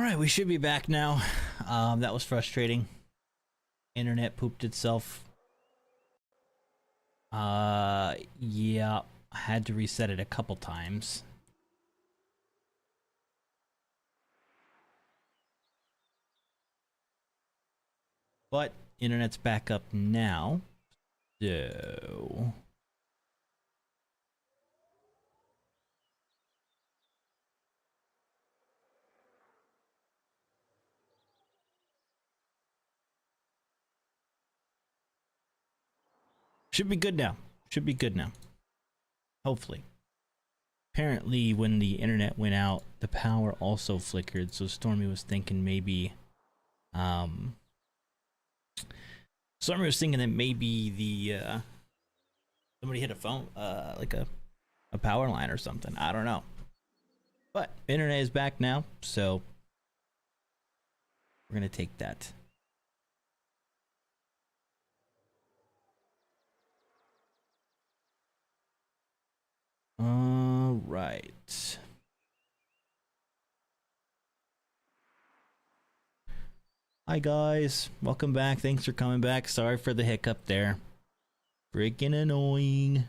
Alright, we should be back now. That was frustrating. Internet pooped itself. Yeah, I had to reset it a couple times. But internet's back up now. So should be good now. Should be good now. Hopefully. Apparently when the internet went out, the power also flickered, so Stormy was thinking maybe Stormy was thinking that maybe the somebody hit a phone, like a power line or something. I don't know. But internet is back now, so we're gonna take that. All right. Hi guys, welcome back. Thanks for coming back. Sorry for the hiccup there. Freaking annoying.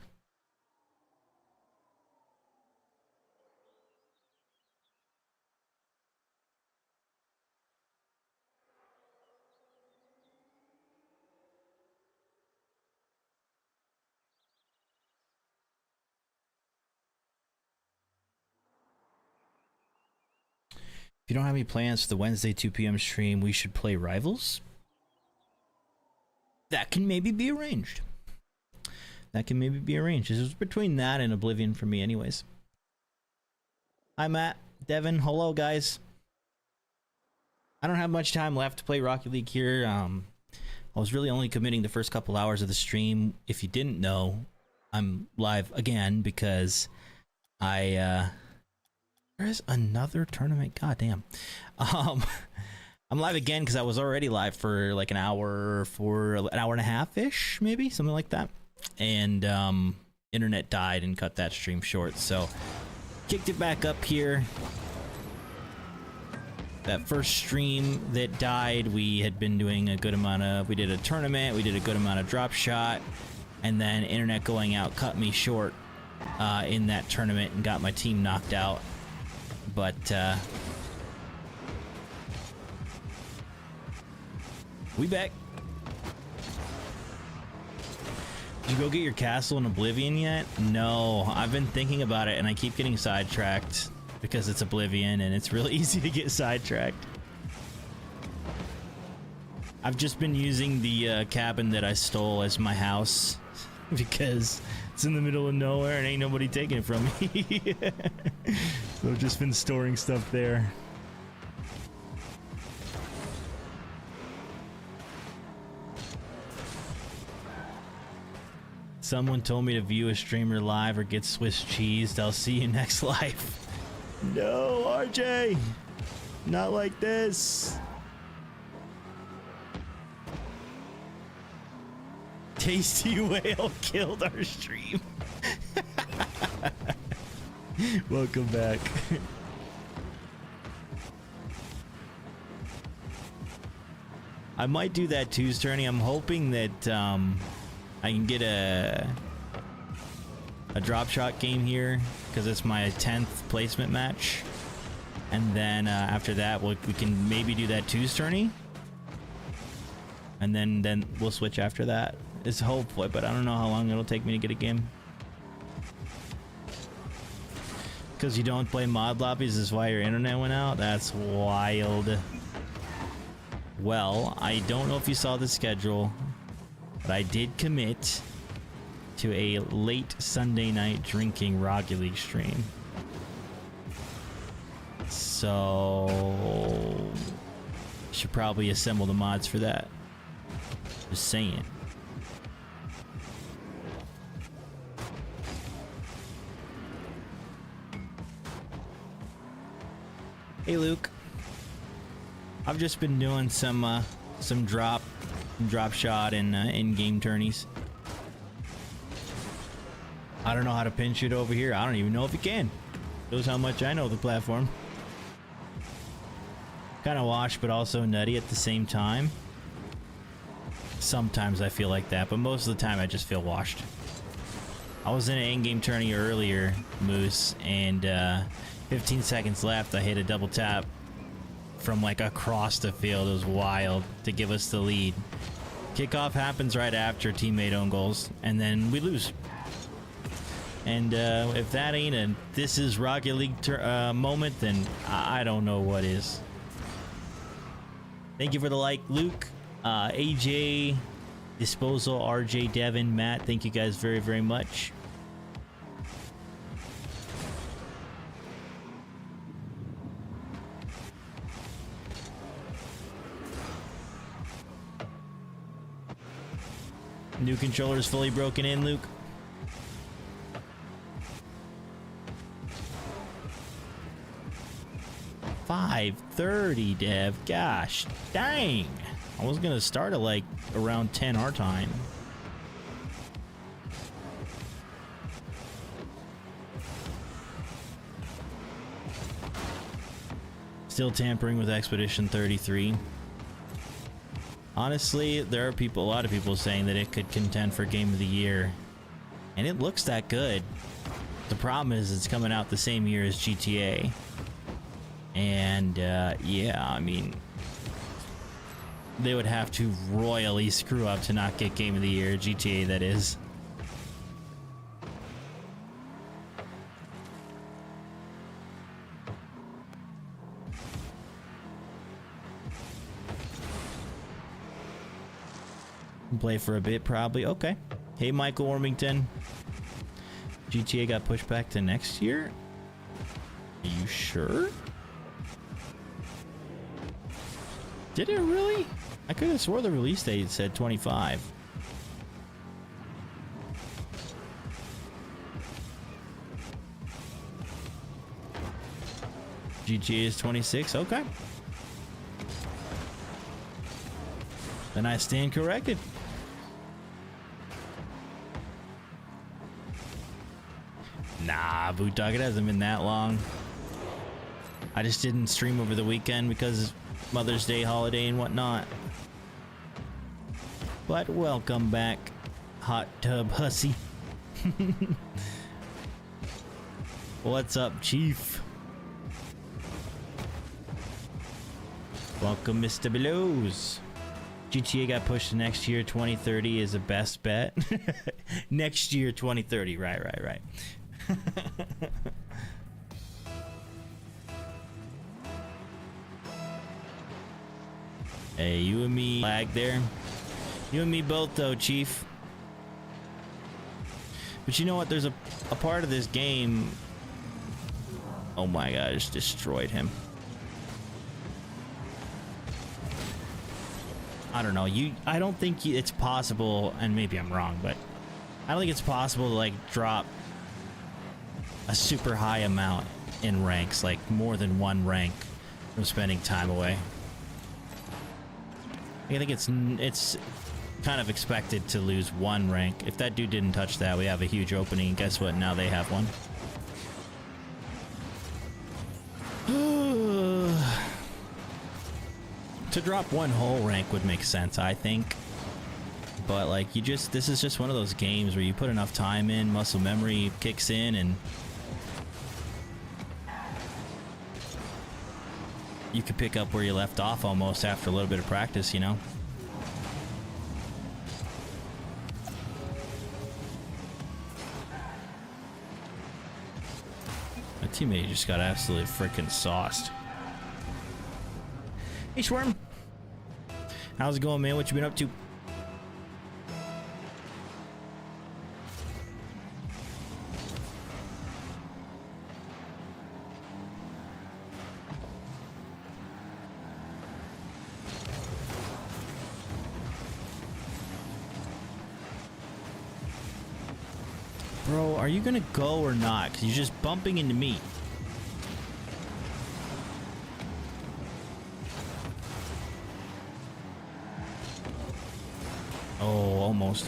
If you don't have any plans for the Wednesday 2 p.m. stream, we should play Rivals. That can maybe be arranged. That can maybe be arranged. This is between that and Oblivion for me anyways. Hi Matt, Devin, hello guys. I don't have much time left to play Rocket League here. I was really only committing the first couple hours of the stream. If you didn't know, I'm live again because there's another tournament. God damn. I'm live again because I was already live for like an hour and a half ish, maybe something like that. And internet died and cut that stream short. So kicked it back up here. That first stream that died, we had been doing a good amount of, we did a tournament, we did a good amount of drop shot, and then internet going out cut me short in that tournament and got my team knocked out. But we back. Did you go get your castle in Oblivion yet? No, I've been thinking about it and I keep getting sidetracked because it's Oblivion and it's really easy to get sidetracked. I've just been using the cabin that I stole as my house because it's in the middle of nowhere and ain't nobody taking it from me. So I've just been storing stuff there. Someone told me to view a streamer live or get Swiss cheesed. I'll see you next life. No, RJ! Not like this! Tasty Whale killed our stream. Welcome back. I might do that Tuesday tourney. I'm hoping that I can get a drop shot game here because it's my 10th placement match, and then after that we can maybe do that Tuesday tourney, and then we'll switch after that. It's hopefully, but I don't know how long it'll take me to get a game. Because you don't play mod lobbies is why your internet went out? That's wild. Well, I don't know if you saw the schedule, but I did commit to a late Sunday night drinking Rocket League stream. So should probably assemble the mods for that. Just saying. Hey Luke, I've just been doing some drop shot and in-game tourneys. I don't know how to pinch it over here. I don't even know if you can. Shows how much I know the platform. Kind of washed, but also nutty at the same time. Sometimes I feel like that, but most of the time I just feel washed. I was in an in-game tourney earlier, Moose, and 15 seconds left, I hit a double tap from like across the field. It was wild to give us the lead. Kickoff happens right after teammate own goals, and then we lose. And if that ain't a this is Rocket League moment, then I don't know what is. Thank you for the like, Luke, AJ, Disposal, RJ, Devin, Matt. Thank you guys very, very much. New controller is fully broken in, Luke. $5:30, Dev. Gosh, dang. I was gonna start at like around 10 our time. Still tampering with Expedition 33. Honestly, there are a lot of people saying that it could contend for Game of the Year, and it looks that good. The problem is it's coming out the same year as GTA, and yeah, I mean, they would have to royally screw up to not get Game of the Year, GTA that is. Play for a bit, probably. Okay. Hey, Michael Ormington. GTA got pushed back to next year? Are you sure? Did it really? I could have swore the release date said 25. GTA is 26? Okay. Then I stand corrected. Nah, Boot Dog, it hasn't been that long. I just didn't stream over the weekend because Mother's Day holiday and whatnot. But welcome back, Hot Tub Hussy. What's up, Chief? Welcome, Mr. Belows. GTA got pushed to next year. 2030 is the best bet. Next year, 2030. Right. Hey, you and me lag there. You and me both, though, Chief. But you know what? There's a part of this game. Oh my god, I just destroyed him. I don't know. I don't think it's possible, and maybe I'm wrong, but I don't think it's possible to like drop a super high amount in ranks, like more than one rank from spending time away. I think it's kind of expected to lose one rank. If that dude didn't touch that, we have a huge opening. Guess what? Now they have one. To drop one whole rank would make sense, I think. But like, this is just one of those games where you put enough time in, muscle memory kicks in, and you could pick up where you left off almost after a little bit of practice, you know? My teammate just got absolutely freaking sauced. Hey, Schworm. How's it going, man? What you been up to? Bro, are you gonna go or not? Because you're just bumping into me. Oh, almost.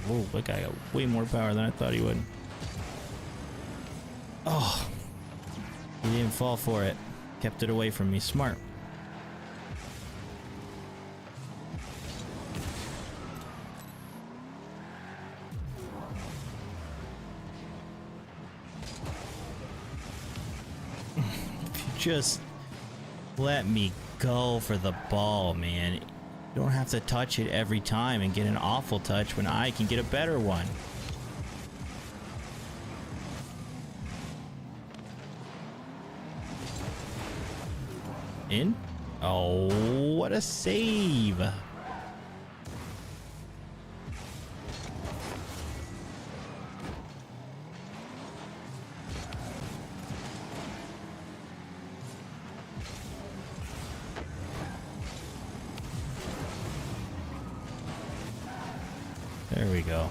Whoa, that guy got way more power than I thought he would. Oh, he didn't fall for it. Kept it away from me. Smart. Just let me go for the ball, man. You don't have to touch it every time and get an awful touch when I can get a better one. In? Oh, what a save. There we go.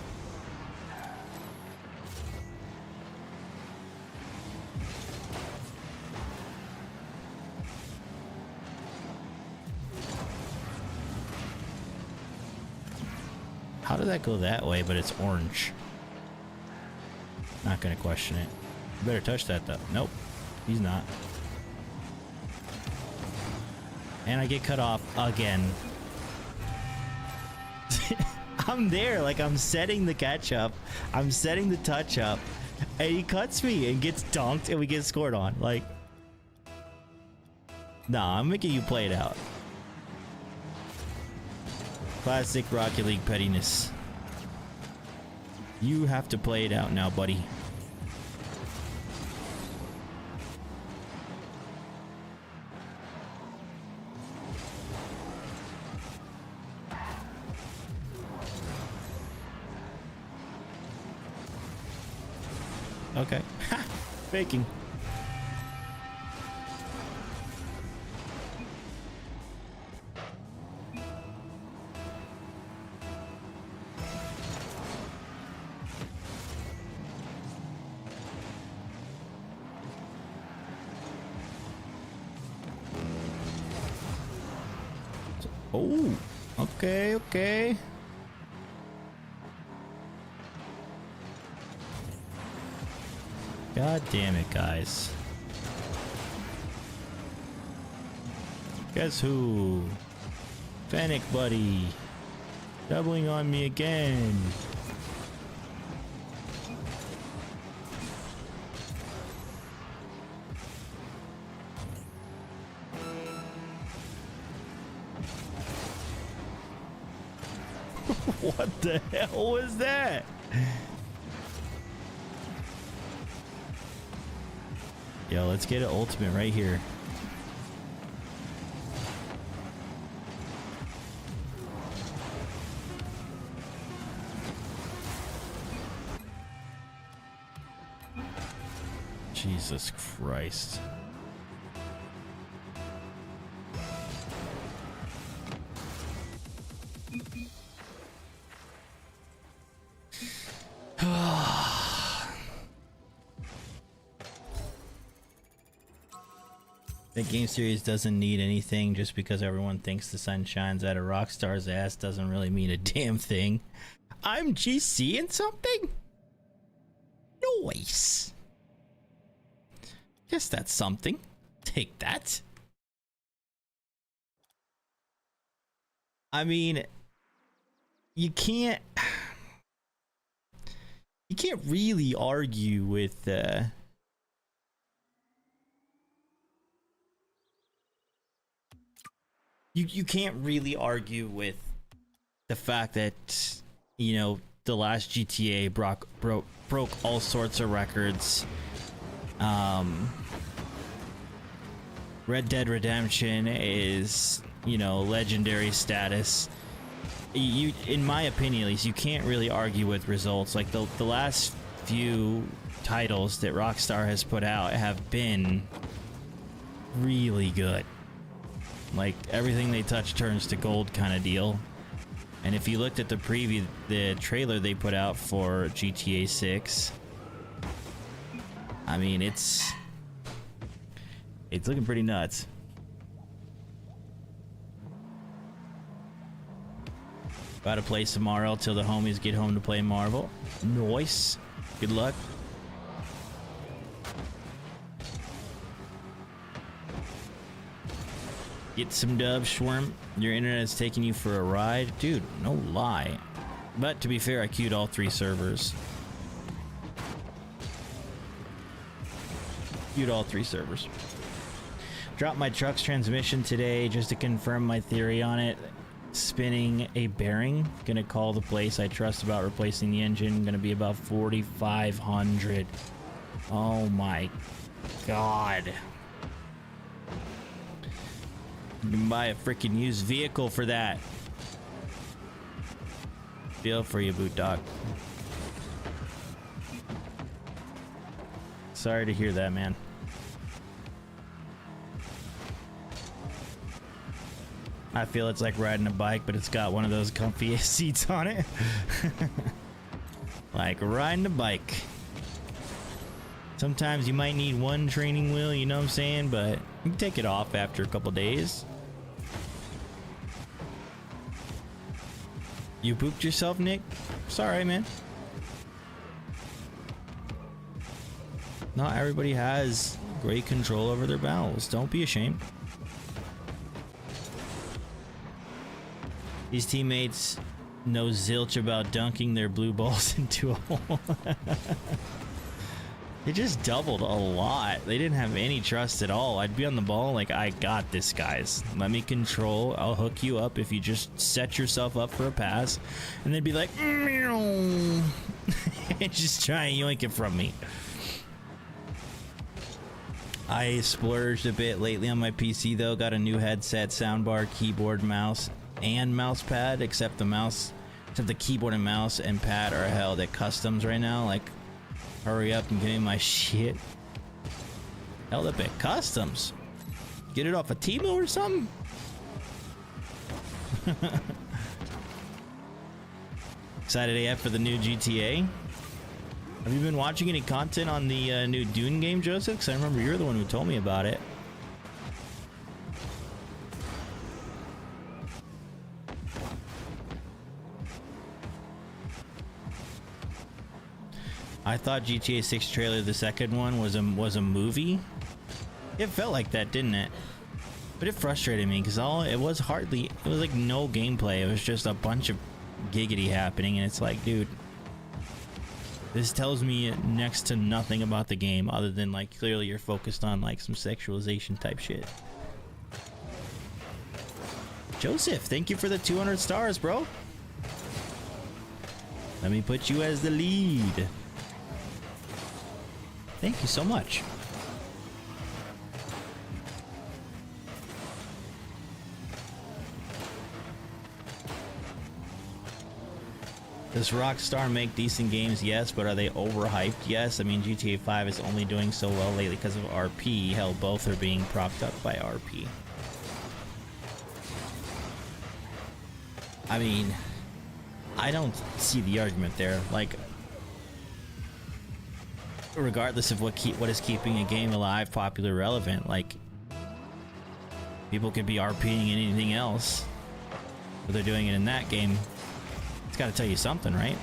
How did that go that way, but it's orange? Not gonna question it. You better touch that though. Nope, he's not. And I get cut off again. I'm there, like I'm setting the catch up, I'm setting the touch up, and he cuts me and gets dunked and we get scored on. Like, nah, I'm making you play it out. Classic Rocket League pettiness. You have to play it out now, buddy. Okay. Faking. Oh, okay, okay. God damn it, guys. Guess who? Fennec buddy. Doubling on me again. What the hell was that? Yo, let's get an ultimate right here. Jesus Christ. The game series doesn't need anything. Just because everyone thinks the sun shines out of Rockstar's ass doesn't really mean a damn thing. I'm GCing something? Nice. Guess that's something. Take that. I mean, you can't really argue with you can't really argue with the fact that, you know, the last GTA broke all sorts of records. Red Dead Redemption is, you know, legendary status. You, in my opinion at least, you can't really argue with results. Like the last few titles that Rockstar has put out have been really good. Like everything they touch turns to gold kind of deal. And if you looked at the preview, the trailer they put out for GTA 6, I mean, it's looking pretty nuts. Gotta play tomorrow till the homies get home to play Marvel. Nice. Good luck. Get some dub, Schwerm. Your internet's taking you for a ride. Dude, no lie. But to be fair, I queued all 3 servers. Queued all 3 servers. Dropped my truck's transmission today just to confirm my theory on it. Spinning a bearing. Gonna call the place I trust about replacing the engine. Gonna be about 4,500. Oh my god. You can buy a freaking used vehicle for that. Feel for you, boot dog. Sorry to hear that, man. I feel it's like riding a bike, but it's got one of those comfy seats on it. Like riding a bike. Sometimes you might need one training wheel, you know what I'm saying? But you can take it off after a couple days. You pooped yourself, Nick? Sorry, man. Not everybody has great control over their bowels. Don't be ashamed. These teammates know zilch about dunking their blue balls into a hole. They just doubled a lot. They didn't have any trust at all. I'd be on the ball like, I got this, guys. Let me control. I'll hook you up if you just set yourself up for a pass. And they'd be like, meow. Just try and yoink it from me. I splurged a bit lately on my PC though. Got a new headset, soundbar, keyboard, mouse, and mouse pad. Except the keyboard and mouse and pad are held at customs right now. Like, hurry up and give me my shit. Held up at customs. Get it off of Timo or something? Excited AF for the new GTA. Have you been watching any content on the new Dune game, Joseph? Because I remember you're the one who told me about it. I thought GTA 6 trailer, the second one, was a movie. It felt like that, didn't it? But it frustrated me because it was like no gameplay. It was just a bunch of giggity happening, and it's like, dude, this tells me next to nothing about the game other than like clearly you're focused on like some sexualization type shit. Joseph, thank you for the 200 stars, bro. Let me put you as the lead. Thank you so much. Does Rockstar make decent games? Yes, but are they overhyped? Yes. I mean, GTA 5 is only doing so well lately because of RP. Hell, both are being propped up by RP. I mean, I don't see the argument there. Like, regardless of what is keeping a game alive, popular, relevant, like, people could be RPing in anything else, but they're doing it in that game. It's got to tell you something, right?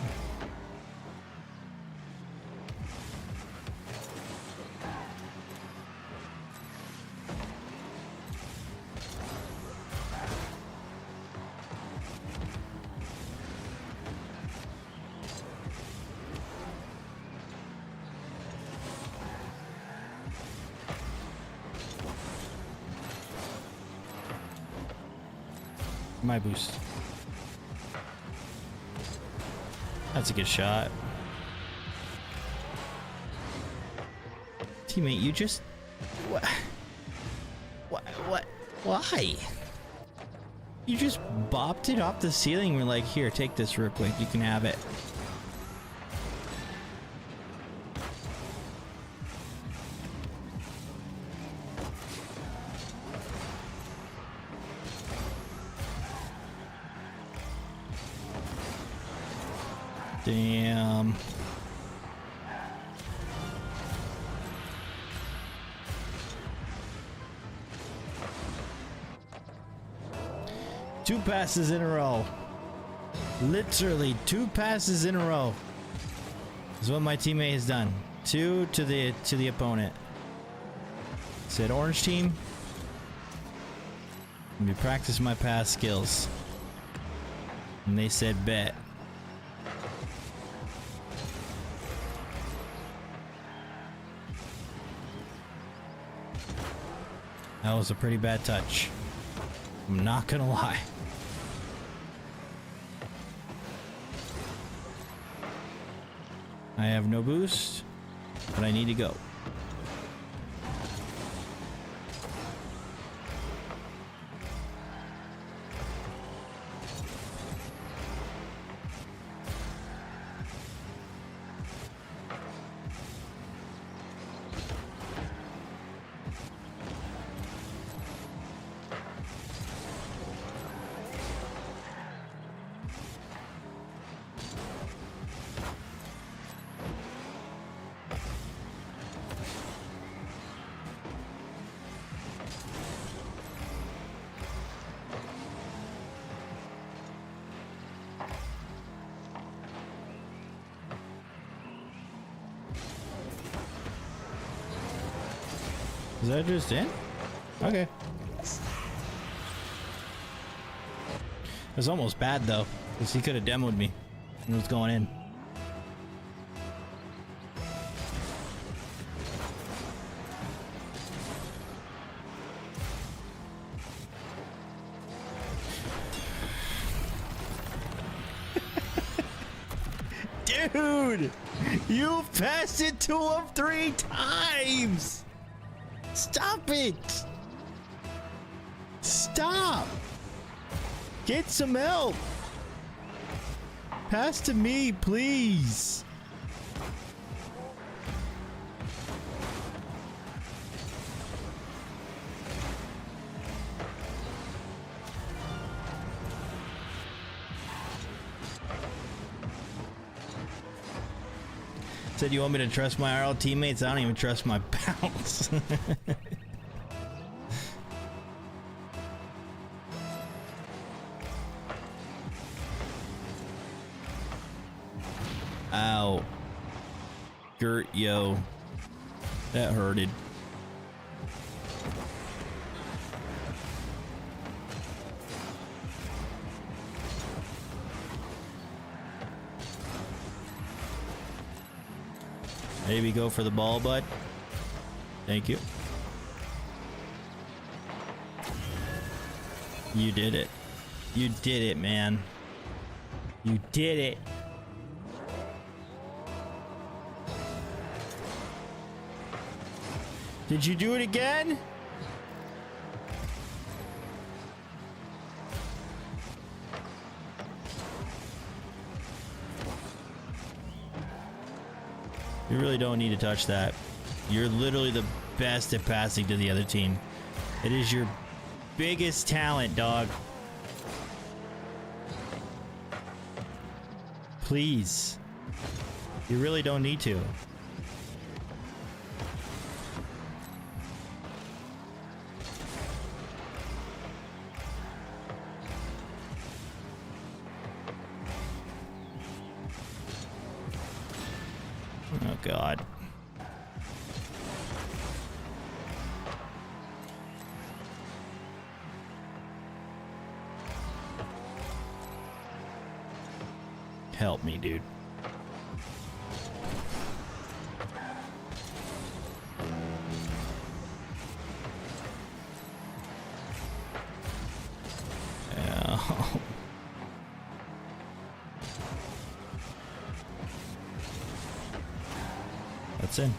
My boost. That's a good shot. Teammate, you just... What? Why? You just bopped it off the ceiling. We're like, here, take this real quick. You can have it. Damn. Two passes in a row. Literally 2 passes in a row is what my teammate has done. 2 to the opponent. Said orange team. Let me practice my past skills. And they said bet. That was a pretty bad touch. I'm not gonna lie. I have no boost, but I need to go. Is that just in? Okay. It was almost bad though, because he could have demoed me. It was going in. Dude! You passed it to him 3 times! Stop it! Stop! Get some help! Pass to me, please! Said you want me to trust my RL teammates? I don't even trust my pals. Ow. Gert, yo. That hurted. Maybe go for the ball, bud. Thank you. You did it. You did it, man. You did it. Did you do it again? You really don't need to touch that. You're literally the best at passing to the other team. It is your biggest talent, dog. Please. You really don't need to. Oh, God. Help me, dude. Oh. That's in.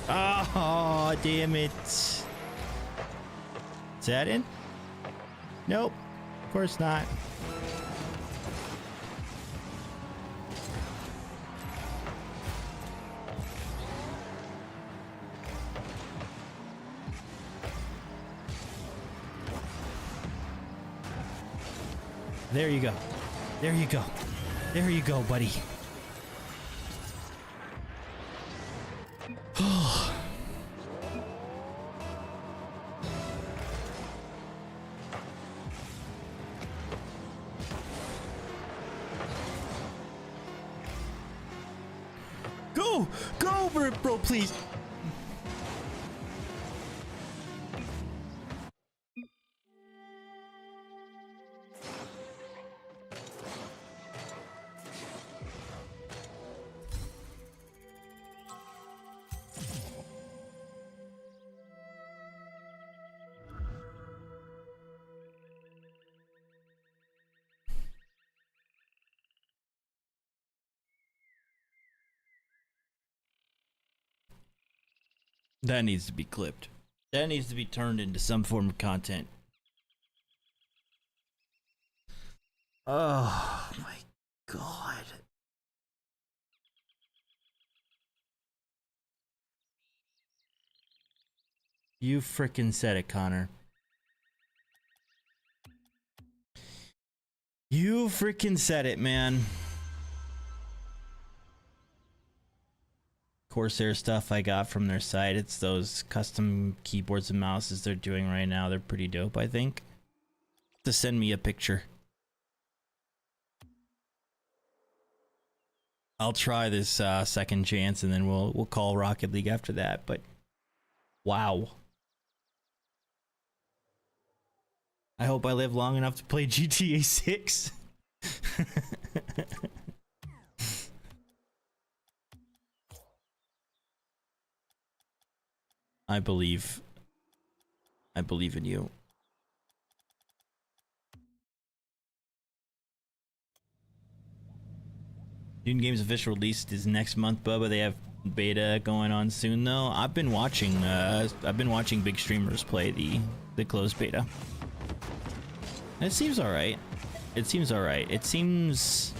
Oh, damn it. Is that in? Nope. Of course not. There you go. There you go. There you go, buddy. Go! Go, bro, please! That needs to be clipped. That needs to be turned into some form of content. Oh my god. You frickin' said it, Connor. You frickin' said it, man. Corsair stuff I got from their site. It's those custom keyboards and mouses they're doing right now. They're pretty dope, I think. To send me a picture. I'll try this second chance, and then we'll call Rocket League after that. But wow. I hope I live long enough to play GTA 6. I believe in you. Dune Games official release is next month, Bubba. They have beta going on soon, though. I've been watching big streamers play the closed beta. It seems all right. It seems all right. It seems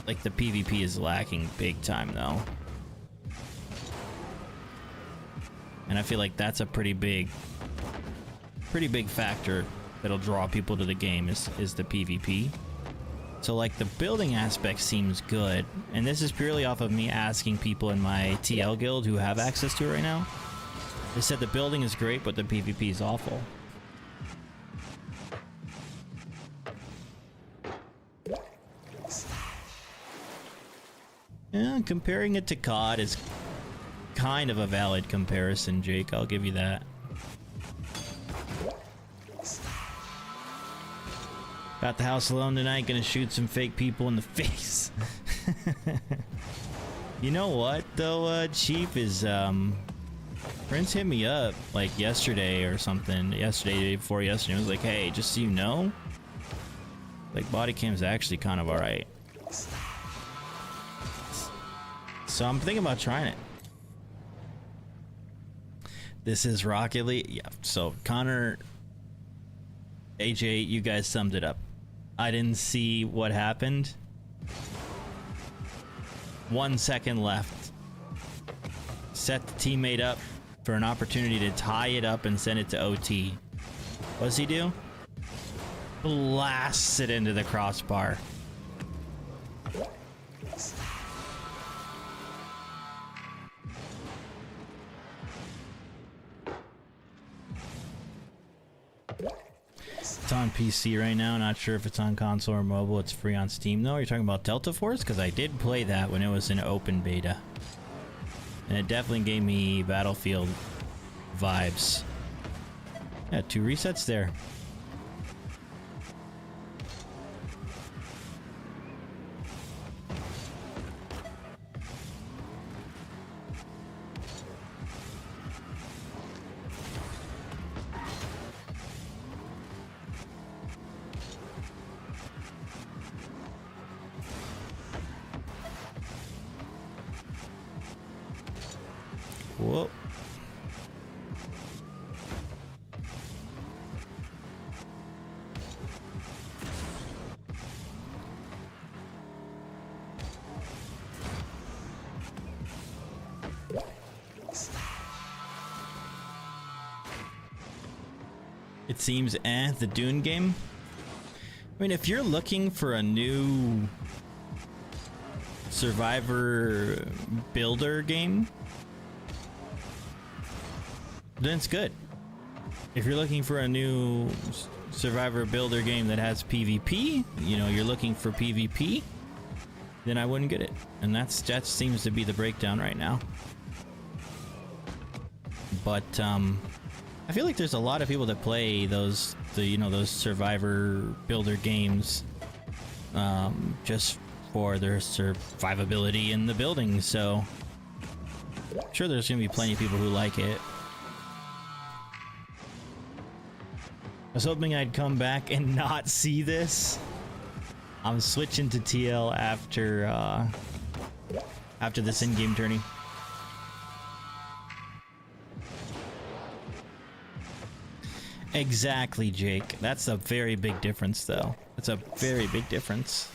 like the PvP is lacking big time, though. And I feel like that's a pretty big factor that'll draw people to the game is the PvP. So like the building aspect seems good, and this is purely off of me asking people in my TL guild who have access to it right now. They said the building is great, but the PvP is awful. Yeah, comparing it to COD is kind of a valid comparison, Jake. I'll give you that. Got the house alone tonight, gonna shoot some fake people in the face. You know what though, Chief, is Prince hit me up like yesterday or something. Yesterday, the day before yesterday. I was like, hey, just so you know, like body cam's actually kind of alright. So I'm thinking about trying it. This is Rocket League. Yeah, so Connor, AJ, you guys summed it up. I didn't see what happened. 1 second left. Set the teammate up for an opportunity to tie it up and send it to OT. What does he do? Blasts it into the crossbar. It's on PC right now. Not sure if it's on console or mobile. It's free on Steam though. You're talking about Delta Force? Because I did play that when it was in open beta. And it definitely gave me Battlefield vibes. Yeah, 2 resets there. Whoa. It seems the Dune game. I mean, if you're looking for a new Survivor builder game, then it's good. If you're looking for a new Survivor builder game that has PvP, you know, you're looking for PvP, then I wouldn't get it. And that seems to be the breakdown right now. But I feel like there's a lot of people that play those Survivor builder games just for their survivability in the building. So I'm sure there's gonna be plenty of people who like it. I was hoping I'd come back and not see this. I'm switching to TL after this in-game tourney. Exactly, Jake. That's a very big difference, though. That's a very big difference.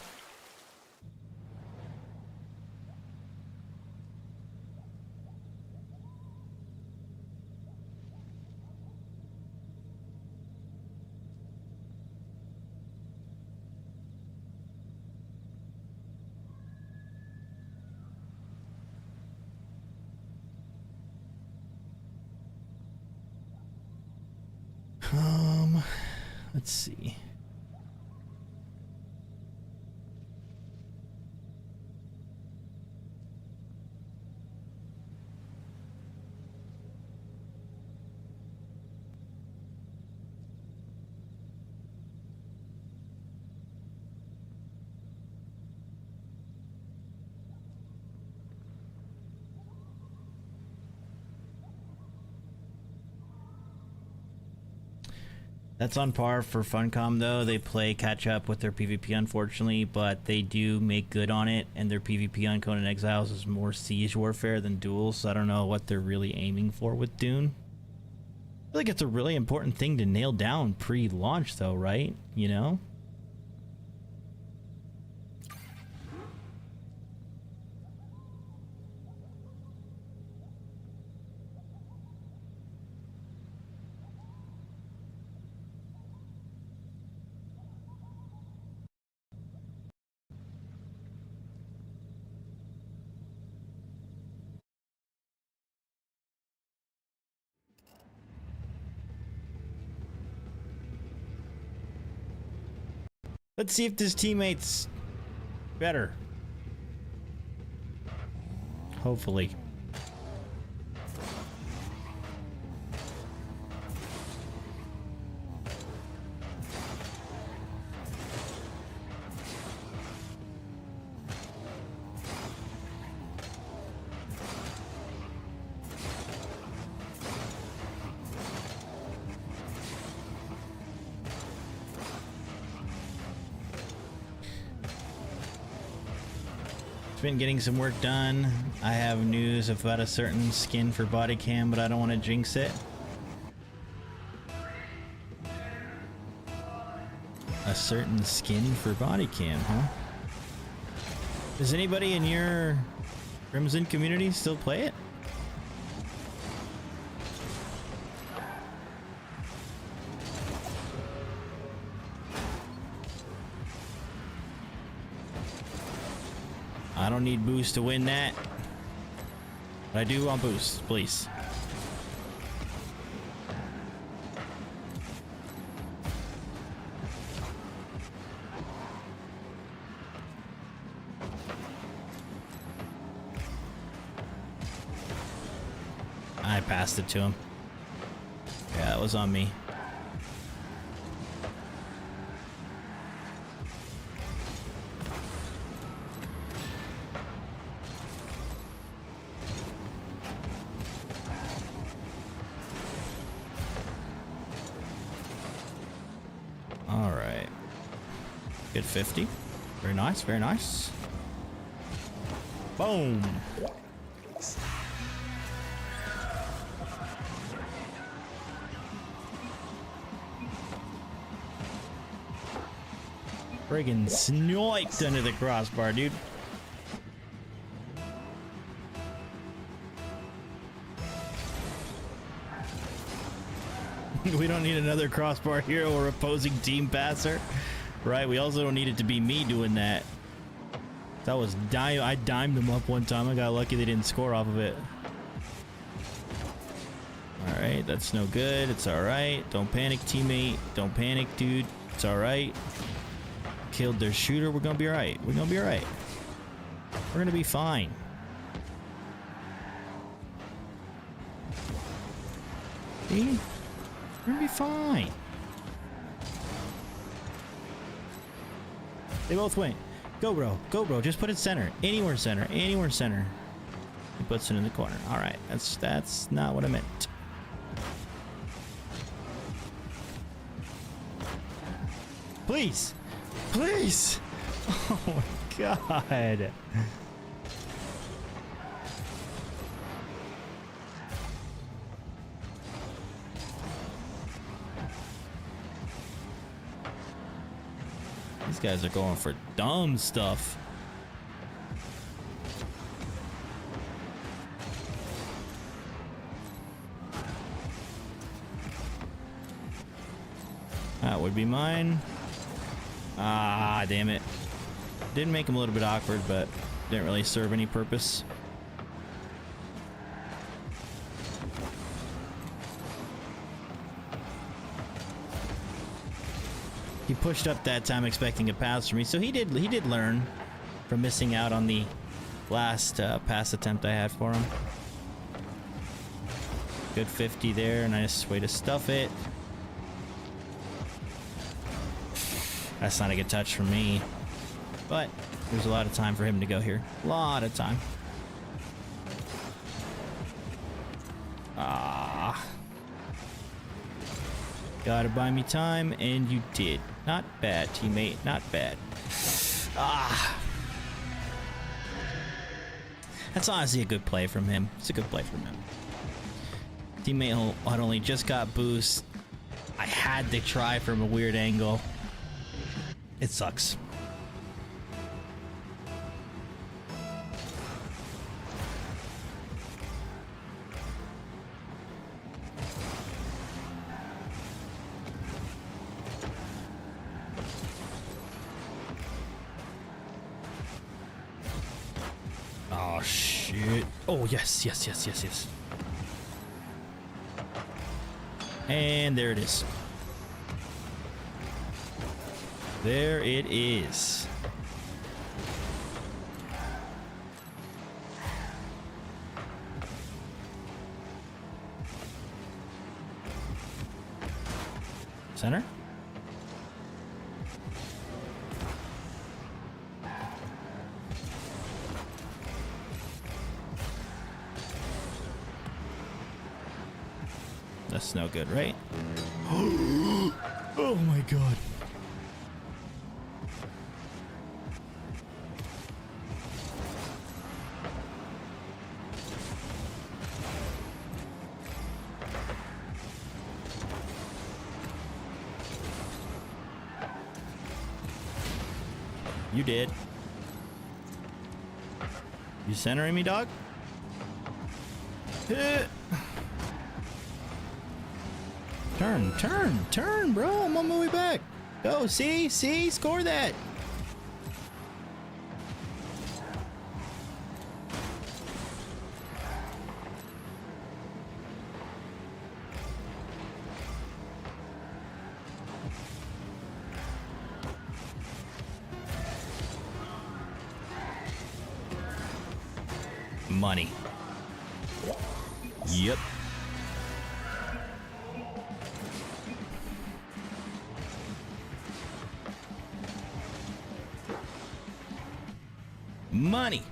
Let's see. That's on par for Funcom, though. They play catch up with their PvP, unfortunately, but they do make good on it, and their PvP on Conan Exiles is more siege warfare than duels, so I don't know what they're really aiming for with Dune. I feel like it's a really important thing to nail down pre-launch, though, right? You know? Let's see if this teammate's better. Hopefully. Been getting some work done. I have news about a certain skin for body cam, but I don't want to jinx it. A certain skin for body cam, huh? Does anybody in your Crimson community still play it? I don't need boost to win that. But I do want boost, please. I passed it to him. Yeah, that was on me. All right. Good 50. Very nice, very nice. Boom. Friggin' sniped under the crossbar, dude. We don't need another crossbar hero or opposing team passer. Right, we also don't need it to be me doing that. That was I dimed them up one time. I got lucky they didn't score off of it. Alright, that's no good. It's alright. Don't panic, teammate. Don't panic, dude. It's alright. Killed their shooter. We're gonna be alright. We're gonna be alright. We're gonna be fine. See? We're gonna be fine. They both went. Go, bro. Go, bro. Just put it center. Anywhere center. Anywhere center. He puts it in the corner. All right. That's not what I meant. Please. Please. Oh my God. These guys are going for dumb stuff. That would be mine. Ah, damn it. Didn't make him a little bit awkward, but didn't really serve any purpose. He pushed up that time expecting a pass from me, so he did learn from missing out on the last pass attempt I had for him. Good 50 there, nice way to stuff it. That's not a good touch from me, but there's a lot of time for him to go here. A lot of time. Ah. Gotta buy me time, and you did. Not bad, teammate. Not bad. Ah. That's honestly a good play from him. It's a good play from him. Teammate had only just got boost. I had to try from a weird angle. It sucks. Oh shit. Oh yes, yes, yes, yes, yes. And there it is. There it is. Center? That's no good, right? Oh my god. You did. You centering me, dog? Turn, bro. I'm on my way back. Go, see, score that. Money. Yep. Money.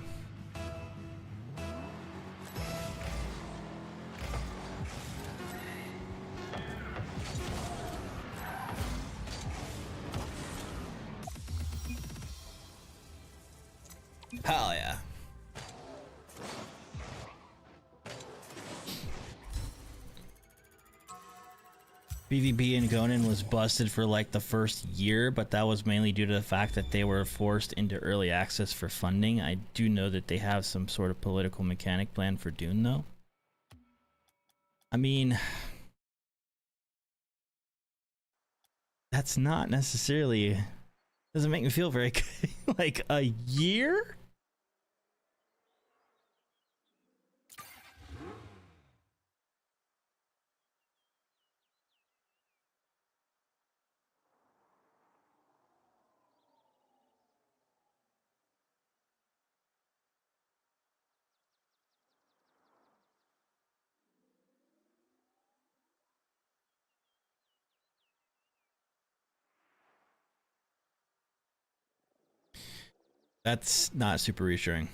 Hell yeah. PvP in Conan was busted for like the first year, but that was mainly due to the fact that they were forced into early access for funding. I do know that they have some sort of political mechanic plan for Dune though. I mean, that's not necessarily, doesn't make me feel very good. Like a year? That's not super reassuring.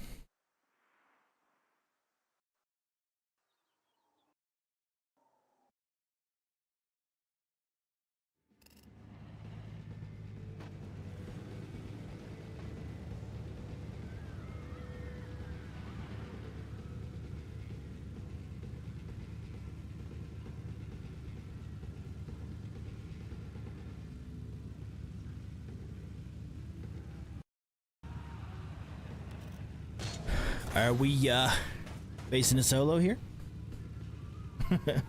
Are we facing a solo here? I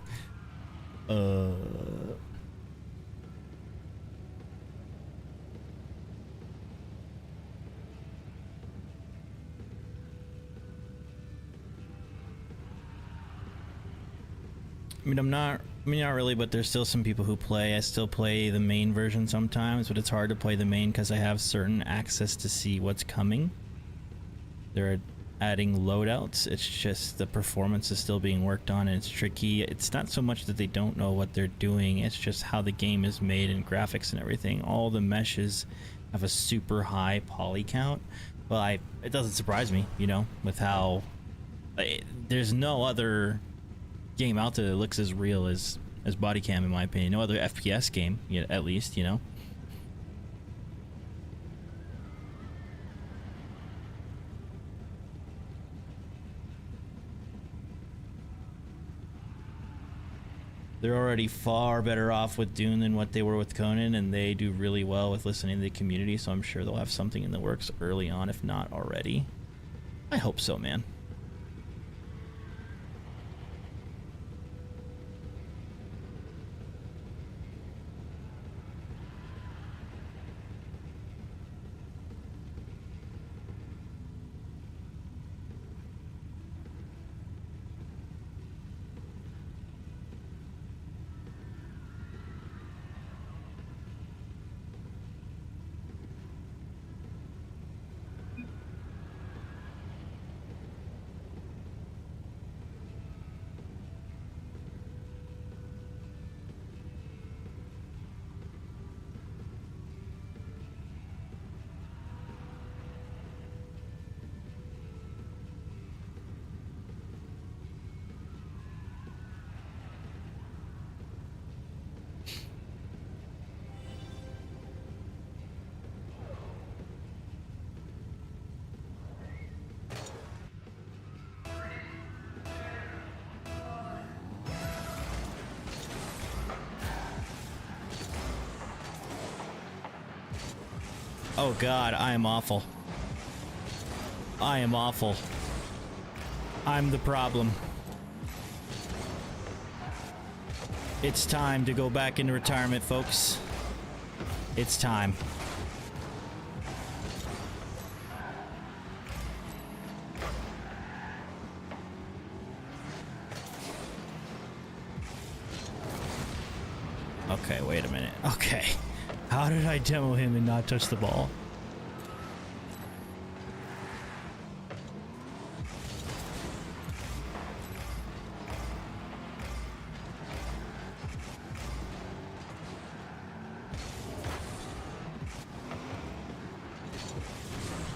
mean, not really, but there's still some people who play. I still play the main version sometimes, but it's hard to play the main because I have certain access to see what's coming. They're adding loadouts. It's just the performance is still being worked on, and it's tricky. It's not so much that they don't know what they're doing, it's just how the game is made and graphics and everything. All the meshes have a super high poly count. Well, it doesn't surprise me, you know, with how there's no other game out there that looks as real as Body Cam, in my opinion. No other FPS game, at least, you know. They're already far better off with Dune than what they were with Conan, and they do really well with listening to the community, so I'm sure they'll have something in the works early on, if not already. I hope so, man. Oh god, I am awful. I am awful. I'm the problem. It's time to go back into retirement, folks. It's time. Okay, wait a minute. Okay. How did I demo him and not touch the ball?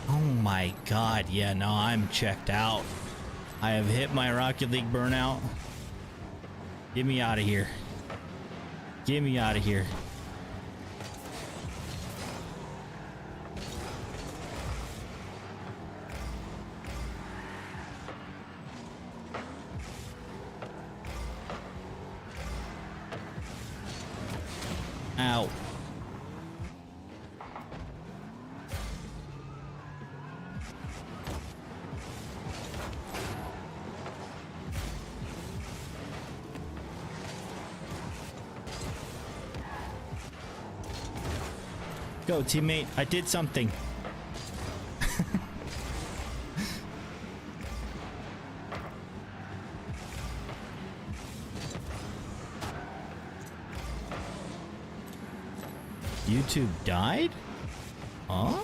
Oh my god, yeah, no, I'm checked out. I have hit my Rocket League burnout. Get me out of here. Get me out of here. Ow. Go, teammate. I did something. YouTube died? Huh?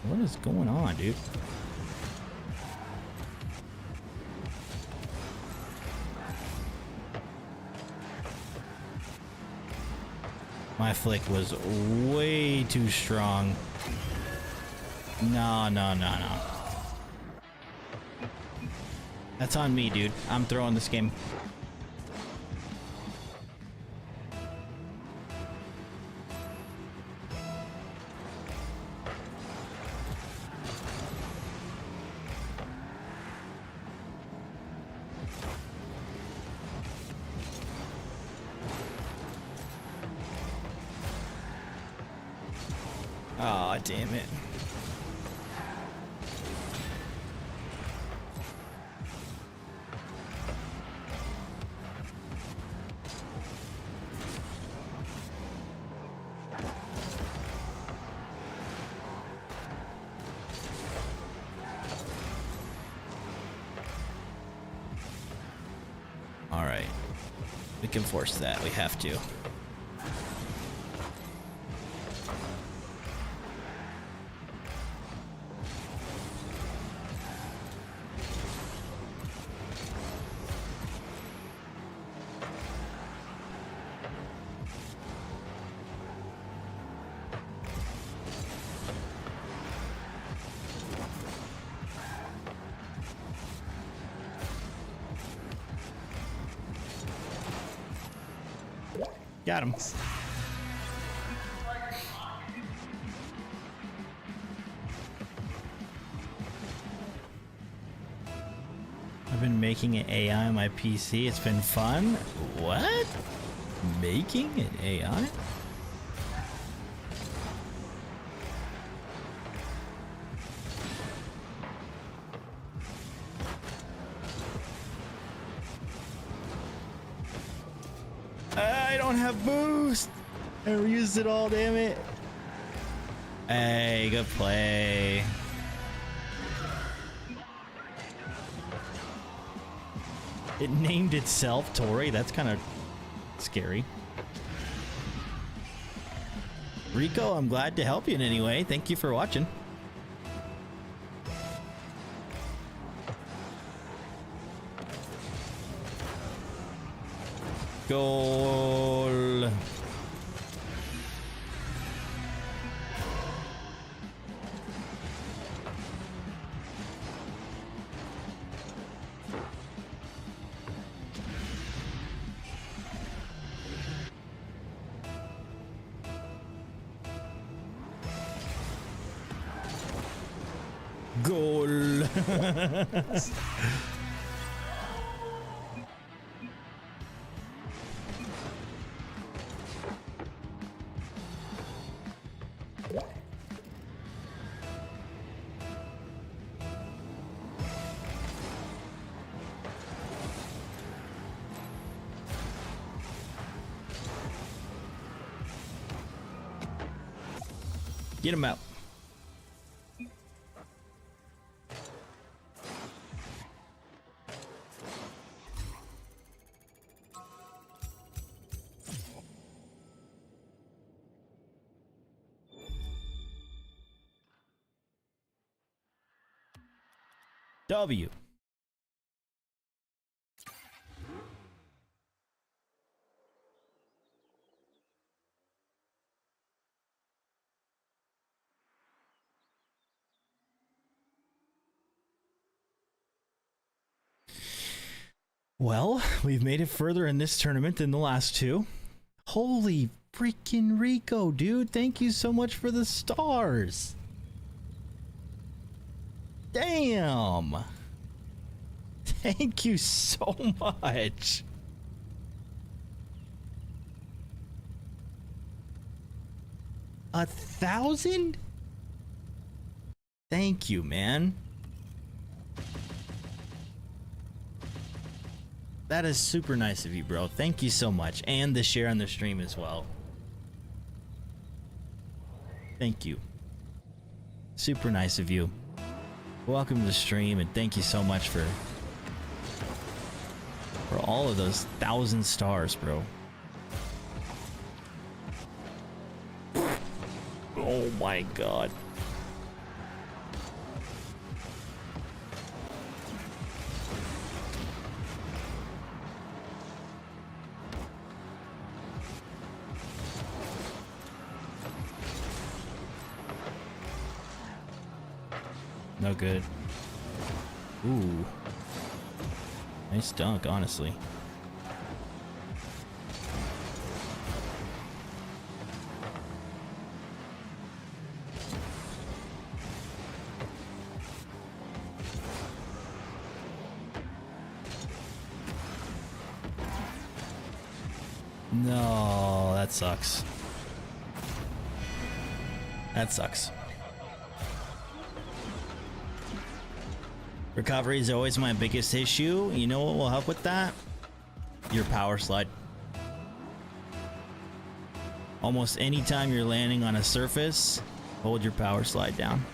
What is going on, dude? My flick was way too strong. No, no, no, no. That's on me, dude. I'm throwing this game. Aw, damn it. All right. We can force that. We have to. Got him. I've been making an AI on my PC. It's been fun. What? Making an AI? I don't have boost. I used it all, damn it. Hey, good play. It named itself Tori. That's kind of scary. Rico, I'm glad to help you in any way. Thank you for watching. Goal. Goal. Get him out. W. Well, we've made it further in this tournament than the last two. Holy freaking Rico, dude. Thank you so much for the stars. Damn. Thank you so much. $1,000? Thank you, man. That is super nice of you, bro. Thank you so much. And the share on the stream as well. Thank you. Super nice of you. Welcome to the stream, and thank you so much for all of those 1,000 stars, bro. Oh my god. No good. Ooh. Nice dunk, honestly. No, that sucks. That sucks. Recovery is always my biggest issue. You know what will help with that? Your power slide. Almost anytime you're landing on a surface, hold your power slide down.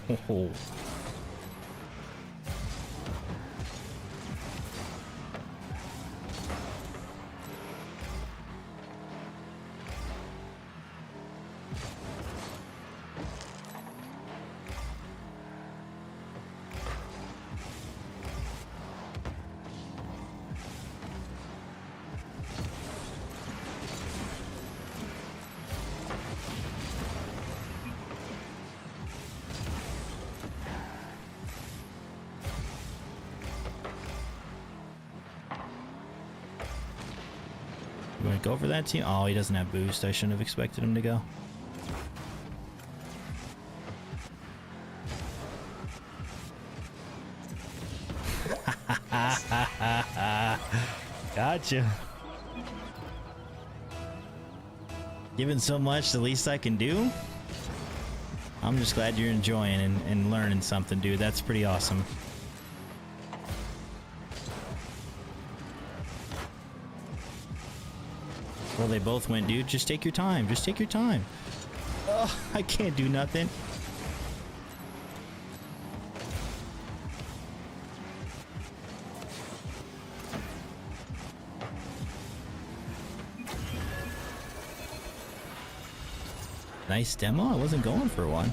Oh. You want to go for that team? Oh, he doesn't have boost. I shouldn't have expected him to go. Gotcha. Given so much, the least I can do? I'm just glad you're enjoying and learning something, dude. That's pretty awesome. Well, they both went, dude. Just take your time. Just take your time. Oh, I can't do nothing. Nice demo. I wasn't going for one.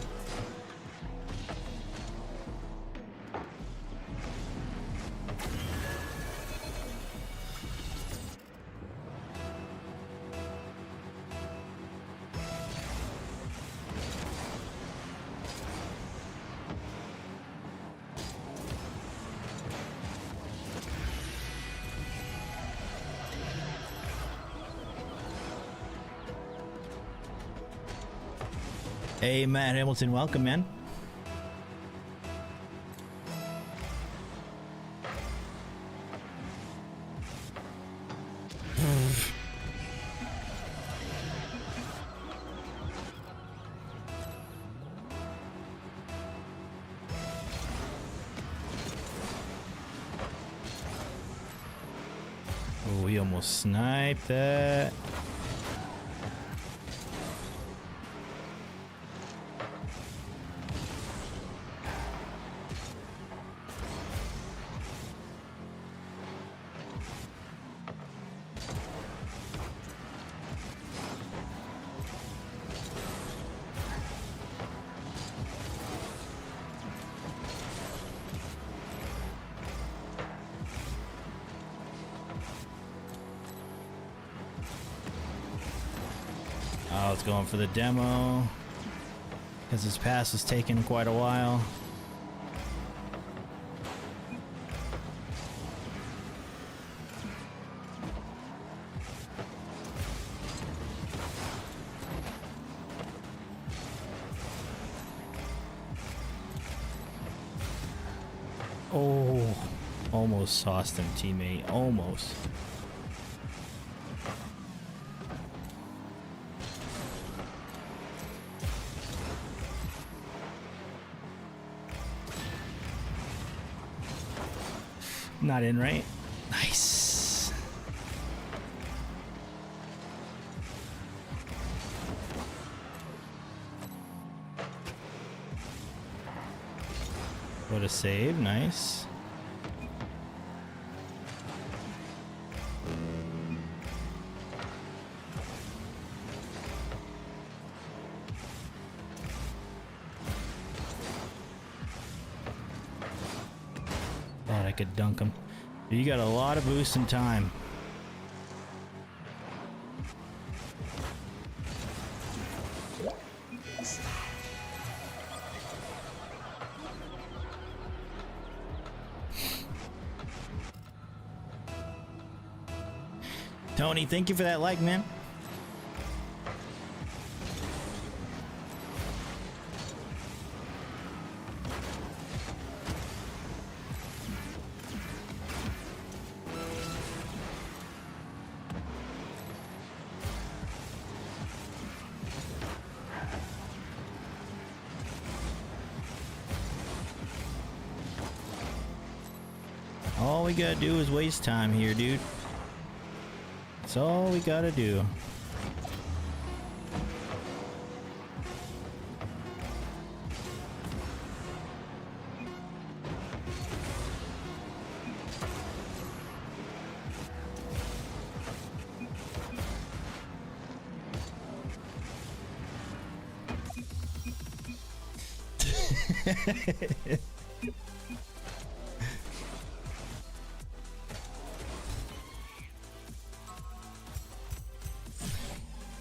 Hey, Matt Hamilton, welcome, man. Oh, we almost sniped that. Oh, it's going for the demo because his pass is taking quite a while. Oh, almost sauced him, teammate. Almost. Not in, right? Nice. What a save. Nice. Thought I could dunk him. You got a lot of boost in time. Tony, thank you for that like, man. All we gotta do is waste time here, dude. That's all we gotta do. What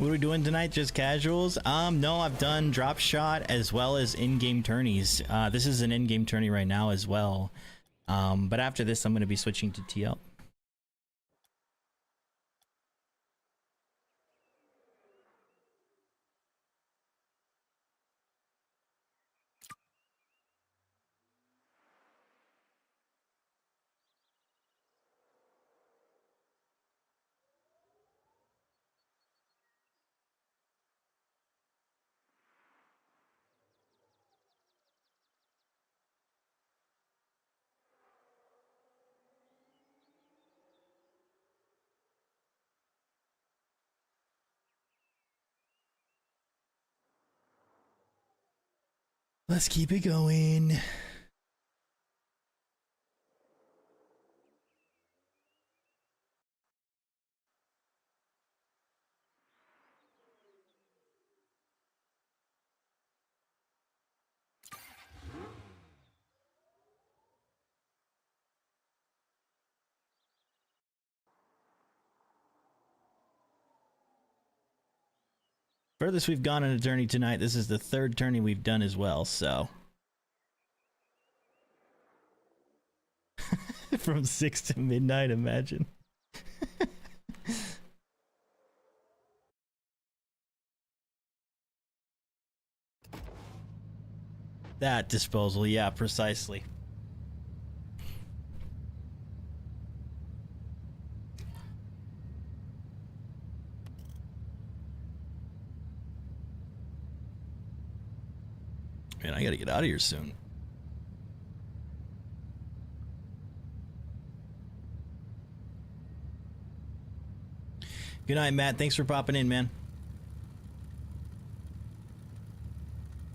are we doing tonight? Just casuals? No, I've done drop shot as well as in-game tourneys. This is an in-game tourney right now as well. But after this, I'm going to be switching to TL. Let's keep it going. Furthest we've gone on a journey tonight. This is the third tourney we've done as well, so. From 6 to midnight, imagine. That disposal, yeah, precisely. Man, I gotta get out of here soon. Good night, Matt. Thanks for popping in, man.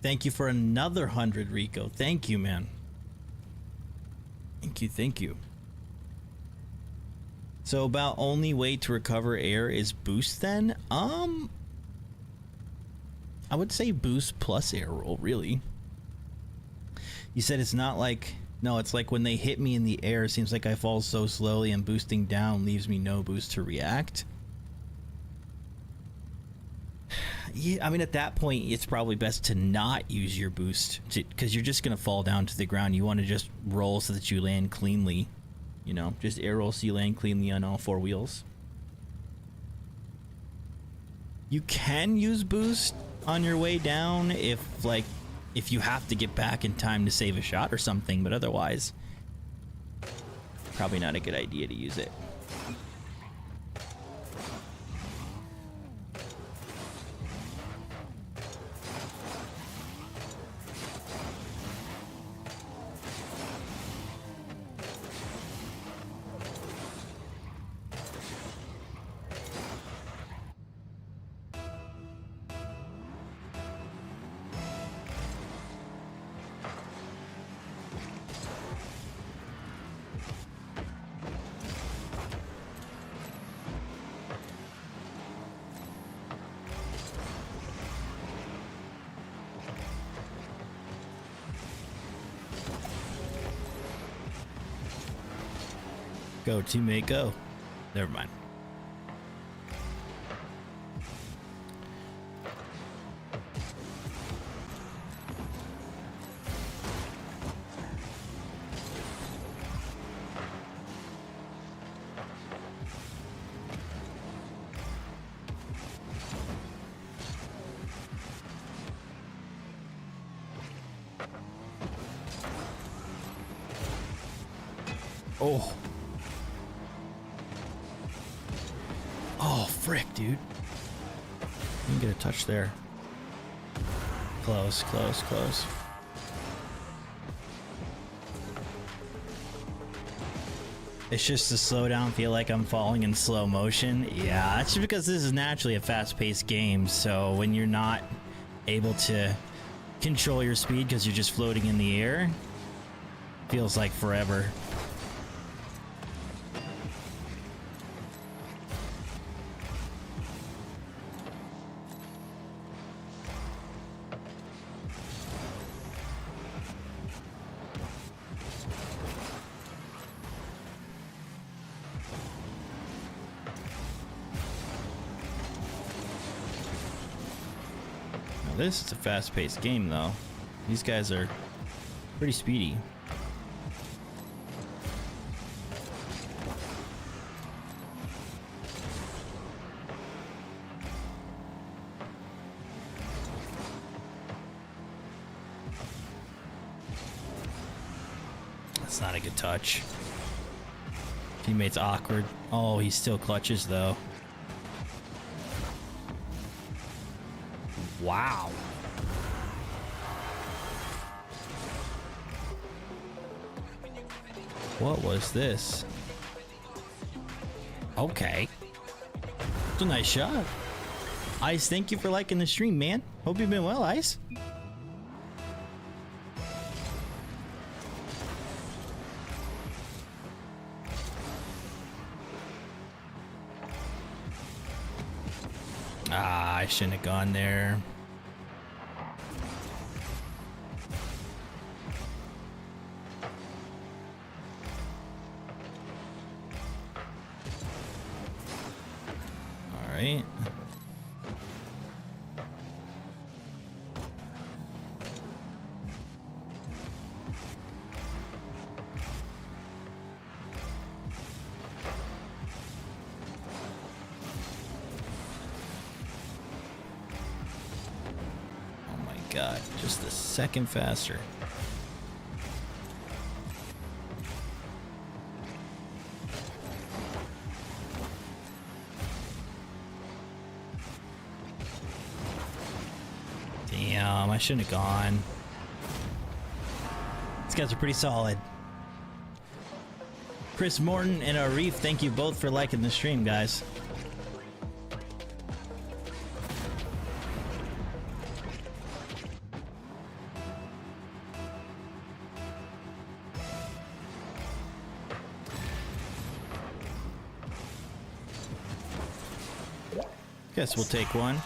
Thank you for another 100, Rico. Thank you, man. Thank you, thank you. So about only way to recover air is boost then? I would say boost plus air roll, really. You said it's not like... No, it's like when they hit me in the air, it seems like I fall so slowly and boosting down leaves me no boost to react. Yeah, I mean, at that point, it's probably best to not use your boost because you're just going to fall down to the ground. You want to just roll so that you land cleanly. You know, just air roll so you land cleanly on all four wheels. You can use boost on your way down if you have to get back in time to save a shot or something, but otherwise, probably not a good idea to use it. Go, teammate, go. Never mind. Oh. Oh, frick, dude. You can get a touch there. Close, close, close. It's just the slowdown feel like I'm falling in slow motion. Yeah, that's just because this is naturally a fast-paced game, so when you're not able to control your speed because you're just floating in the air, feels like forever. This is a fast-paced game, though. These guys are pretty speedy. That's not a good touch. Teammate's awkward. Oh, he still clutches, though. Wow. What was this? Okay. It's a nice shot. Ice, thank you for liking the stream, man. Hope you've been well, Ice. Ah, I shouldn't have gone there. All right. God, just a second faster. Damn, I shouldn't have gone. These guys are pretty solid. Chris Morton and Arif, thank you both for liking the stream, guys. Guess we'll take one.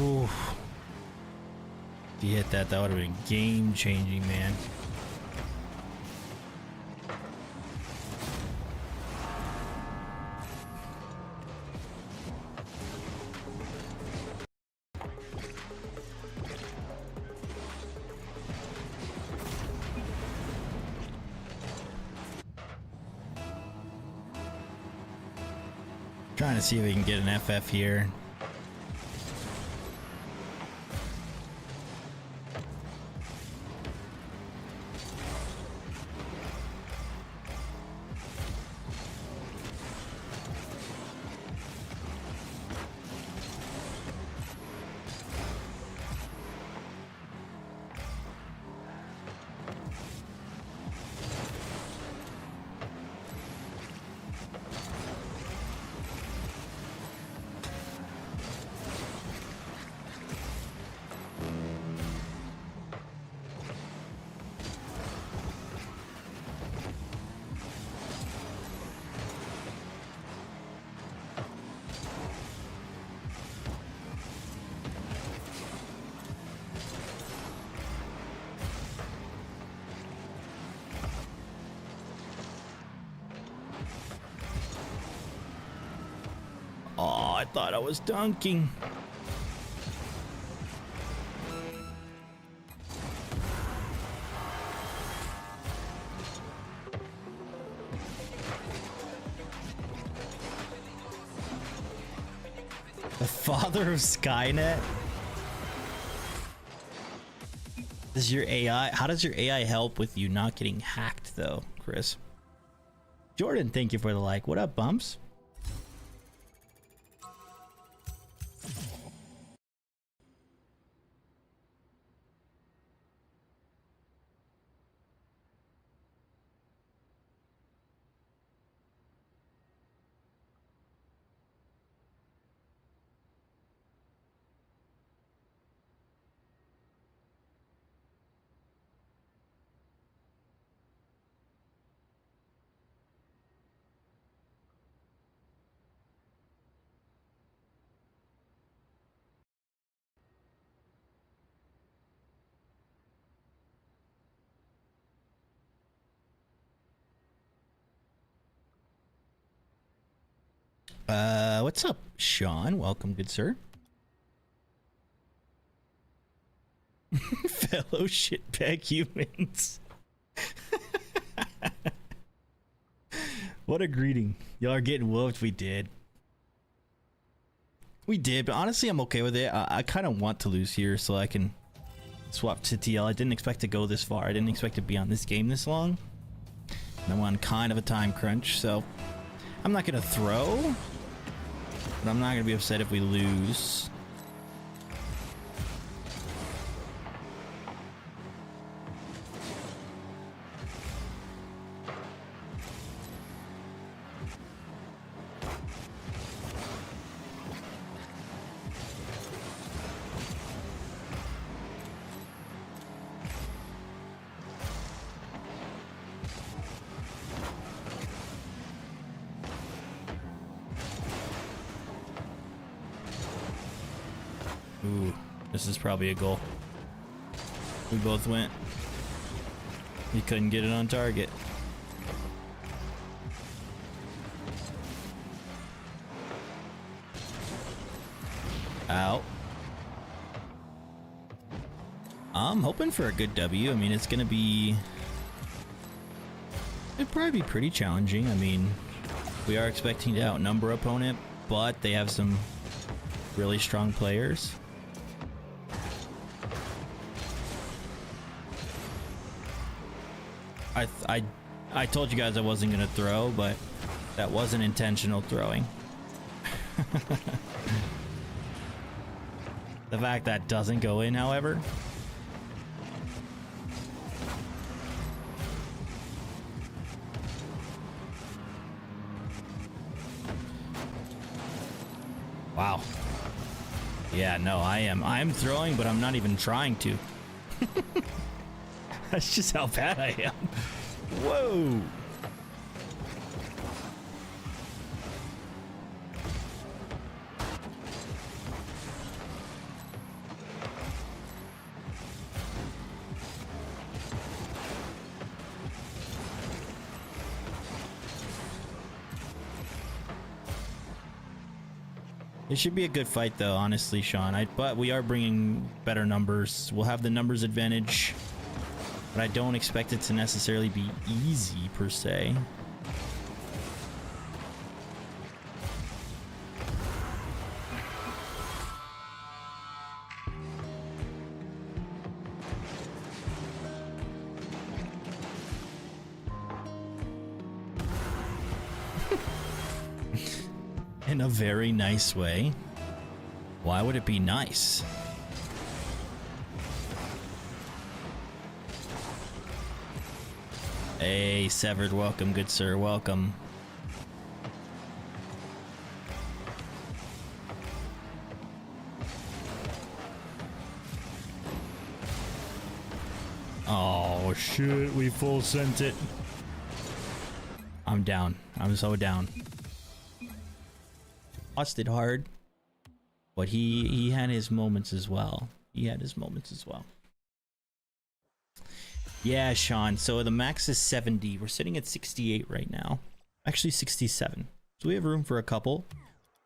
Oof. If you hit that, that would have been game changing, man. Trying to see if we can get an FF here. Oh, I thought I was dunking. The father of Skynet? Does your AI, how does your AI help with you not getting hacked though, Chris? Jordan, thank you for the like. What up, Bumps? What's up, Sean? Welcome, good sir. Fellow shitbag humans. What a greeting. Y'all are getting whooped. We did. We did, but honestly, I'm okay with it. I kind of want to lose here so I can swap to TL. I didn't expect to go this far. I didn't expect to be on this game this long. And I'm on kind of a time crunch, so I'm not going to throw, but I'm not going to be upset if we lose. Ooh, this is probably a goal. We both went. He couldn't get it on target. Out. I'm hoping for a good W. I mean, it's gonna be... it'd probably be pretty challenging. I mean, we are expecting to outnumber opponent, but they have some really strong players. I told you guys I wasn't gonna throw, but that wasn't intentional throwing. The fact that doesn't go in, however. Wow. Yeah, no, I'm throwing, but I'm not even trying to. That's just how bad I am. Whoa. It should be a good fight though, honestly, Sean. But we are bringing better numbers. We'll have the numbers advantage. But I don't expect it to necessarily be easy, per se. In a very nice way. Why would it be nice? Hey, Severed, welcome, good sir, welcome. Oh shit, we full sent it. I'm down. I'm so down. Lost it hard, but he had his moments as well. He had his moments as well. Yeah, Sean. So the max is 70. We're sitting at 68 right now. Actually, 67. So we have room for a couple.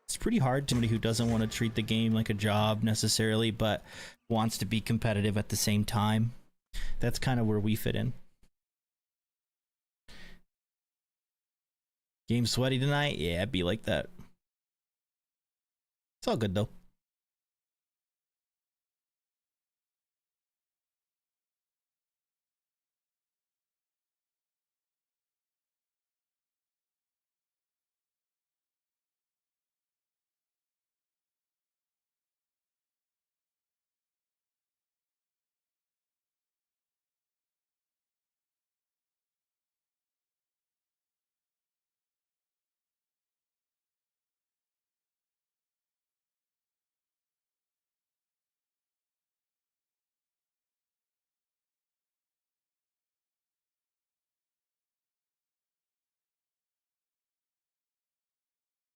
It's pretty hard. Somebody who doesn't want to treat the game like a job necessarily, but wants to be competitive at the same time. That's kind of where we fit in. Game sweaty tonight? Yeah, it'd be like that. It's all good though.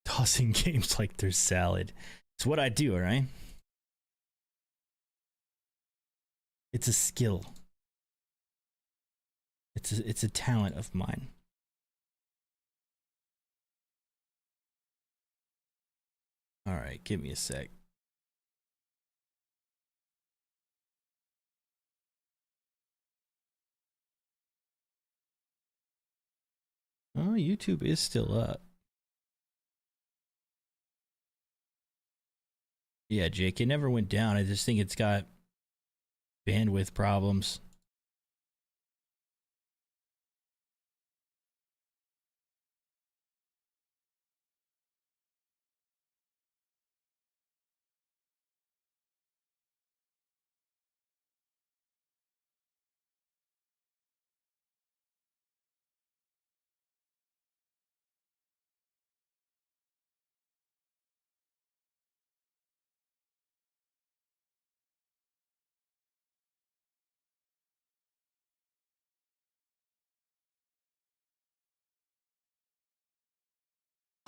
Tossing games like they're salad. It's what I do, alright? It's a skill. It's a talent of mine. All right, give me a sec. Oh, YouTube is still up. Yeah, Jake, it never went down. I just think it's got bandwidth problems.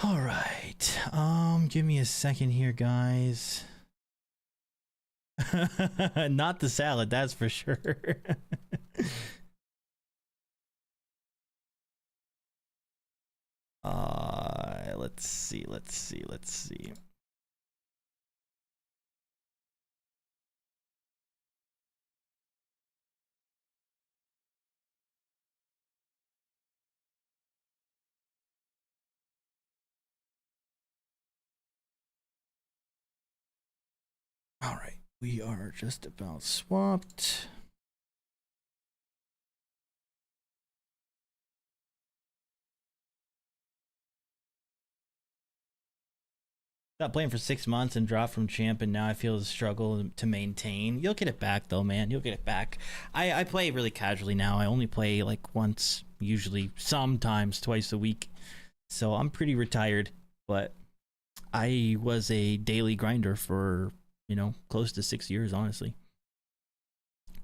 All right. Give me a second here, guys. Not the salad, that's for sure. Let's see, let's see, let's see. All right, we are just about swapped. Got playing for 6 months and dropped from champ, and now I feel the struggle to maintain. You'll get it back though, man. You'll get it back. I play really casually now. I only play like once, usually sometimes twice a week. So I'm pretty retired, but I was a daily grinder for, you know, close to 6 years, honestly.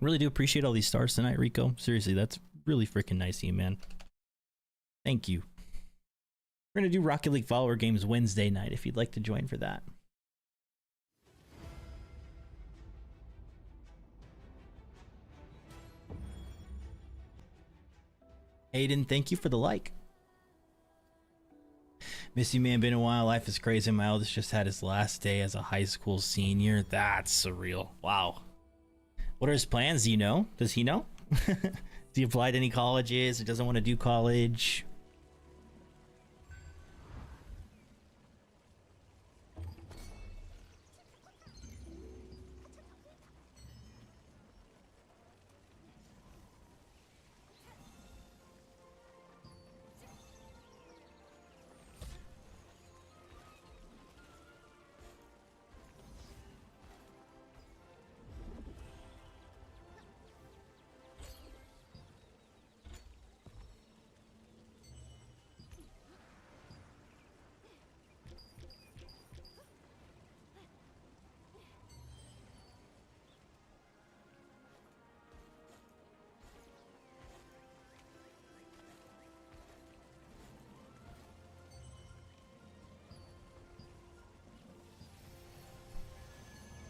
Really do appreciate all these stars tonight, Rico. Seriously, that's really freaking nice of you, man. Thank you. We're going to do Rocket League follower games Wednesday night if you'd like to join for that. Aiden, thank you for the like. Miss you, man. Been a while. Life is crazy. My eldest just had his last day as a high school senior. That's surreal. Wow. What are his plans? Do you know? Does he know? Does he apply to any colleges or doesn't want to do college?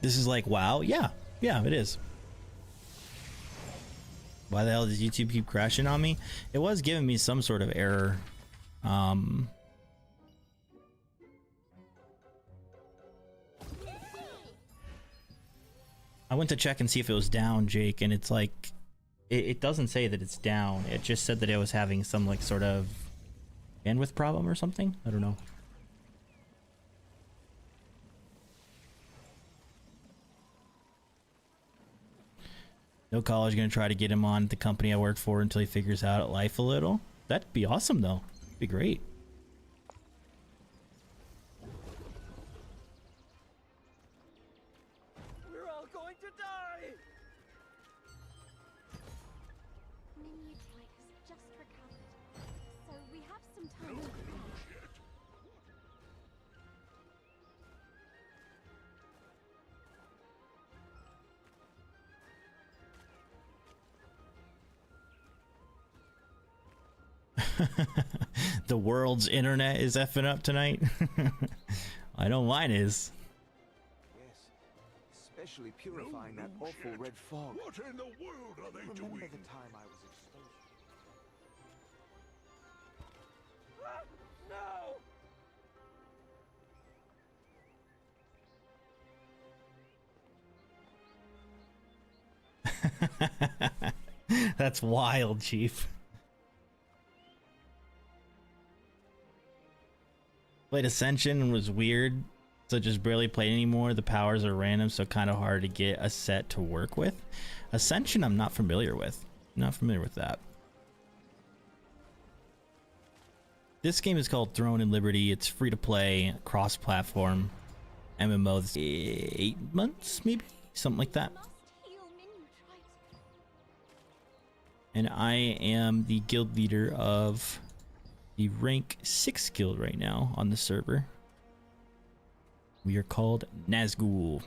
This is like, wow. Yeah, it is. Why the hell does YouTube keep crashing on me? It was giving me some sort of error. I went to check and see if it was down, Jake, and it's like, it doesn't say that it's down. It just said that it was having some like sort of bandwidth problem or something. I don't know. No college, gonna try to get him on the company I work for until he figures out life a little. That'd be awesome though. It'd be great. We're all going to die! Miniatroid has just recovered, so we have some time. The world's internet is effing up tonight. I know mine is. Yes, especially purifying that awful red fog. What in the world are they Remember doing? the time I was exposed? Ah, no! That's wild, Chief. Played Ascension and was weird, so just barely played anymore. The powers are random, so kind of hard to get a set to work with. Ascension I'm not familiar with. Not familiar with that. This game is called Throne and Liberty. It's free to play, cross-platform, MMO. 8 months, maybe? Something like that. Must heal Minutrite. And I am the guild leader of the rank 6 guild right now on the server. We are called Nazgul.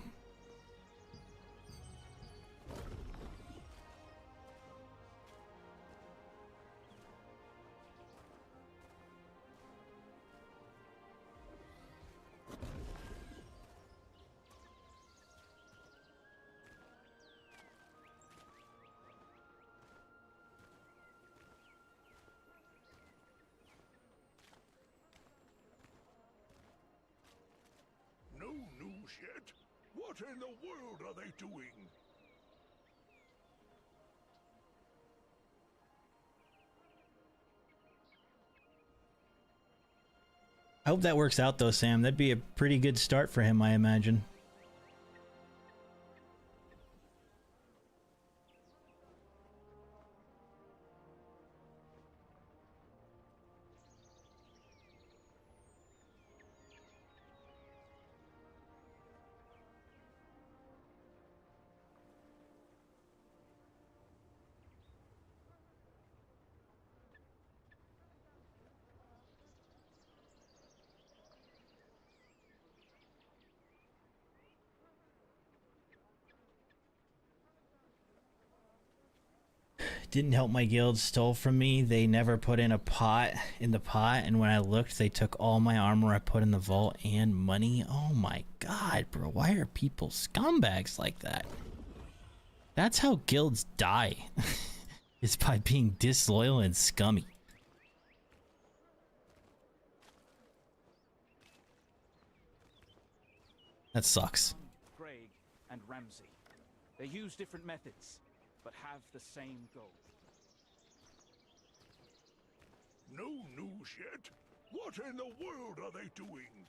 No news yet? What in the world are they doing? I hope that works out though, Sam. That'd be a pretty good start for him, I imagine. Didn't help my guild, stole from me. They never put in a pot in the pot, and when I looked, they took all my armor I put in the vault and money. Oh my god, bro. Why are people scumbags like that? That's how guilds die. It's by being disloyal and scummy. That sucks. Craig and Ramsey. They use different methods, but have the same goal. No news yet? What in the world are they doing?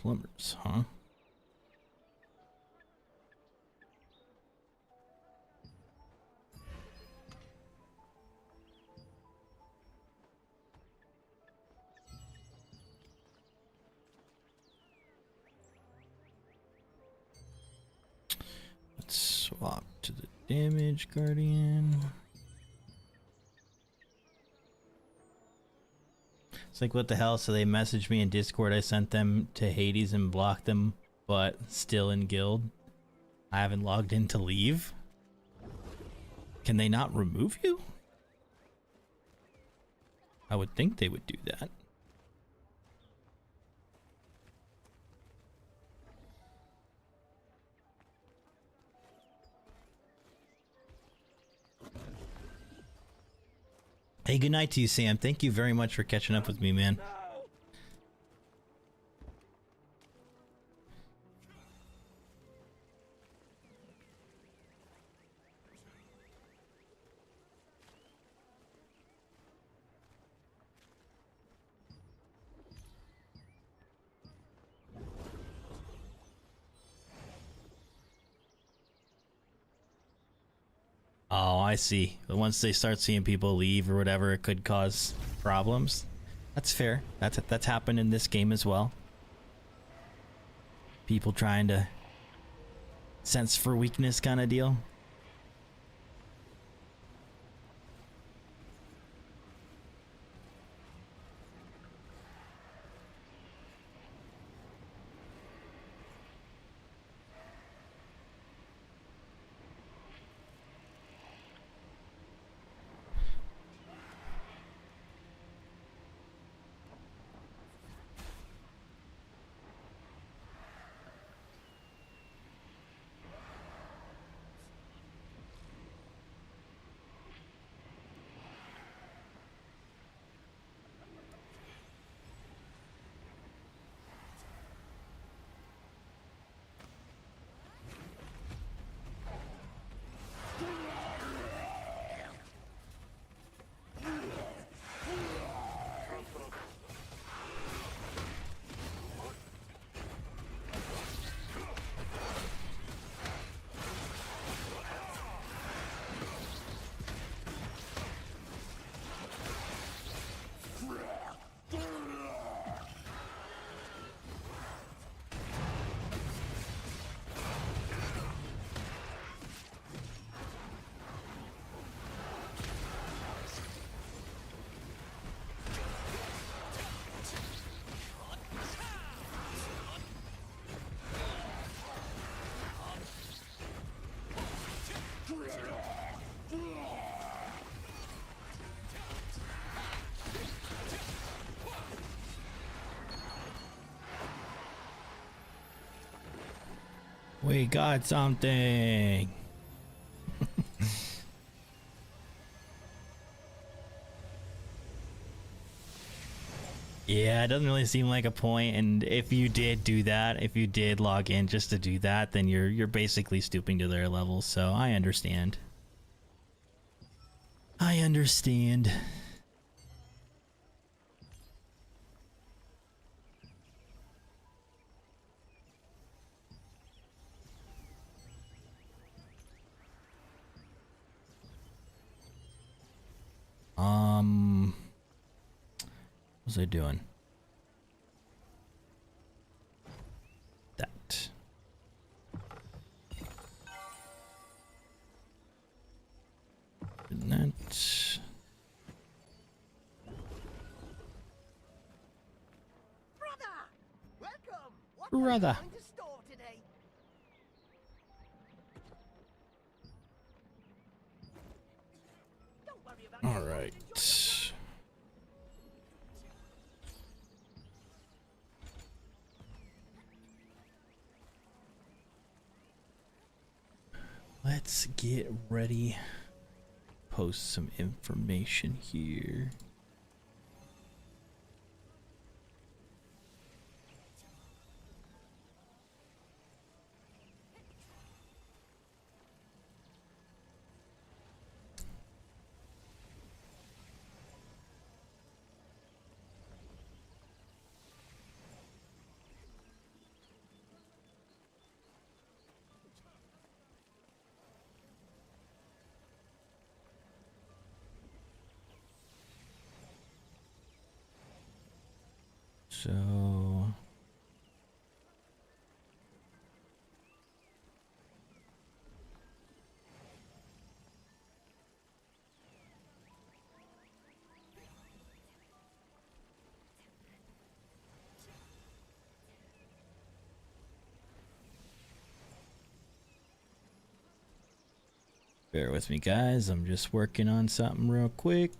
Plumbers, huh? Let's swap to the damage guardian. It's like, what the hell? So they messaged me in Discord. I sent them to Hades and blocked them, but still in guild. I haven't logged in to leave. Can they not remove you? I would think they would do that. Hey, good night to you, Sam. Thank you very much for catching up with me, man. Oh, I see. But once they start seeing people leave or whatever, it could cause problems. That's fair. That's happened in this game as well. People trying to sense for weakness kind of deal. We got something. Yeah, it doesn't really seem like a point, and if you did do that, if you did log in just to do that, then you're basically stooping to their level, so I understand. I understand. What was I doing? That. And that. Brother! Welcome! What Brother. are you going to store today? Don't worry about All it. right. Let's get ready. Post some information here. So bear with me, guys. I'm just working on something real quick.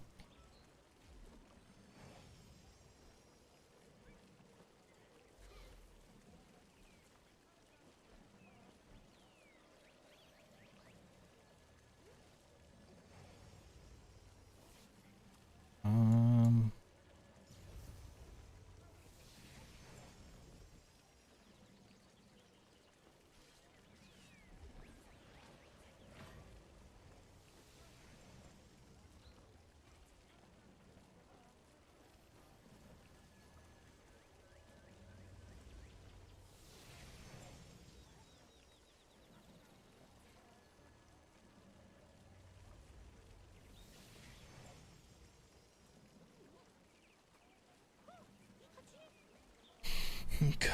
Okay.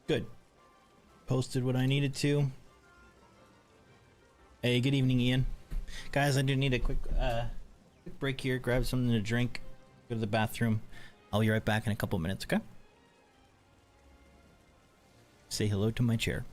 Good. Posted what I needed to. Hey, good evening, Ian. Guys, I do need a quick break here. Grab something to drink. Go to the bathroom. I'll be right back in a couple minutes, okay? Say hello to my chair.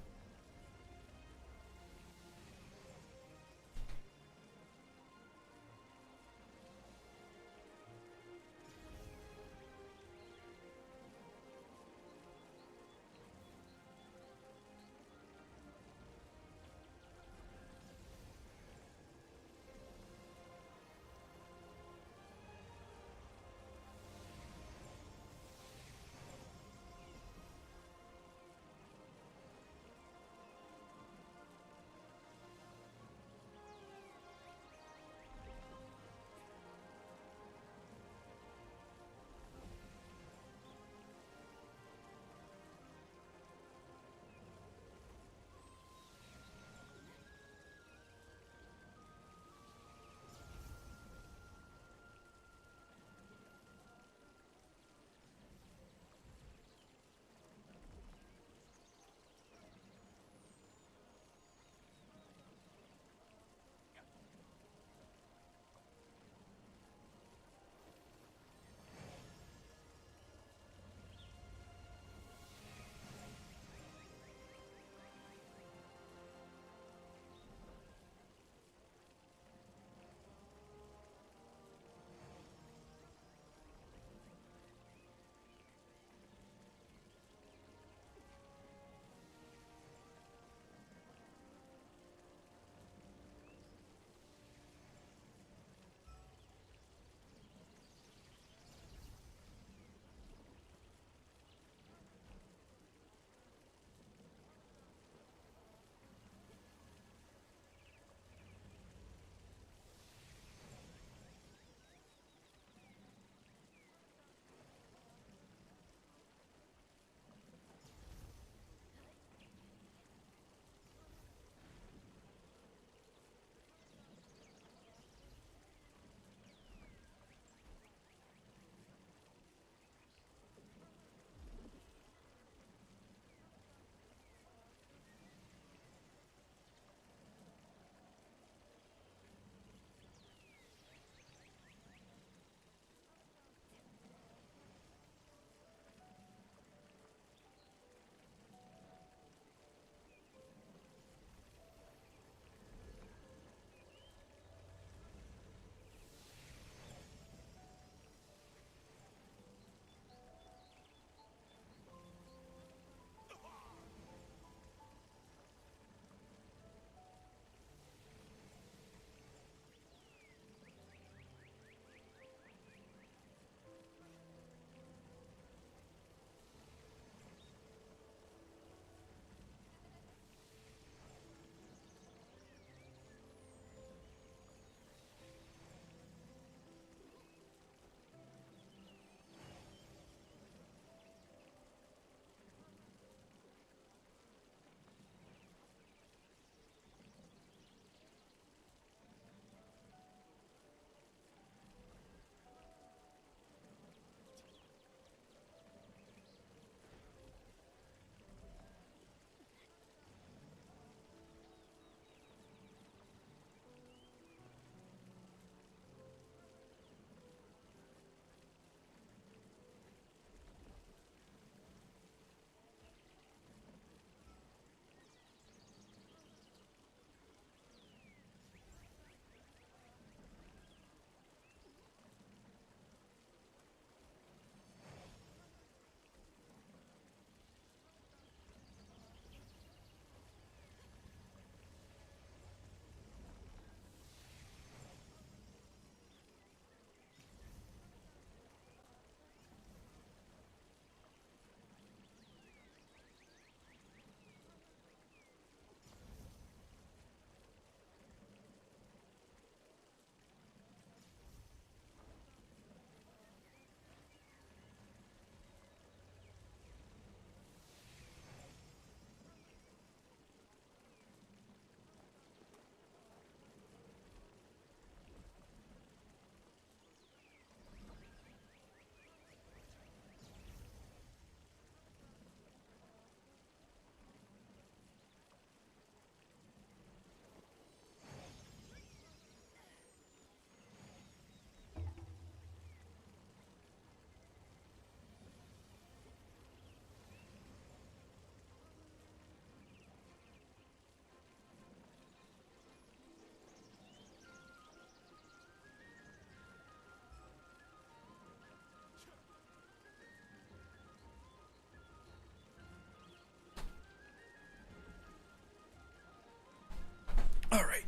All right.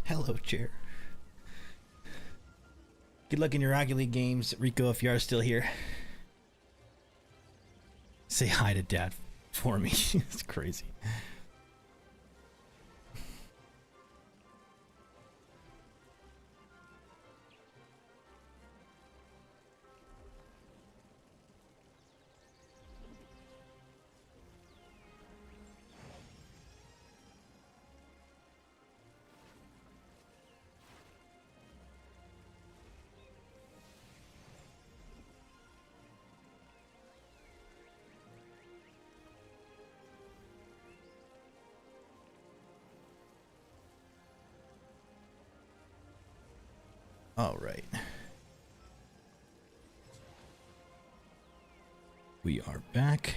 Hello, chair. Good luck in your Rocket League games, Rico, if you are still here. Say hi to Dad for me. It's crazy. All right. We are back.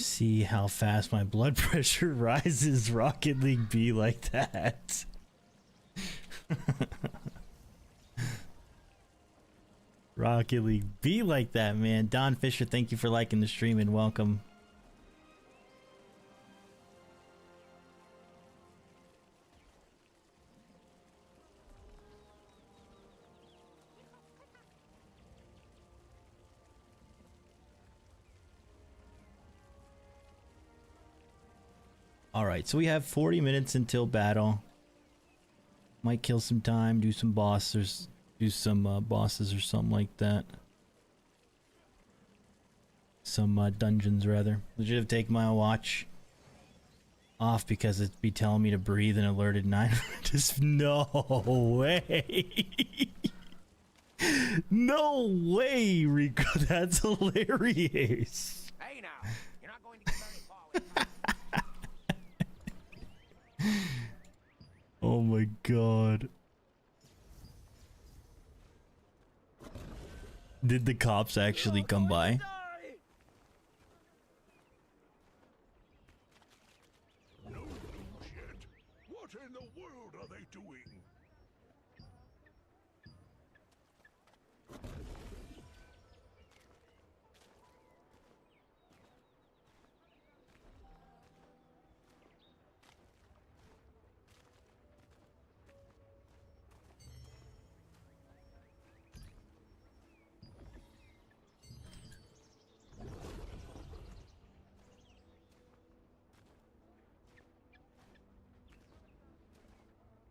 See how fast my blood pressure rises. Rocket League be like that. Rocket League be like that, man. Don Fisher, thank you for liking the stream and welcome. Alright, so we have 40 minutes until battle. Might kill some time, do some bosses or something like that. Some dungeons rather. I should have taken my watch off because it'd be telling me to breathe and alerted 9. Just no way. No way, Rico. That's hilarious. Hey now, you're not going to get very far with that. Oh my god. Did the cops actually come by? No news yet. What in the world are they doing?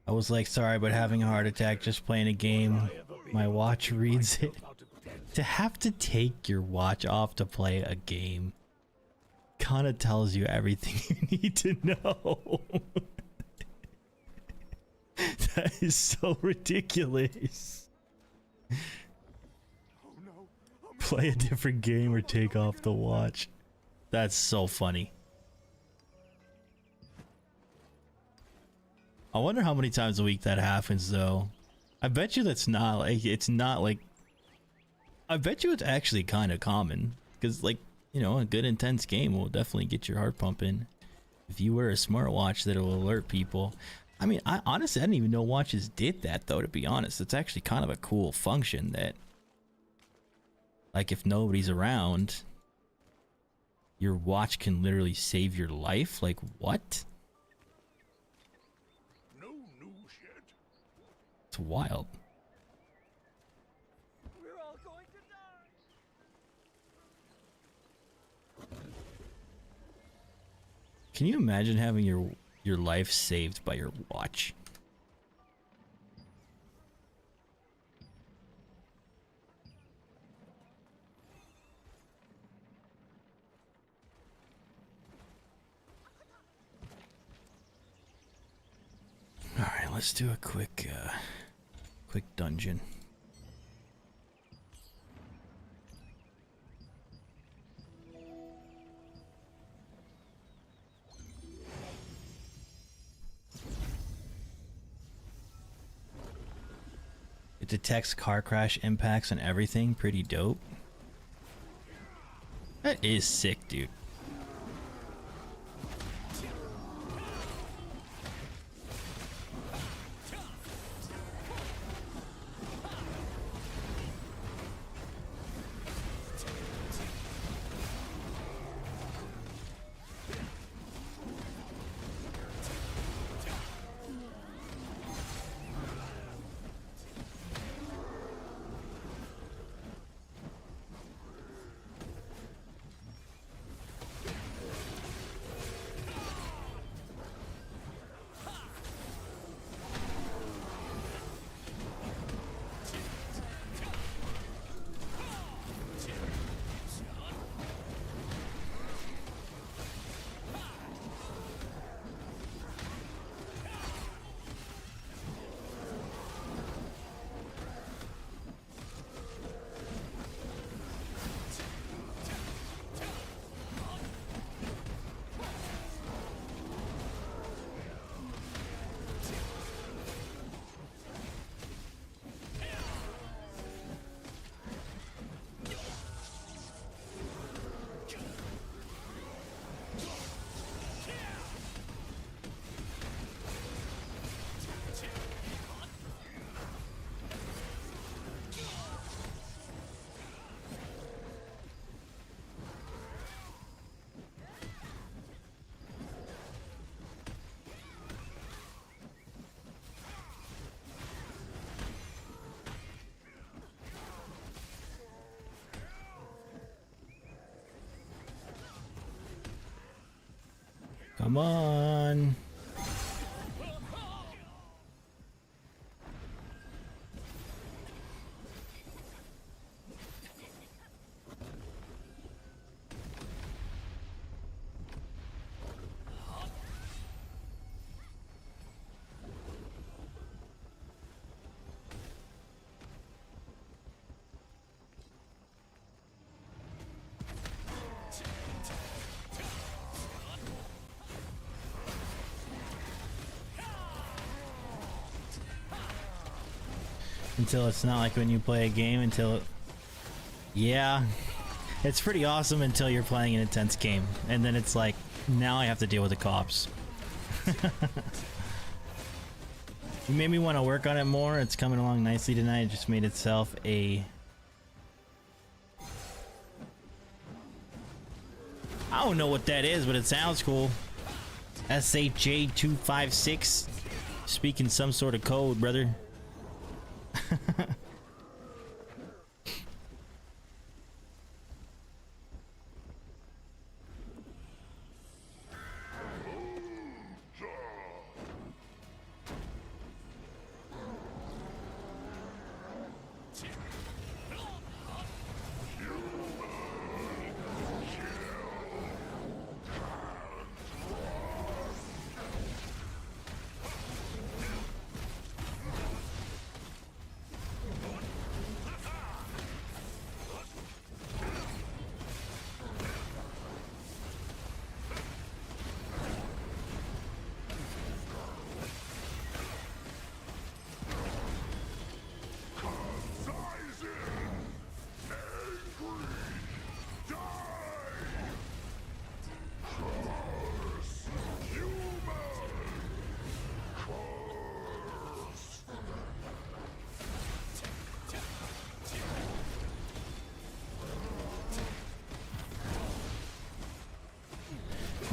I was like, sorry, but having a heart attack just playing a game. My watch reads it. To have to take your watch off to play a game kind of tells you everything you need to know. That is so ridiculous. Play a different game or take off the watch. That's so funny. I wonder how many times a week that happens though. I bet you that's not like, it's not like, I bet you it's actually kind of common because like, you know, a good intense game will definitely get your heart pumping. If you wear a smartwatch that'll alert people. I mean, I honestly, I didn't even know watches did that though, to be honest. It's actually kind of a cool function that, like, if nobody's around, your watch can literally save your life. Like, what? No news yet. It's wild. We're all going to die. Can you imagine having your life saved by your watch? All right, let's do a quick dungeon. It detects car crash impacts and everything. Pretty dope. That is sick, dude. Come on. Until it's not like when you play a game until... Yeah. It's pretty awesome until you're playing an intense game. And then it's like, now I have to deal with the cops. You made me want to work on it more. It's coming along nicely tonight. It just made itself a... I don't know what that is, but it sounds cool. SHJ256. Speaking some sort of code, brother.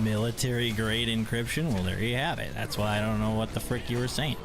Military grade encryption? Well, there you have it. That's why I don't know what the frick you were saying.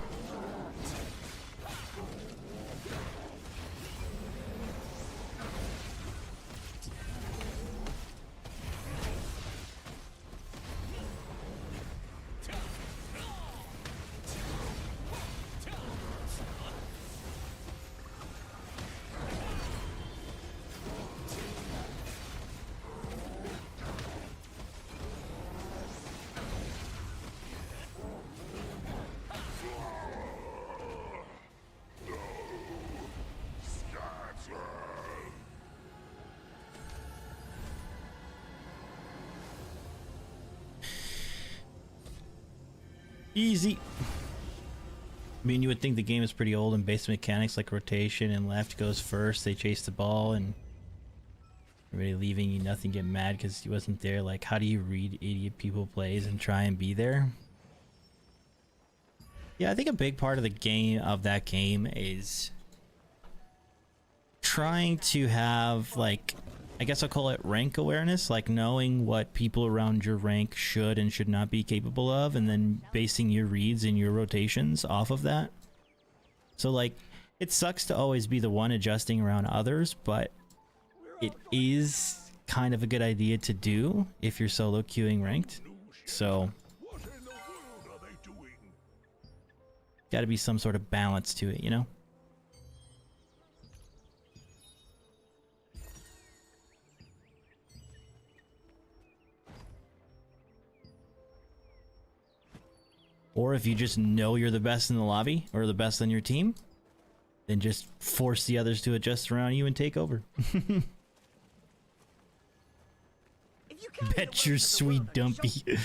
Easy. I mean, you would think the game is pretty old and base mechanics like rotation and left goes first, they chase the ball, and everybody leaving you nothing, get mad because he wasn't there. Like, how do you read idiot people plays and try and be there? Yeah, I think a big part of that game is trying to have, like, I guess I'll call it rank awareness, like knowing what people around your rank should and should not be capable of, and then basing your reads and your rotations off of that. So, like, it sucks to always be the one adjusting around others, but it is kind of a good idea to do if you're solo queuing ranked. So, What in the world are they doing? gotta be some sort of balance to it, you know? Or if you just know you're the best in the lobby or the best on your team, then just force the others to adjust around you and take over. If you can't get Bet away you're from the sweet world, then dumpy. show-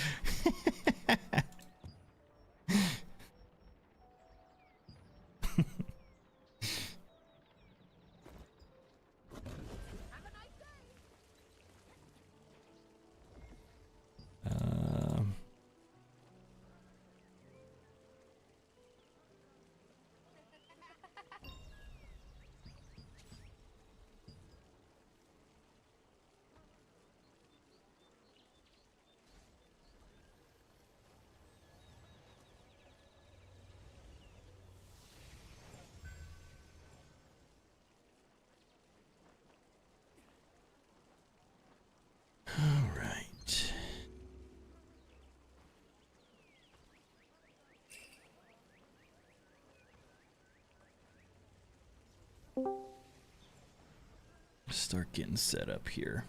Um, all right. Start getting set up here.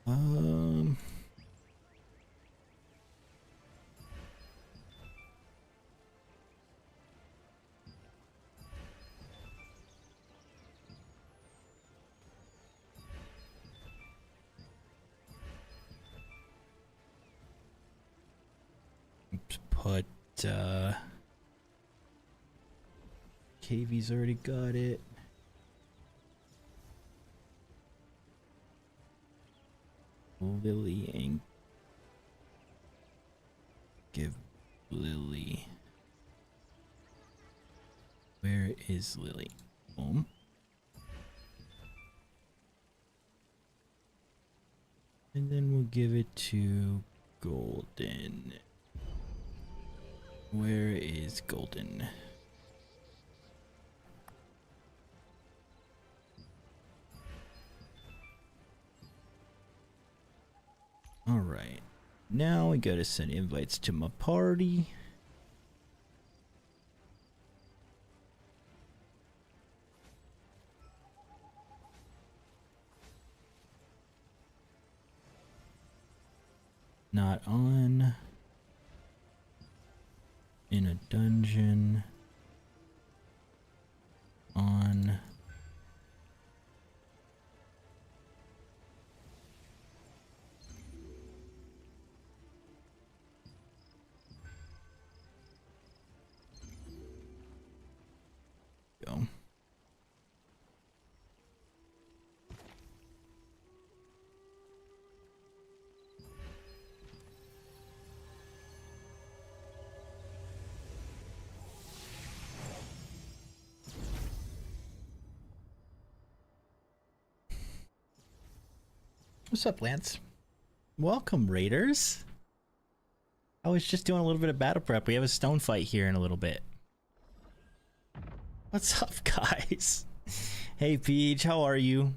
Um, put KV's already got it. Lily and give Lily. Where is Lily? Boom. And then we'll give it to Golden. Where is Golden? Alright. Now we gotta send invites to my party. Not on. In a dungeon. On. Go. What's up, Lance? Welcome, Raiders. I was just doing a little bit of battle prep. We have a stone fight here in a little bit. What's up, guys? Hey, Peach, how are you?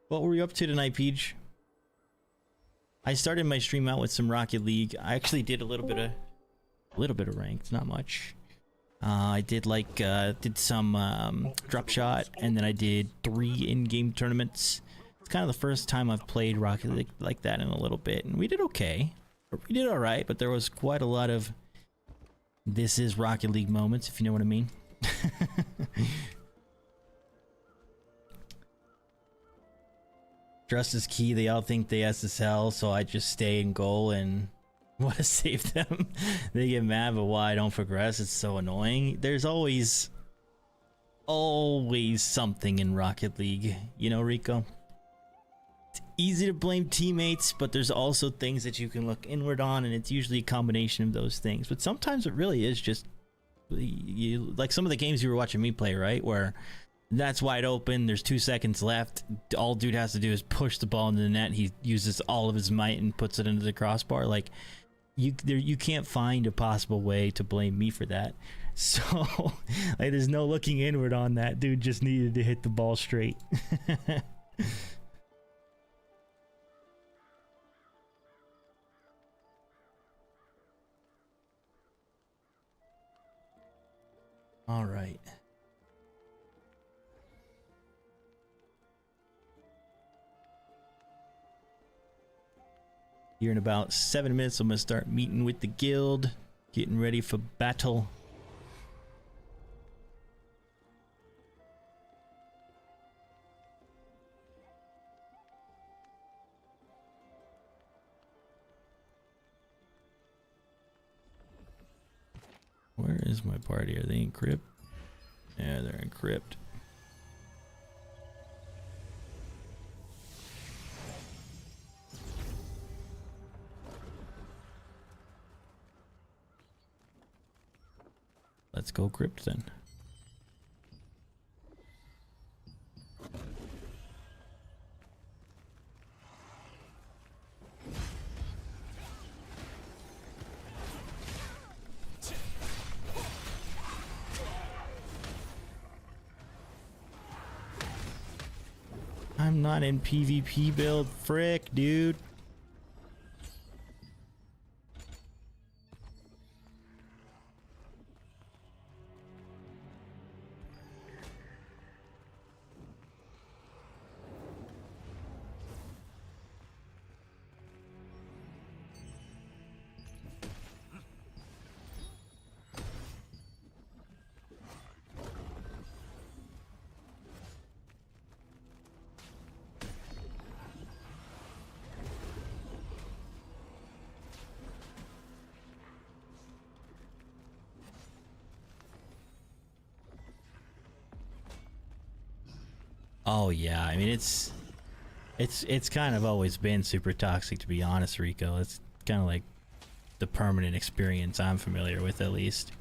What were you up to tonight, Peach? I started my stream out with some Rocket League. I actually did a little bit of ranked, not much. I did like did some drop shot, and then I did 3 in-game tournaments. It's kind of the first time I've played Rocket League like that in a little bit, and we did okay. We did all right, but there was quite a lot of "this is Rocket League" moments, if you know what I mean. Trust is key. They all think they SSL, so I just stay in goal and want to save them. They get mad, but why I don't progress? It's so annoying. There's always something in Rocket League, you know, Rico? It's easy to blame teammates, but there's also things that you can look inward on, and it's usually a combination of those things. But sometimes it really is just you, like some of the games you were watching me play, right? Where that's wide open, there's 2 seconds left, all dude has to do is push the ball into the net, he uses all of his might and puts it into the crossbar. Like you can't find a possible way to blame me for that. So like there's no looking inward on that. Dude just needed to hit the ball straight. All right. Here in about 7 minutes, I'm gonna start meeting with the guild, getting ready for battle. Where is my party? Are they in crypt? Yeah, they're in crypt. Let's go crypt then. I'm not in PvP build, frick, dude. Oh yeah, I mean it's kind of always been super toxic, to be honest, Rico. It's kind of like the permanent experience I'm familiar with, at least.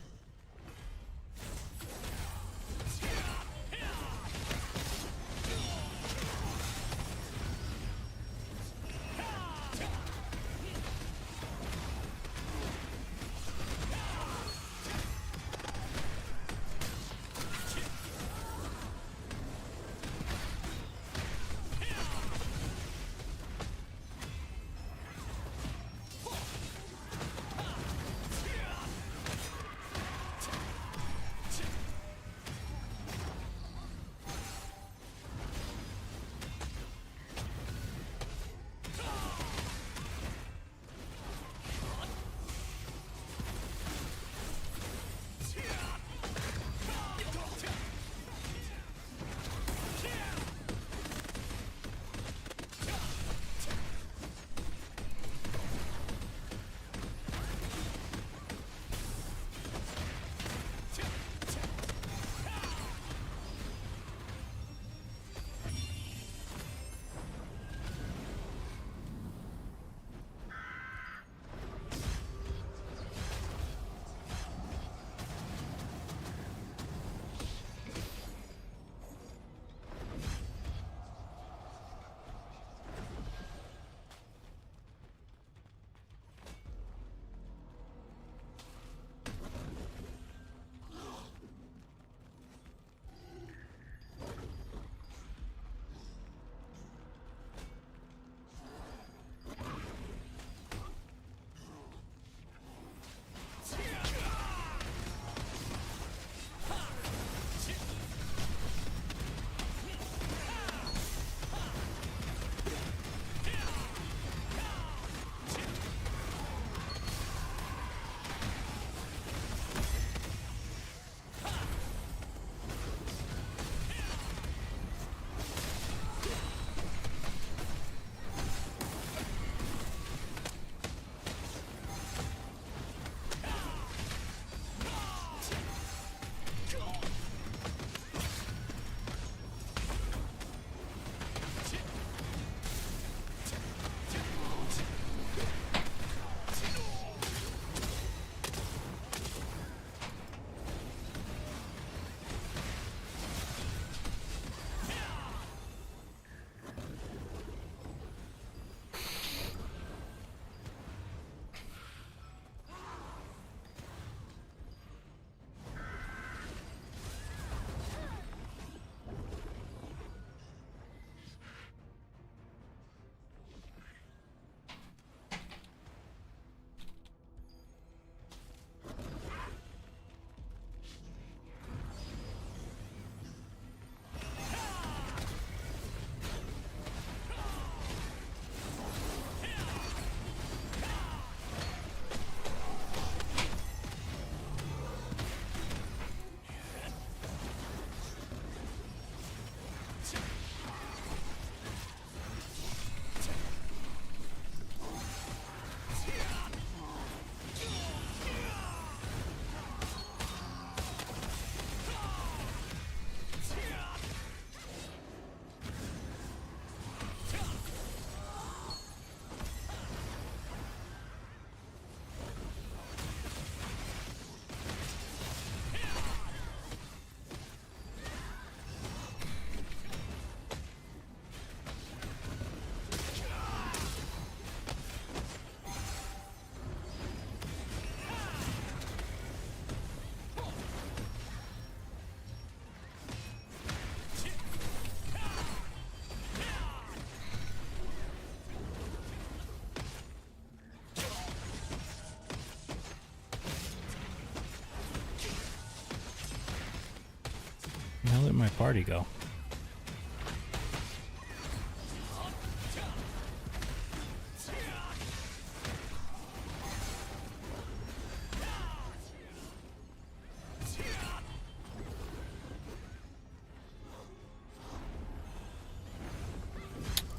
Where the hell did my party go?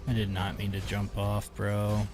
I did not mean to jump off, bro.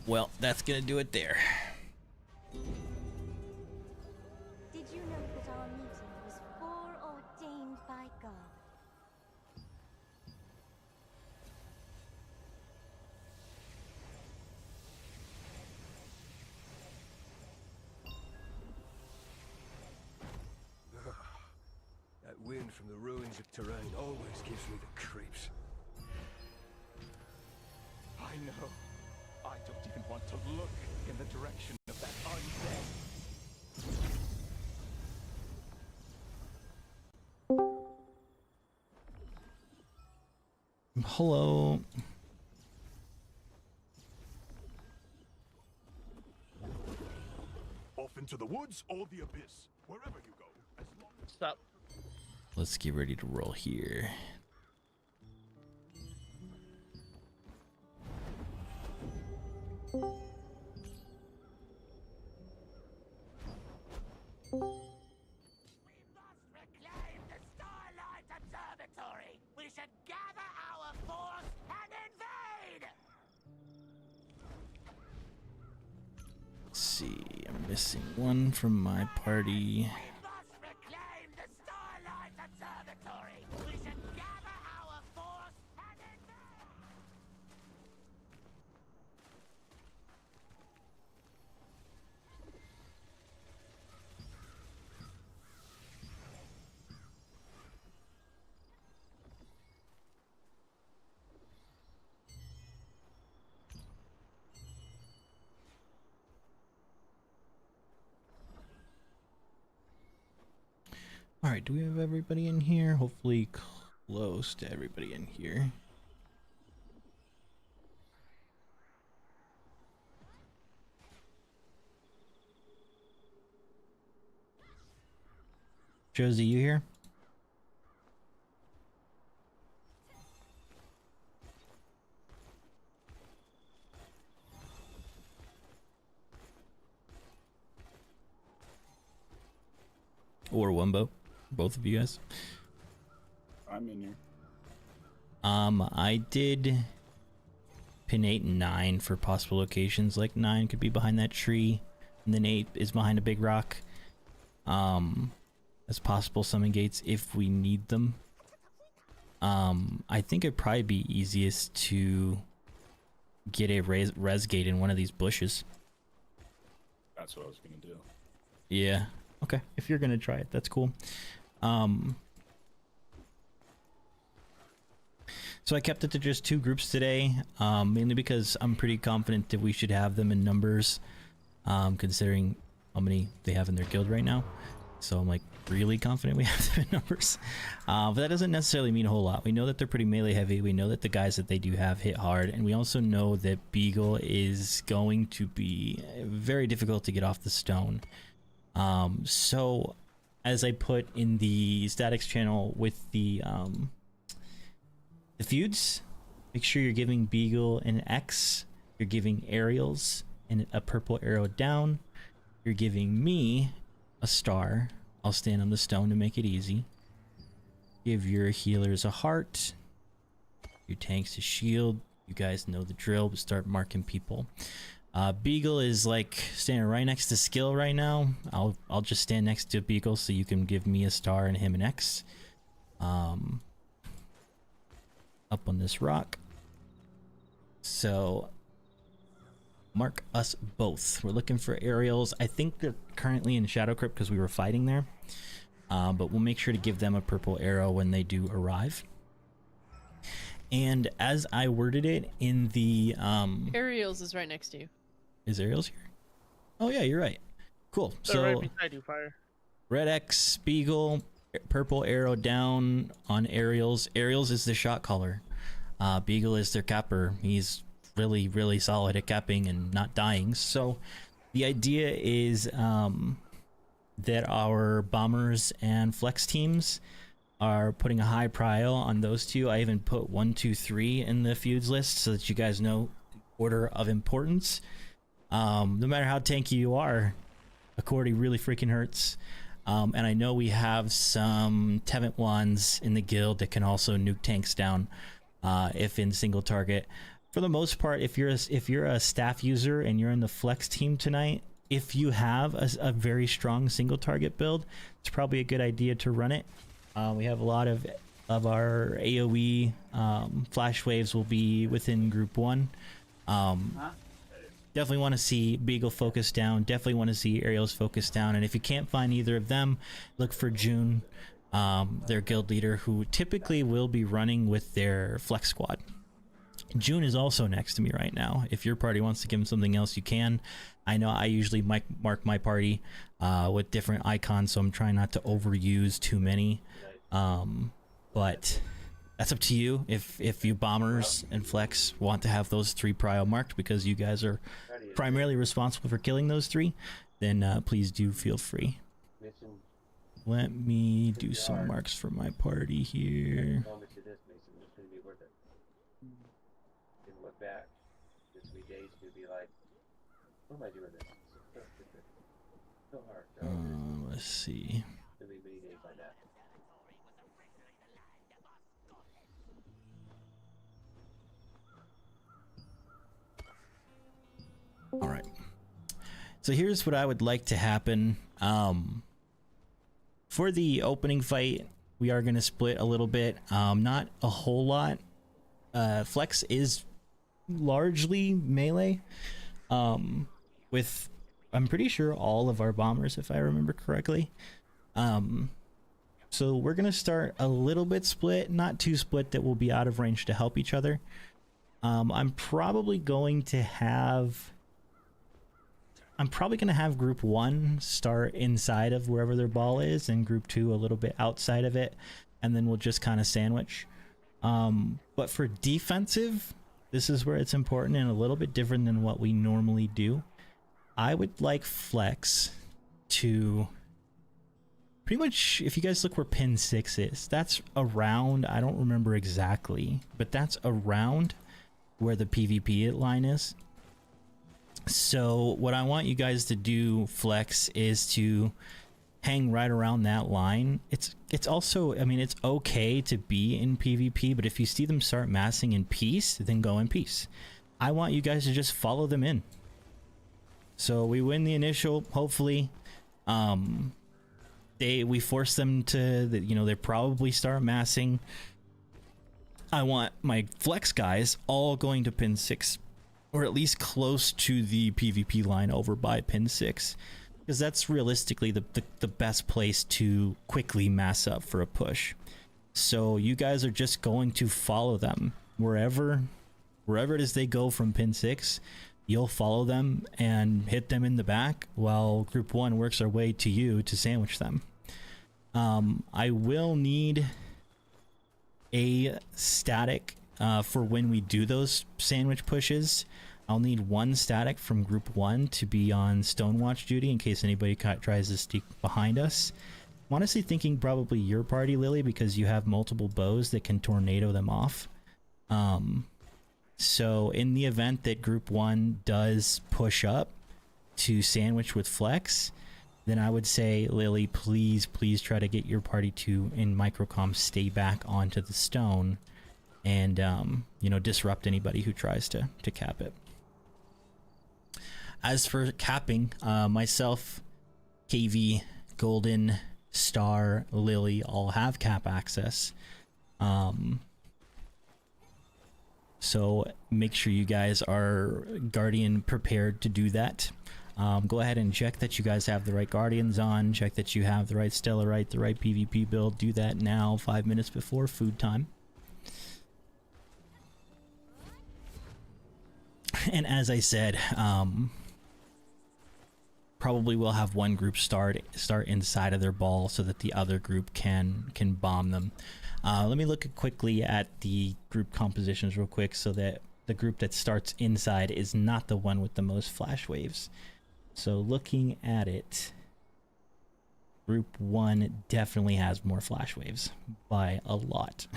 Well, that's gonna do it there. Did you know that our meeting was foreordained by God? That wind from the ruins of Terrain always gives me the creeps. I know. I don't even want to look in the direction of that undead. Hello. Off into the woods or the abyss. Wherever you go, as long as... Stop. Let's get ready to roll here. We must reclaim the Starlight Observatory! We should gather our force and invade! Let's see, I'm missing one from my party. We must reclaim the Starlight Observatory! We should gather our force and invade! All right, do we have everybody in here? Hopefully close to everybody in here. Josie, you here? Or Wumbo. Both of you guys. I'm in here. I did pin 8 and 9 for possible locations. Like 9 could be behind that tree, and then 8 is behind a big rock. As possible summon gates if we need them. I think it'd probably be easiest to get a res gate in one of these bushes. That's what I was gonna do. Yeah. Okay. If you're gonna try it, that's cool. So I kept it to just 2 groups today, mainly because I'm pretty confident that we should have them in numbers, considering how many they have in their guild right now. So I'm like really confident we have them in numbers. But that doesn't necessarily mean a whole lot. We know that they're pretty melee heavy. We know that the guys that they do have hit hard. And we also know that Beagle is going to be very difficult to get off the stone. So as I put in the statics channel with the feuds, make sure you're giving Beagle an X. You're giving aerials and a purple arrow down. You're giving me a star. I'll stand on the stone to make it easy. Give your healers a heart. Your tanks a shield. You guys know the drill, but start marking people. Beagle is like standing right next to Skill right now. I'll just stand next to Beagle so you can give me a star and him an X. Up on this rock. So mark us both. We're looking for aerials. I think they're currently in Shadow Crypt because we were fighting there. But we'll make sure to give them a purple arrow when they do arrive. And as I worded it in the Aerials is right next to you. Is Aerials here? Oh yeah, you're right. Cool. They're right beside you, Fire. Red X, Beagle, purple arrow down on Aerials. Aerials is the shot caller. Beagle is their capper. He's really, really solid at capping and not dying. So the idea is that our bombers and flex teams are putting a high prio on those two. I even put 1, 2, 3 in the feuds list so that you guys know order of importance. No matter how tanky you are, Accordi really freaking hurts. And I know we have some Tevent wands in the guild that can also nuke tanks down if in single target. For the most part, if you're a staff user and you're in the flex team tonight, if you have a very strong single target build, it's probably a good idea to run it. We have a lot of our AoE flash waves will be within group 1. Definitely want to see Beagle focus down. Definitely want to see Aerials focus down. And if you can't find either of them, look for June, their guild leader, who typically will be running with their flex squad. June is also next to me right now. If your party wants to give him something else, you can. I know I usually mark my party with different icons, so I'm trying not to overuse too many. But that's up to you. If you bombers and flex want to have those 3 prio marked because you guys are primarily responsible for killing those 3, then please do feel free. Let me do some marks for my party here. Let's see. All right. So here's what I would like to happen. For the opening fight, we are going to split a little bit. Not a whole lot. Flex is largely melee. With, I'm pretty sure, all of our bombers, if I remember correctly. So we're going to start a little bit split, not too split that we'll be out of range to help each other. I'm probably going to have group 1 start inside of wherever their ball is, and group 2 a little bit outside of it, and then we'll just kind of sandwich. But for defensive, this is where it's important and a little bit different than what we normally do. I would like Flex to pretty much, if you guys look where pin 6 is, that's around, I don't remember exactly, but that's around where the PvP line is. So what I want you guys to do, Flex, is to hang right around that line. It's also, I mean, it's okay to be in PvP, but if you see them start massing in peace, then go in peace. I want you guys to just follow them in. So we win the initial, hopefully. We force them to, they probably start massing. I want my flex guys all going to pin 6, or at least close to the PvP line over by pin 6, because that's realistically the best place to quickly mass up for a push. So you guys are just going to follow them wherever it is they go from pin 6. You'll follow them and hit them in the back while group 1 works our way to you to sandwich them. I will need a static for when we do those sandwich pushes. I'll need 1 static from group 1 to be on Stonewatch duty in case anybody tries to sneak behind us. I'm honestly thinking probably your party, Lily, because you have multiple bows that can tornado them off. So in the event that group 1 does push up to sandwich with flex, then I would say, Lily, please try to get your party to, in microcom, stay back onto the stone and, disrupt anybody who tries to cap it. As for capping, myself, KV, Golden, Star, Lily all have cap access. So make sure you guys are Guardian prepared to do that. Go ahead and check that you guys have the right Guardians on. Check that you have the right Stellarite, the right PvP build. Do that now, 5 minutes before food time. And as I said, probably we'll have one group start inside of their ball so that the other group can bomb them. Let me look quickly at the group compositions real quick so that the group that starts inside is not the one with the most flash waves. So looking at it, group 1 definitely has more flash waves by a lot.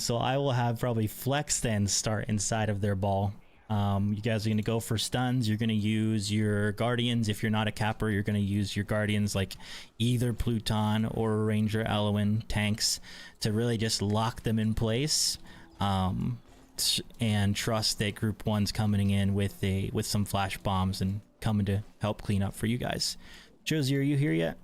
So I will have probably Flex then start inside of their ball. You guys are going to go for stuns. You're going to use your Guardians. If you're not a capper, you're going to use your Guardians like either Pluton or Ranger Elowen tanks to really just lock them in place. And trust that group 1's coming in with some flash bombs and coming to help clean up for you guys. Josie, are you here yet?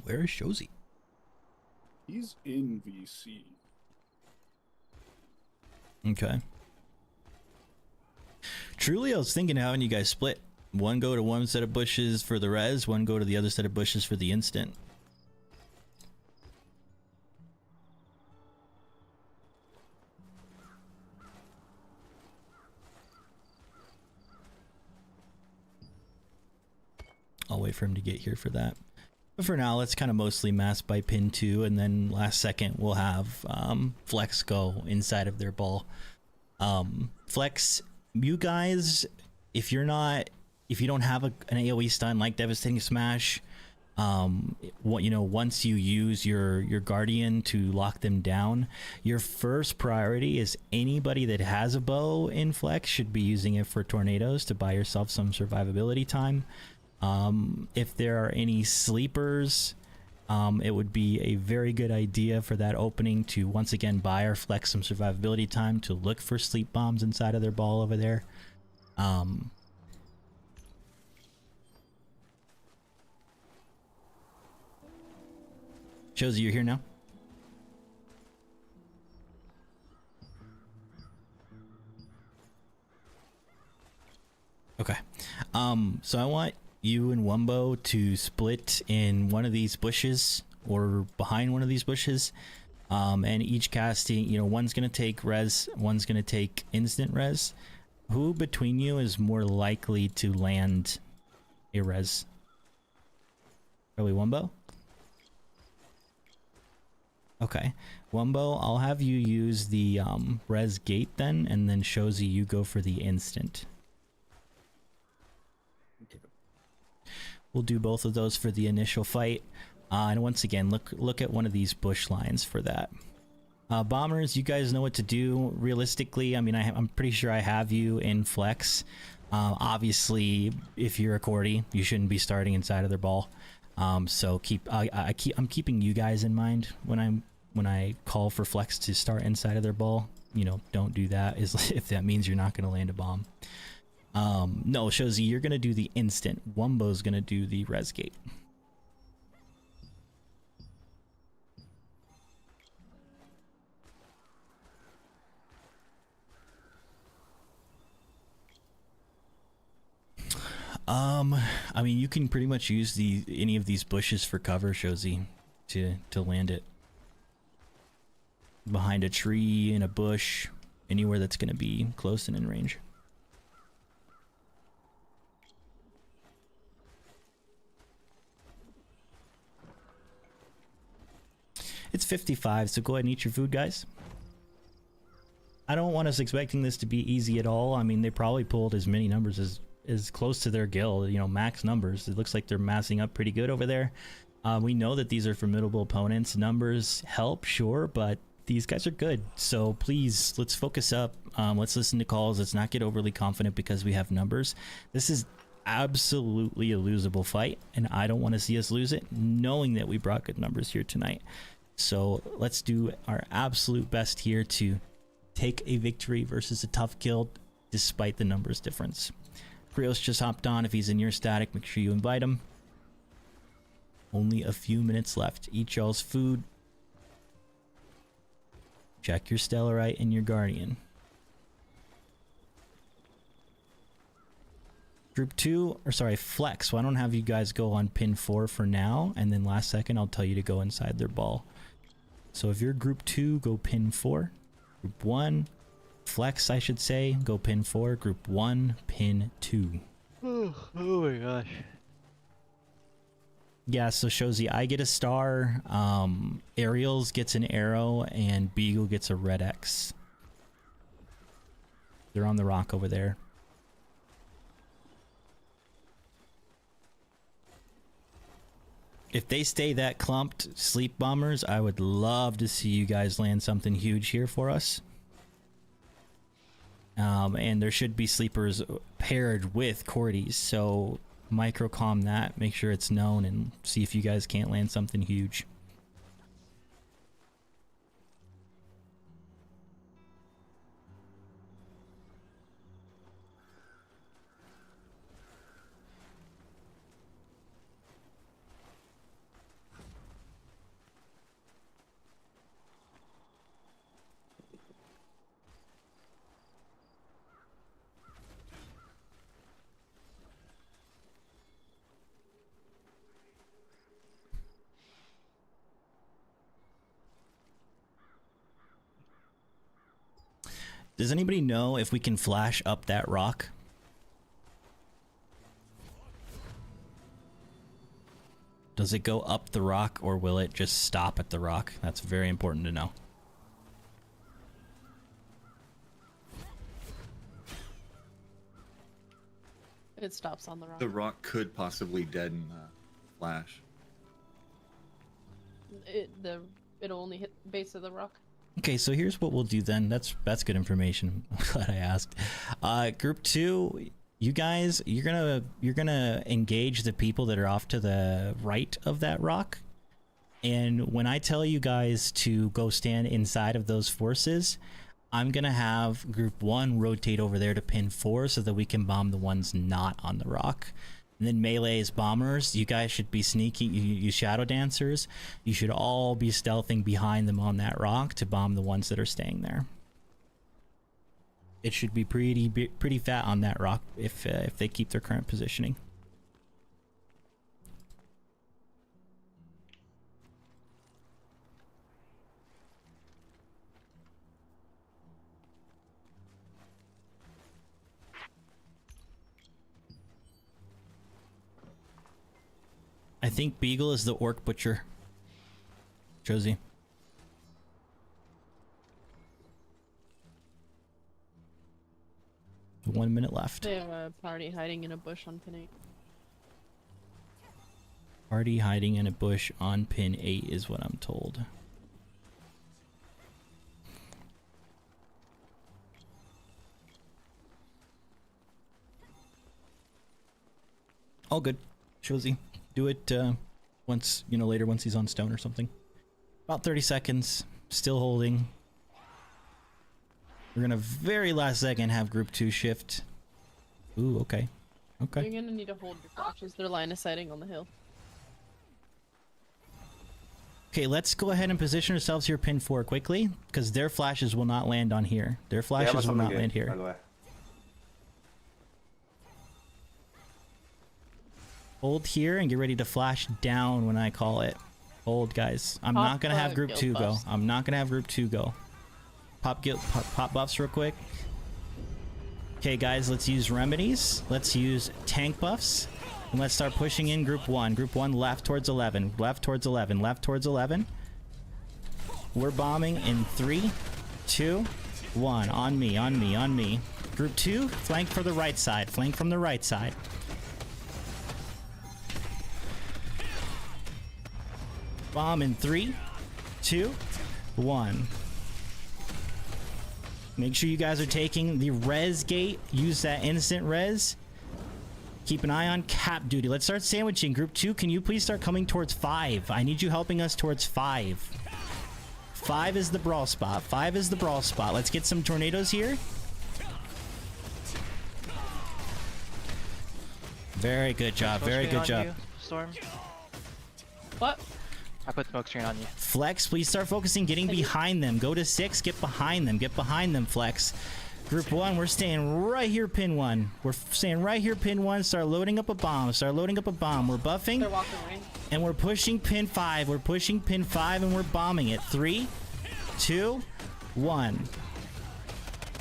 Where is Josie? He's in VC. Okay. Truly, I was thinking of having you guys split. One go to one set of bushes for the res, one go to the other set of bushes for the instant. I'll wait for him to get here for that. But for now, let's kind of mostly mass by pin 2, and then last second we'll have Flex go inside of their ball. Flex, you guys, if you don't have an AoE stun like Devastating Smash, once you use your Guardian to lock them down, your first priority is anybody that has a bow in Flex should be using it for tornadoes to buy yourself some survivability time. If there are any sleepers, it would be a very good idea for that opening to once again buy or Flex some survivability time to look for sleep bombs inside of their ball over there. Josie, you're here now? Okay. So I want you and Wumbo to split in one of these bushes or behind one of these bushes. And each casting, one's going to take res, one's going to take instant res. Who between you is more likely to land a res? Probably Wumbo? Okay, Wumbo, I'll have you use the res gate then, and then Shozy, you go for the instant. Okay. We'll do both of those for the initial fight. And once again, look at one of these bush lines for that. Bombers, you guys know what to do. Realistically, I mean, I'm pretty sure I have you in flex. Obviously, if you're a Cordy, you shouldn't be starting inside of their ball. So I'm keeping you guys in mind when I call for flex to start inside of their ball. You know, don't do that if that means you're not going to land a bomb. No, Shozi, you're going to do the instant. Wumbo's going to do the res gate. I mean, you can pretty much use any of these bushes for cover, Shozi, to land it. Behind a tree, in a bush, anywhere that's going to be close and in range. It's 55, so go ahead and eat your food, guys. I don't want us expecting this to be easy at all. I mean, they probably pulled as many numbers as close to their guild, you know, max numbers. It looks like they're massing up pretty good over there. We know that these are formidable opponents. Numbers help, sure, but these guys are good. So please, let's focus up. Let's listen to calls. Let's not get overly confident because we have numbers. This is absolutely a losable fight, and I don't want to see us lose it, knowing that we brought good numbers here tonight. So let's do our absolute best here to take a victory versus a tough guild despite the numbers difference. Krios just hopped on. If he's in your static, make sure you invite him. Only a few minutes left. Eat y'all's food. Check your Stellarite and your Guardian. Group 2, or sorry, Flex. Why don't have you guys go on pin 4 for now, and then last second I'll tell you to go inside their ball. So if you're group 2, go pin 4. Group 1, Flex, I should say, go pin 4. Group 1, pin 2. Oh my gosh. Yeah, so Shozi, I get a star, Ariels gets an arrow, and Beagle gets a red X. They're on the rock over there. If they stay that clumped, Sleep Bombers, I would love to see you guys land something huge here for us. And there should be sleepers paired with Cordies, so microcom that, make sure it's known, and see if you guys can't land something huge. Does anybody know if we can flash up that rock? Does it go up the rock, or will it just stop at the rock? That's very important to know. It stops on the rock. The rock could possibly deaden the flash. It'll only hit the base of the rock. Okay, so here's what we'll do then. That's good information. I'm glad I asked. Group 2, you guys, you're gonna engage the people that are off to the right of that rock. And when I tell you guys to go stand inside of those forces, I'm gonna have Group 1 rotate over there to pin 4 so that we can bomb the ones not on the rock. And then Melee's bombers, you guys should be sneaky. You shadow dancers, you should all be stealthing behind them on that rock to bomb the ones that are staying there. It should be pretty fat on that rock if they keep their current positioning. I think Beagle is the Orc Butcher. Josie. 1 minute left. They have a party hiding in a bush on pin 8. Party hiding in a bush on pin 8 is what I'm told. All good. Shozy. Do it once, you know, later once he's on stone or something. About 30 seconds. Still holding. We're gonna very last second have group 2 shift. Ooh, okay. Okay. You're gonna need to hold your flashes. They're line of sighting on the hill. Okay, let's go ahead and position ourselves here pin 4 quickly, because their flashes will not land on here. Their flashes will not land here. Hold here and get ready to flash down when I call it. Hold, guys. I'm not gonna have group 2 go. I'm not gonna have group 2 go. Pop buffs real quick. Okay, guys, let's use remedies. Let's use tank buffs. And let's start pushing in group 1. Group 1 left towards 11. Left towards 11. Left towards 11. We're bombing in 3, 2, 1. On me, on me, on me. Group 2, flank for the right side. Flank from the right side. Bomb in 3, 2, 1. Make sure you guys are taking the res gate. Use that instant res. Keep an eye on cap duty. Let's start sandwiching. Group 2, can you please start coming towards 5? I need you helping us towards 5. 5 is the brawl spot. 5 is the brawl spot. Let's get some tornadoes here. Very good job. Very good job. Storm. What? I put smoke screen on you. Flex, please start focusing, getting behind them. Go to 6, get behind them. Get behind them, Flex. Group 1, we're staying right here, pin 1. We're staying right here, pin 1. Start loading up a bomb. Start loading up a bomb. We're buffing. They're walking away. And we're pushing pin 5. We're pushing pin 5 and we're bombing it. 3, 2, 1.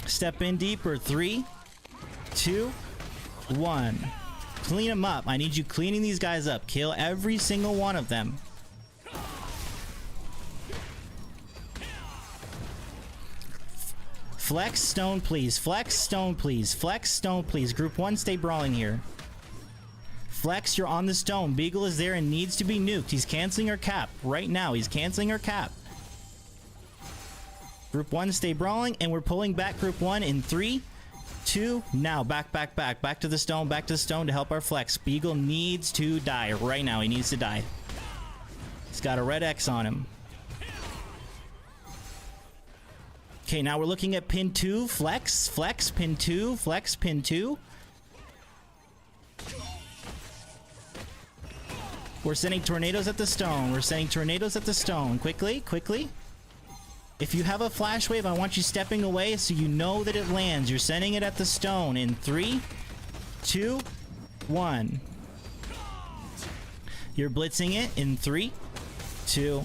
Step in deeper. 3, 2, 1. Clean them up. I need you cleaning these guys up. Kill every single one of them. Flex stone, please. Flex stone, please. Flex stone, please. Group 1, stay brawling here. Flex, you're on the stone. Beagle is there and needs to be nuked. He's canceling our cap right now. He's canceling our cap. Group 1, stay brawling, and we're pulling back Group 1 in 3, 2, now. Back, back, back. Back to the stone. Back to the stone to help our Flex. Beagle needs to die right now. He needs to die. He's got a red X on him. Okay, now we're looking at pin 2. Flex, flex, pin 2. Flex, pin 2. We're sending tornadoes at the stone. We're sending tornadoes at the stone. Quickly, quickly. If you have a flash wave, I want you stepping away so you know that it lands. You're sending it at the stone in 3, 2, 1. You're blitzing it in 3, 2,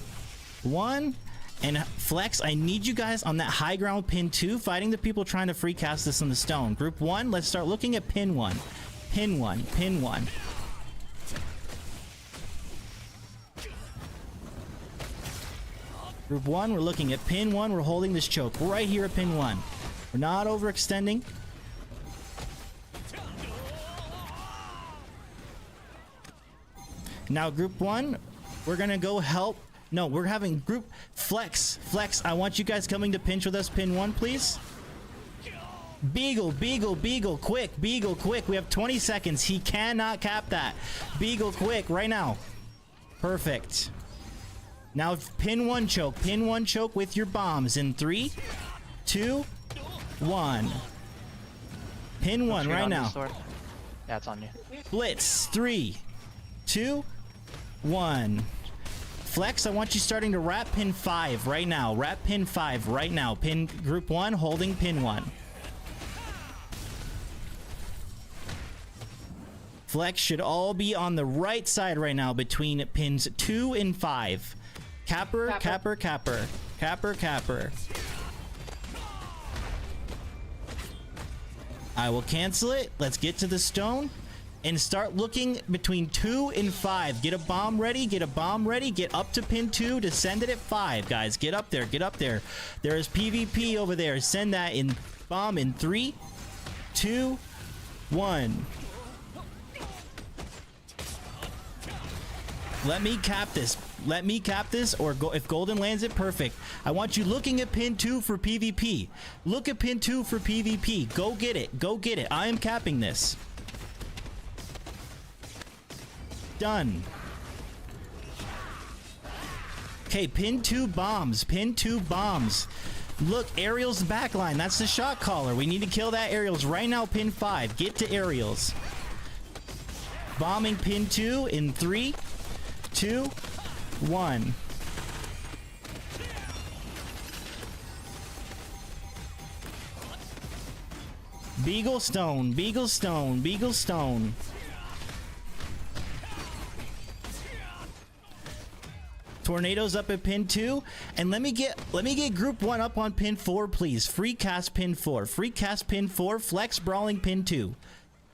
1. And Flex, I need you guys on that high ground pin 2, fighting the people trying to free cast this on the stone. Group 1, let's start looking at pin 1. Pin 1, pin 1. Group 1, we're looking at pin 1. We're holding this choke right here at pin 1. We're not overextending. Now group 1, we're gonna go help. No, we're having group Flex. Flex, I want you guys coming to pinch with us. Pin 1, please. Beagle, Beagle, Beagle, quick. Beagle, quick. We have 20 seconds. He cannot cap that. Beagle, quick, right now. Perfect. Now pin 1 choke. Pin 1 choke with your bombs in 3, 2, 1. Pin 1 right now. Yeah, it's on you. Blitz. 3, 2, 1. Flex, I want you starting to wrap pin 5 right now. Wrap pin 5 right now. Pin group 1, holding pin 1. Flex should all be on the right side right now between pins 2 and 5. Capper, capper, capper. Capper, capper. I will cancel it. Let's get to the stone. And start looking between 2 and 5. Get a bomb ready. Get a bomb ready. Get up to pin 2 to send it at 5, guys. Get up there. Get up there. There is PvP over there. Send that in bomb in 3, 2, 1. Let me cap this. Let me cap this, or go if Golden lands it, perfect. I want you looking at pin 2 for PvP. Look at pin 2 for PvP. Go get it. Go get it. I am capping this. Done. Okay, pin 2 bombs. Pin 2 bombs. Look, Ariel's backline. That's the shot caller. We need to kill that Ariel's right now. Pin 5. Get to Ariel's. Bombing pin 2 in 3, 2, 1. Beagle Stone. Beagle Stone. Beagle Stone. Tornadoes up at pin 2, and let me get group 1 up on pin 4, please. Free cast pin 4. Free cast pin 4. Flex brawling pin 2.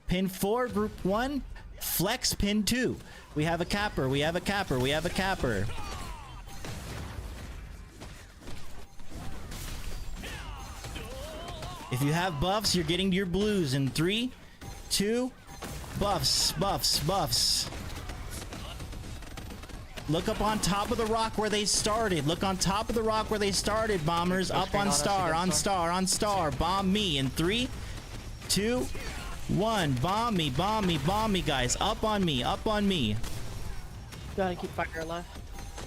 Pin 4, group 1. Flex pin 2. We have a capper. We have a capper. We have a capper. If you have buffs, you're getting to your blues in 3, 2, buffs, buffs, buffs. Look up on top of the rock where they started. Look on top of the rock where they started, bombers. Up on star, on star, on star. Bomb me in 3, 2, 1. Bomb me, bomb me, bomb me, guys. Up on me, up on me. Gotta keep fire alive.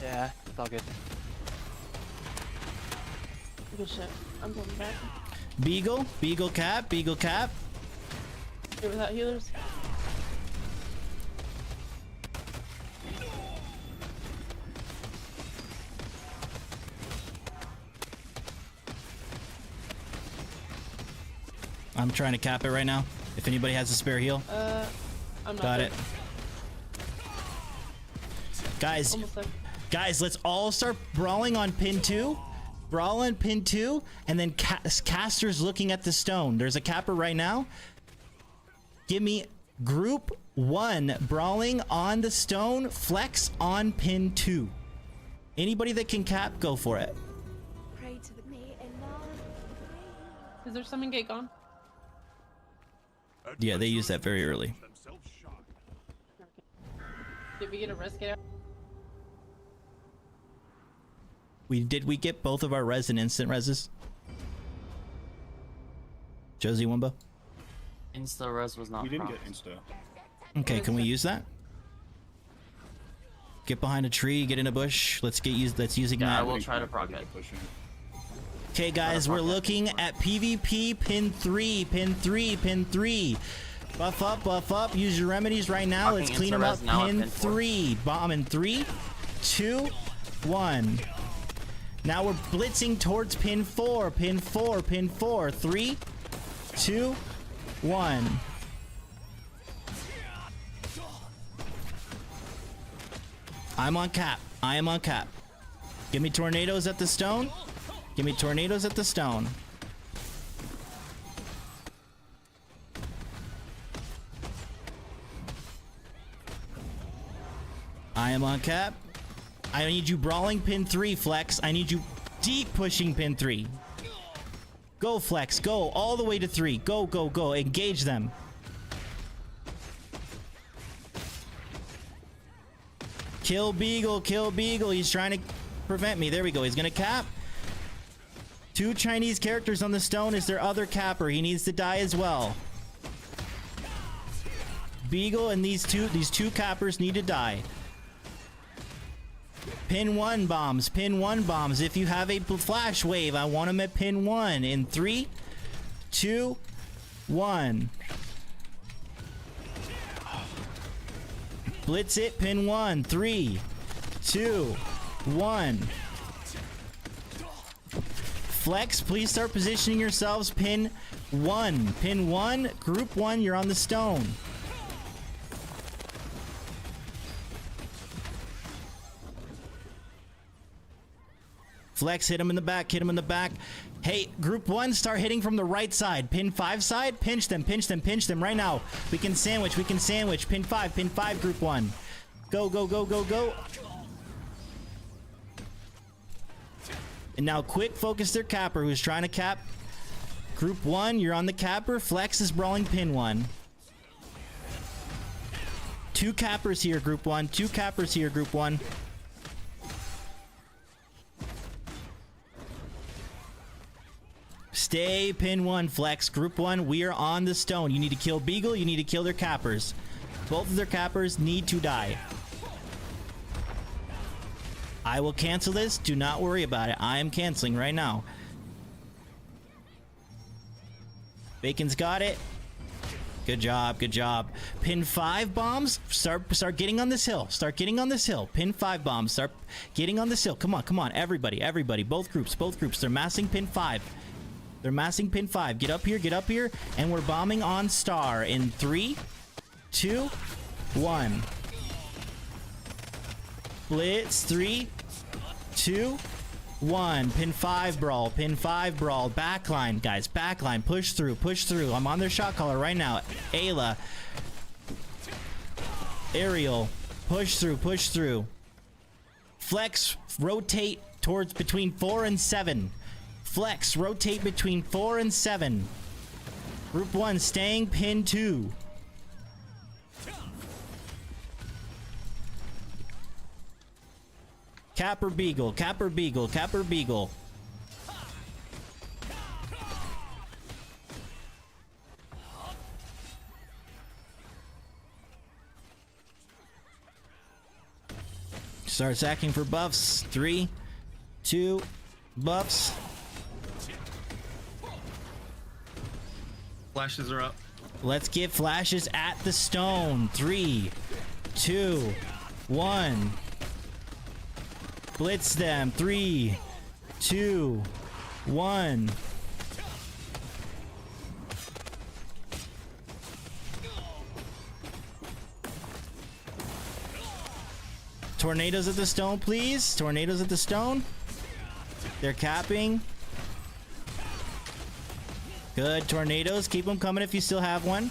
Yeah, it's all good. Good shit. I'm going back. Beagle, Beagle cap, Beagle cap. Here without healers. I'm trying to cap it right now. If anybody has a spare heal. I'm not Got there. it. Guys, Almost there. guys, let's all start brawling on pin 2. Brawl on pin 2, and then casters looking at the stone. There's a capper right now. Give me group 1 brawling on the stone. Flex on pin 2. Anybody that can cap, go for it. Pray to the me and now Is there summon gate gone? Yeah, they use that very early. Did we get a rest gate out? Did we get both of our res and instant reses? Josie Wumbo? Insta res was not. We didn't promised. get insta. Okay, can we use that? Get behind a tree, get in a bush. Let's use Yeah, I that. will try to proc it. Okay, guys, we're looking at PvP pin 3, pin 3, pin 3. Buff up, use your remedies right now. Fucking Let's clean them up. insta-res now at Pin pin 4. 3, bomb in 3, 2, 1. Now we're blitzing towards pin 4, pin 4, pin 4. 3, 2, 1. I'm on cap. I am on cap. Give me tornadoes at the stone. Give me tornadoes at the stone. I am on cap. I need you brawling pin 3, Flex. I need you deep pushing pin 3. Go, Flex. Go all the way to 3. Go, go, go. Engage them. Kill Beagle. Kill Beagle. He's trying to prevent me. There we go. He's going to cap. 2 Chinese characters on the stone is their other capper. He needs to die as well. Beagle and these two cappers need to die. Pin 1 bombs. Pin 1 bombs. If you have a flash wave, I want them at pin 1. In 3, 2, 1. Blitz it. Pin 1. 3, 2, 1. Flex, please start positioning yourselves. Pin 1. Pin 1. Group 1, you're on the stone. Flex, hit him in the back, hit him in the back. Hey, group 1, start hitting from the right side. Pin 5 side, pinch them, pinch them, pinch them right now. We can sandwich, we can sandwich. Pin 5, group 1. Go, go, go, go, go. And now quick focus their capper who's trying to cap. Group 1, you're on the capper. Flex is brawling pin 1. 2 cappers here, group 1. 2 cappers here, group 1. Stay pin 1, Flex. Group 1, we are on the stone. You need to kill Beagle. You need to kill their cappers. Both of their cappers need to die. I will cancel this. Do not worry about it. I am canceling right now. Bacon's got it. Good job, good job. Pin 5 bombs. Start getting on this hill. Start getting on this hill. Pin 5 bombs. Start getting on this hill. Come on. Everybody. Both groups. They're massing pin 5. They're massing pin 5. Get up here. And we're bombing on star in 3, 2, 1. Blitz. 3, 2, 1. Pin 5 brawl. Backline, guys. Backline. Push through. I'm on their shot caller right now. Ayla. Ariel. Push through. Flex. Rotate towards between 4 and 7. Flex. Rotate between 4 and 7. Group 1 staying pin 2. Capper Beagle. Start sacking for buffs. 3, 2, buffs. Flashes are up. Let's get flashes at the stone. 3, 2, 1. Blitz them. 3, 2, 1. Tornadoes at the stone, please. Tornadoes at the stone. They're capping. Good. Tornadoes. Keep them coming if you still have one.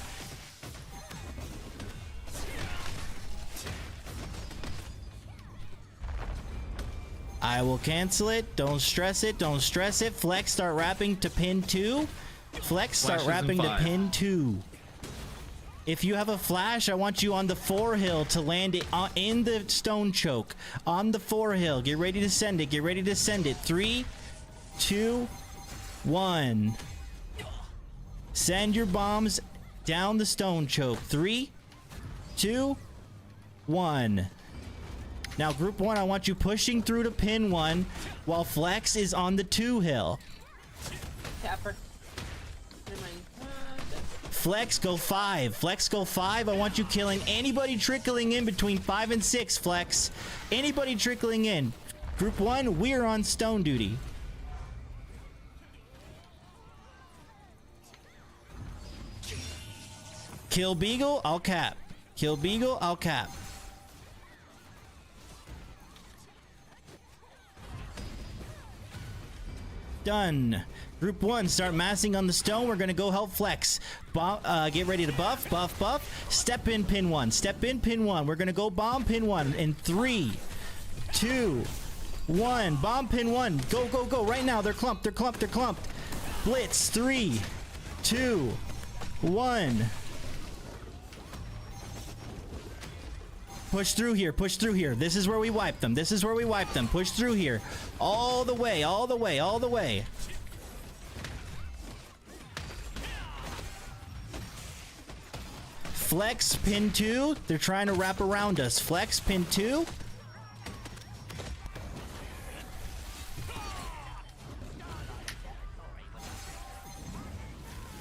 I will cancel it. Don't stress it. Flex, start wrapping to pin 2. Flex, start wrapping to pin 2. If you have a flash, I want you on the 4 hill to land it in the stone choke. On the 4 hill. Get ready to send it. 3, 2, 1. Send your bombs down the stone choke. 3, 2, 1. Now, group 1, I want you pushing through to pin 1 while Flex is on the 2 hill. Capper. Flex, go 5. I want you killing anybody trickling in between 5 and 6, Flex. Anybody trickling in. Group 1, we're on stone duty. Kill Beagle, I'll cap. Done. Group 1, start massing on the stone. We're gonna go help Flex. Get ready to buff. Step in pin 1. We're gonna go bomb pin 1 in 3, 2, 1. Bomb pin 1. Go. Right now, they're clumped. Blitz. 3, 2, 1. Push through here. This is where we wipe them. Push through here. All the way. Flex, pin 2. They're trying to wrap around us. Flex, pin 2.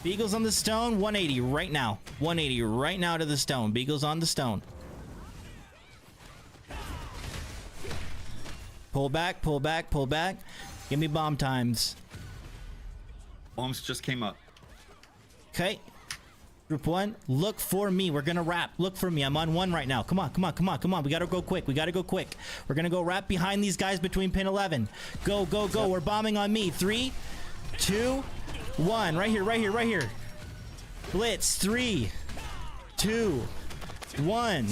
Beagle's on the stone. 180 right now. 180 right now to the stone. Beagle's on the stone. Pull back. Give me bomb times. Bombs just came up. Okay. Group 1, look for me. We're gonna wrap. Look for me. I'm on 1 right now. Come on. We gotta go quick. We're gonna go wrap behind these guys between pin 11. Go. We're bombing on me. 3, 2, 1. Right here. Blitz. 3, 2, 1.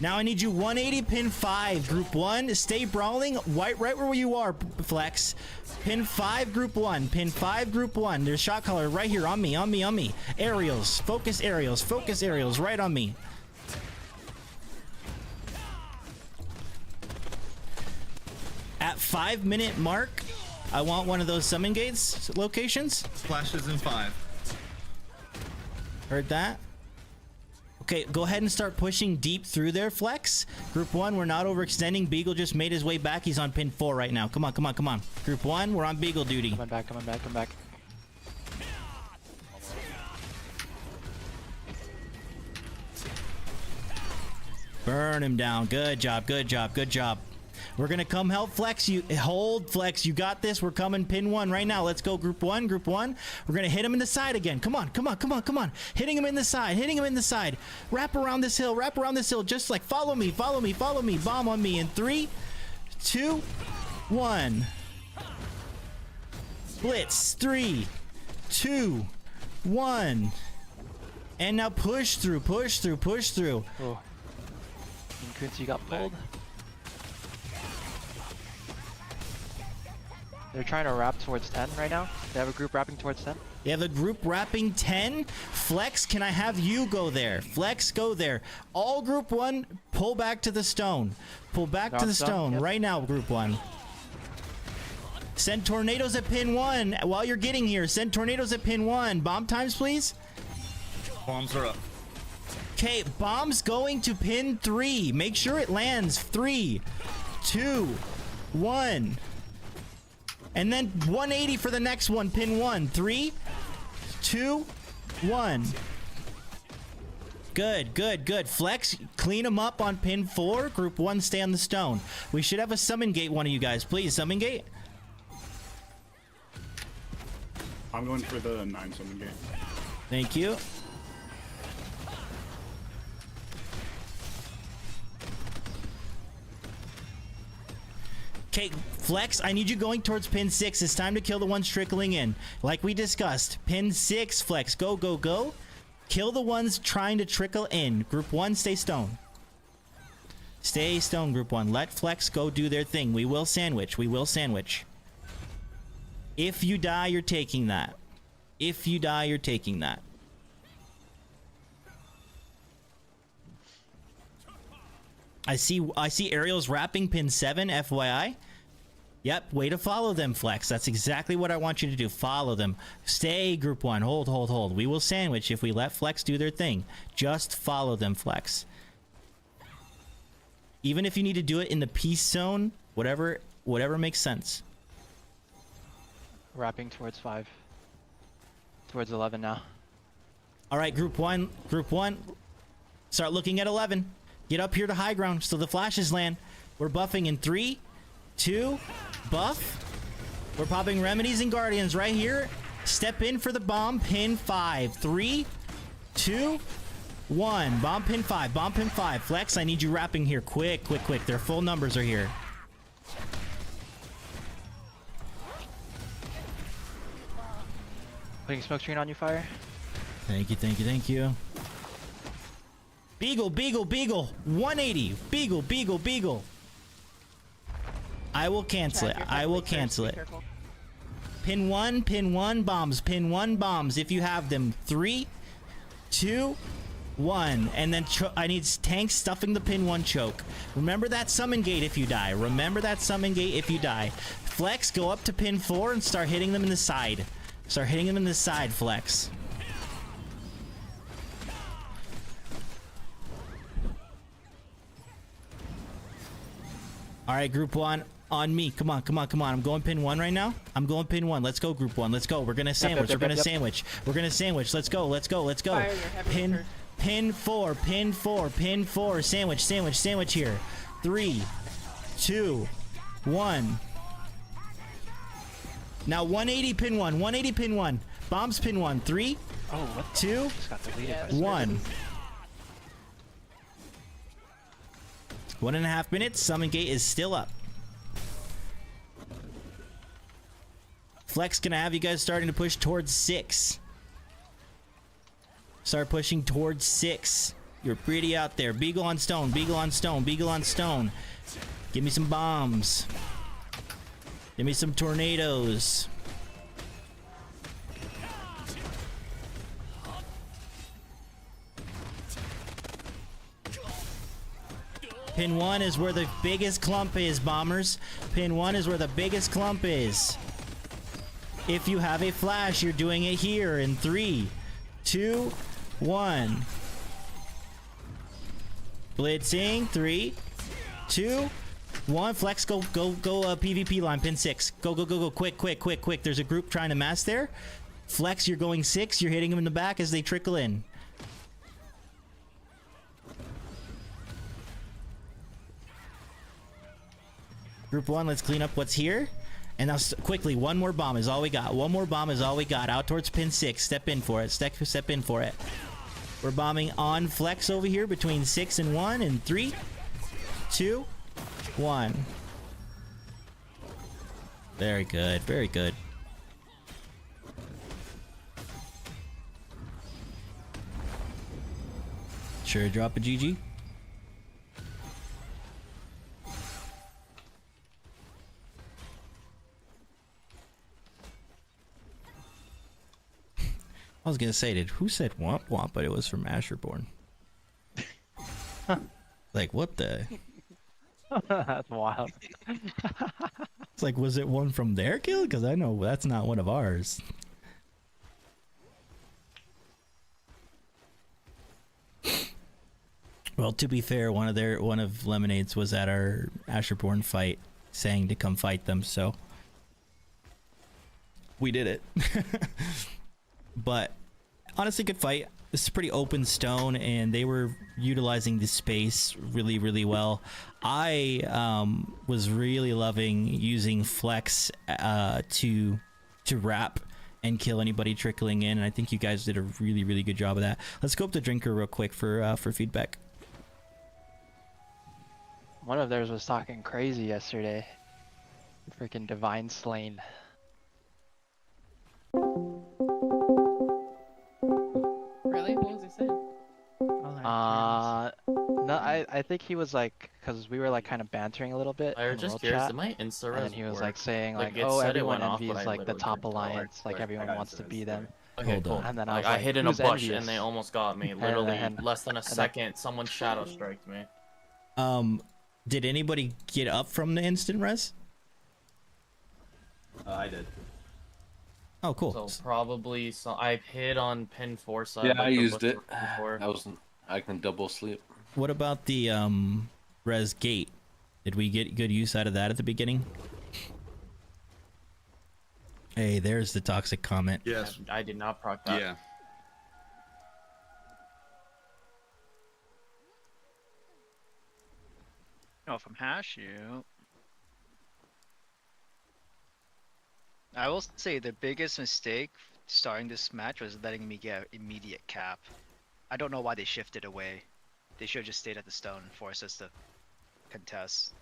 Now I need you 180 pin 5. Group 1, stay brawling. Right where you are, Flex. Pin 5, group 1. There's shot caller right here on me. Aerials. Focus aerials right on me. At 5-minute mark, I want one of those summon gates locations. Flashes in 5. Heard that. Okay, go ahead and start pushing deep through there, Flex. Group 1, we're not overextending. Beagle just made his way back. He's on pin 4 right now. Come on, come on, come on. Group 1, we're on Beagle duty. Coming back, coming back, coming back. Burn him down. Good job, good job, good job. We're gonna come help Flex. You hold, Flex. You got this. We're coming pin 1 right now. Let's go, group 1, group 1. We're gonna hit him in the side again. Come on, come on, come on, come on. Hitting him in the side, hitting him in the side. Wrap around this hill, wrap around this hill. Just like follow me, follow me, follow me. Bomb on me in 3, 2, 1. Blitz. 3, 2, 1. And now push through, push through, push through. Oh. Quincy got pulled. They're trying to wrap towards 10 right now. They have a group wrapping towards 10. They have a group wrapping 10. Flex, can I have you go there? Flex, go there. All group 1, pull back to the stone. Pull back to the stone right now, group 1. Send tornadoes at pin 1 while you're getting here. Send tornadoes at pin 1. Bomb times, please. Bombs are up. Okay, bombs going to pin 3. Make sure it lands. 3, 2, 1. And then 180 for the next one. Pin 1. 3, 2, 1. Good, good, good. Flex, clean them up on pin 4. Group 1, stay on the stone. We should have a summon gate, one of you guys. Please, summon gate. I'm going for the 9 summon gate. Thank you. Okay, Flex, I need you going towards pin 6. It's time to kill the ones trickling in. Like we discussed, pin 6, Flex, go, go, go. Kill the ones trying to trickle in. Group 1, stay stone. Stay stone, group 1. Let Flex go do their thing. We will sandwich. We will sandwich. If you die, you're taking that. If you die, you're taking that. I see Ariel's wrapping pin 7, FYI. Yep, way to follow them, Flex. That's exactly what I want you to do. Follow them. Stay, group 1. Hold, hold, hold. We will sandwich if we let Flex do their thing. Just follow them, Flex. Even if you need to do it in the peace zone, whatever makes sense. Wrapping towards 5. Towards 11 now. All right, group 1. Group 1. Start looking at 11. Get up here to high ground so the flashes land. We're buffing in 3, 2, buff. We're popping remedies and guardians right here. Step in for the bomb. Pin 5. 3, 2, 1. Bomb pin 5. Bomb pin 5. Flex, I need you wrapping here. Quick, quick, quick. Their full numbers are here. Putting smoke screen on you, Fire. Thank you, thank you, thank you. Beagle, Beagle, Beagle. 180. Beagle, Beagle, Beagle. I will cancel it. I will cancel it. Pin 1, bombs. Pin 1, bombs. If you have them. 3, 2, 1. And then I need tanks stuffing the pin 1 choke. Remember that summon gate if you die. Remember that summon gate if you die. Flex, go up to pin 4 and start hitting them in the side. Start hitting them in the side, Flex. All right, group 1, on me. Come on, come on, come on. I'm going pin 1 right now. I'm going pin 1. Let's go, group 1. Let's go. We're gonna sandwich. We're gonna sandwich. We're gonna sandwich. Let's go. Let's go. Let's go. Pin 4. Pin 4. Pin 4. Sandwich. Sandwich. Sandwich here. 3, 2, 1. Now 180 pin 1. 180 pin 1. Bombs pin 1. 3, 2, 1. 1.5 minutes. Summon gate is still up. Flex, gonna have you guys starting to push towards 6. Start pushing towards 6. You're pretty out there. Beagle on stone. Beagle on stone. Beagle on stone. Give me some bombs. Give me some tornadoes. Pin 1 is where the biggest clump is, bombers. Pin 1 is where the biggest clump is. If you have a flash, you're doing it here in 3, 2, 1. Blitzing. 3, 2, 1. Flex, go, PvP line, pin 6. Go, quick. There's a group trying to mass there. Flex, you're going 6. You're hitting them in the back as they trickle in. Group 1, let's clean up what's here. And now quickly, one more bomb is all we got. Out towards pin 6. Step in for it. Step in for it. We're bombing on Flex over here between 6 and 1. And 3, 2, 1. Very good. Very good. Sure, drop a GG. I was gonna say, who said womp womp, but it was from Asherborn. Like, what the? That's wild. It's like, was it one from their guild? Because I know that's not one of ours. Well, to be fair, one of Lemonade's was at our Asherborn fight, saying to come fight them, so we did it. But honestly, good fight. This is pretty open stone, and they were utilizing the space really, really well. I was really loving using Flex to wrap and kill anybody trickling in, and I think you guys did a really, really good job of that. Let's go up to Drinker real quick for feedback. One of theirs was talking crazy yesterday. Freaking Divine Slain. Really? What was he saying? No, I think he was like, because we were like kind of bantering a little bit. I was in just World curious, Chat, did my Insta and then he was work? like saying like, it oh, said it everyone went off, envies but I like the literally top couldn't tell. alliance, like everyone wants to be them. Okay, Hold cool. on. And then I Like, was I like, hid in a who's bush envious? and they almost got me. And Literally then- less than a second, someone shadow striked me. Did anybody get up from the instant res? I did. Oh, cool. So probably I hid on pin 4 side. Yeah, like I the used bush it. for pin 4. I can double sleep. What about the res gate? Did we get good use out of that at the beginning? Hey, there's the toxic comment. Yes. I did not proc that. Yeah. No, from Hash, I will say the biggest mistake starting this match was letting me get immediate cap. I don't know why they shifted away. They should have just stayed at the stone and forced us to contest.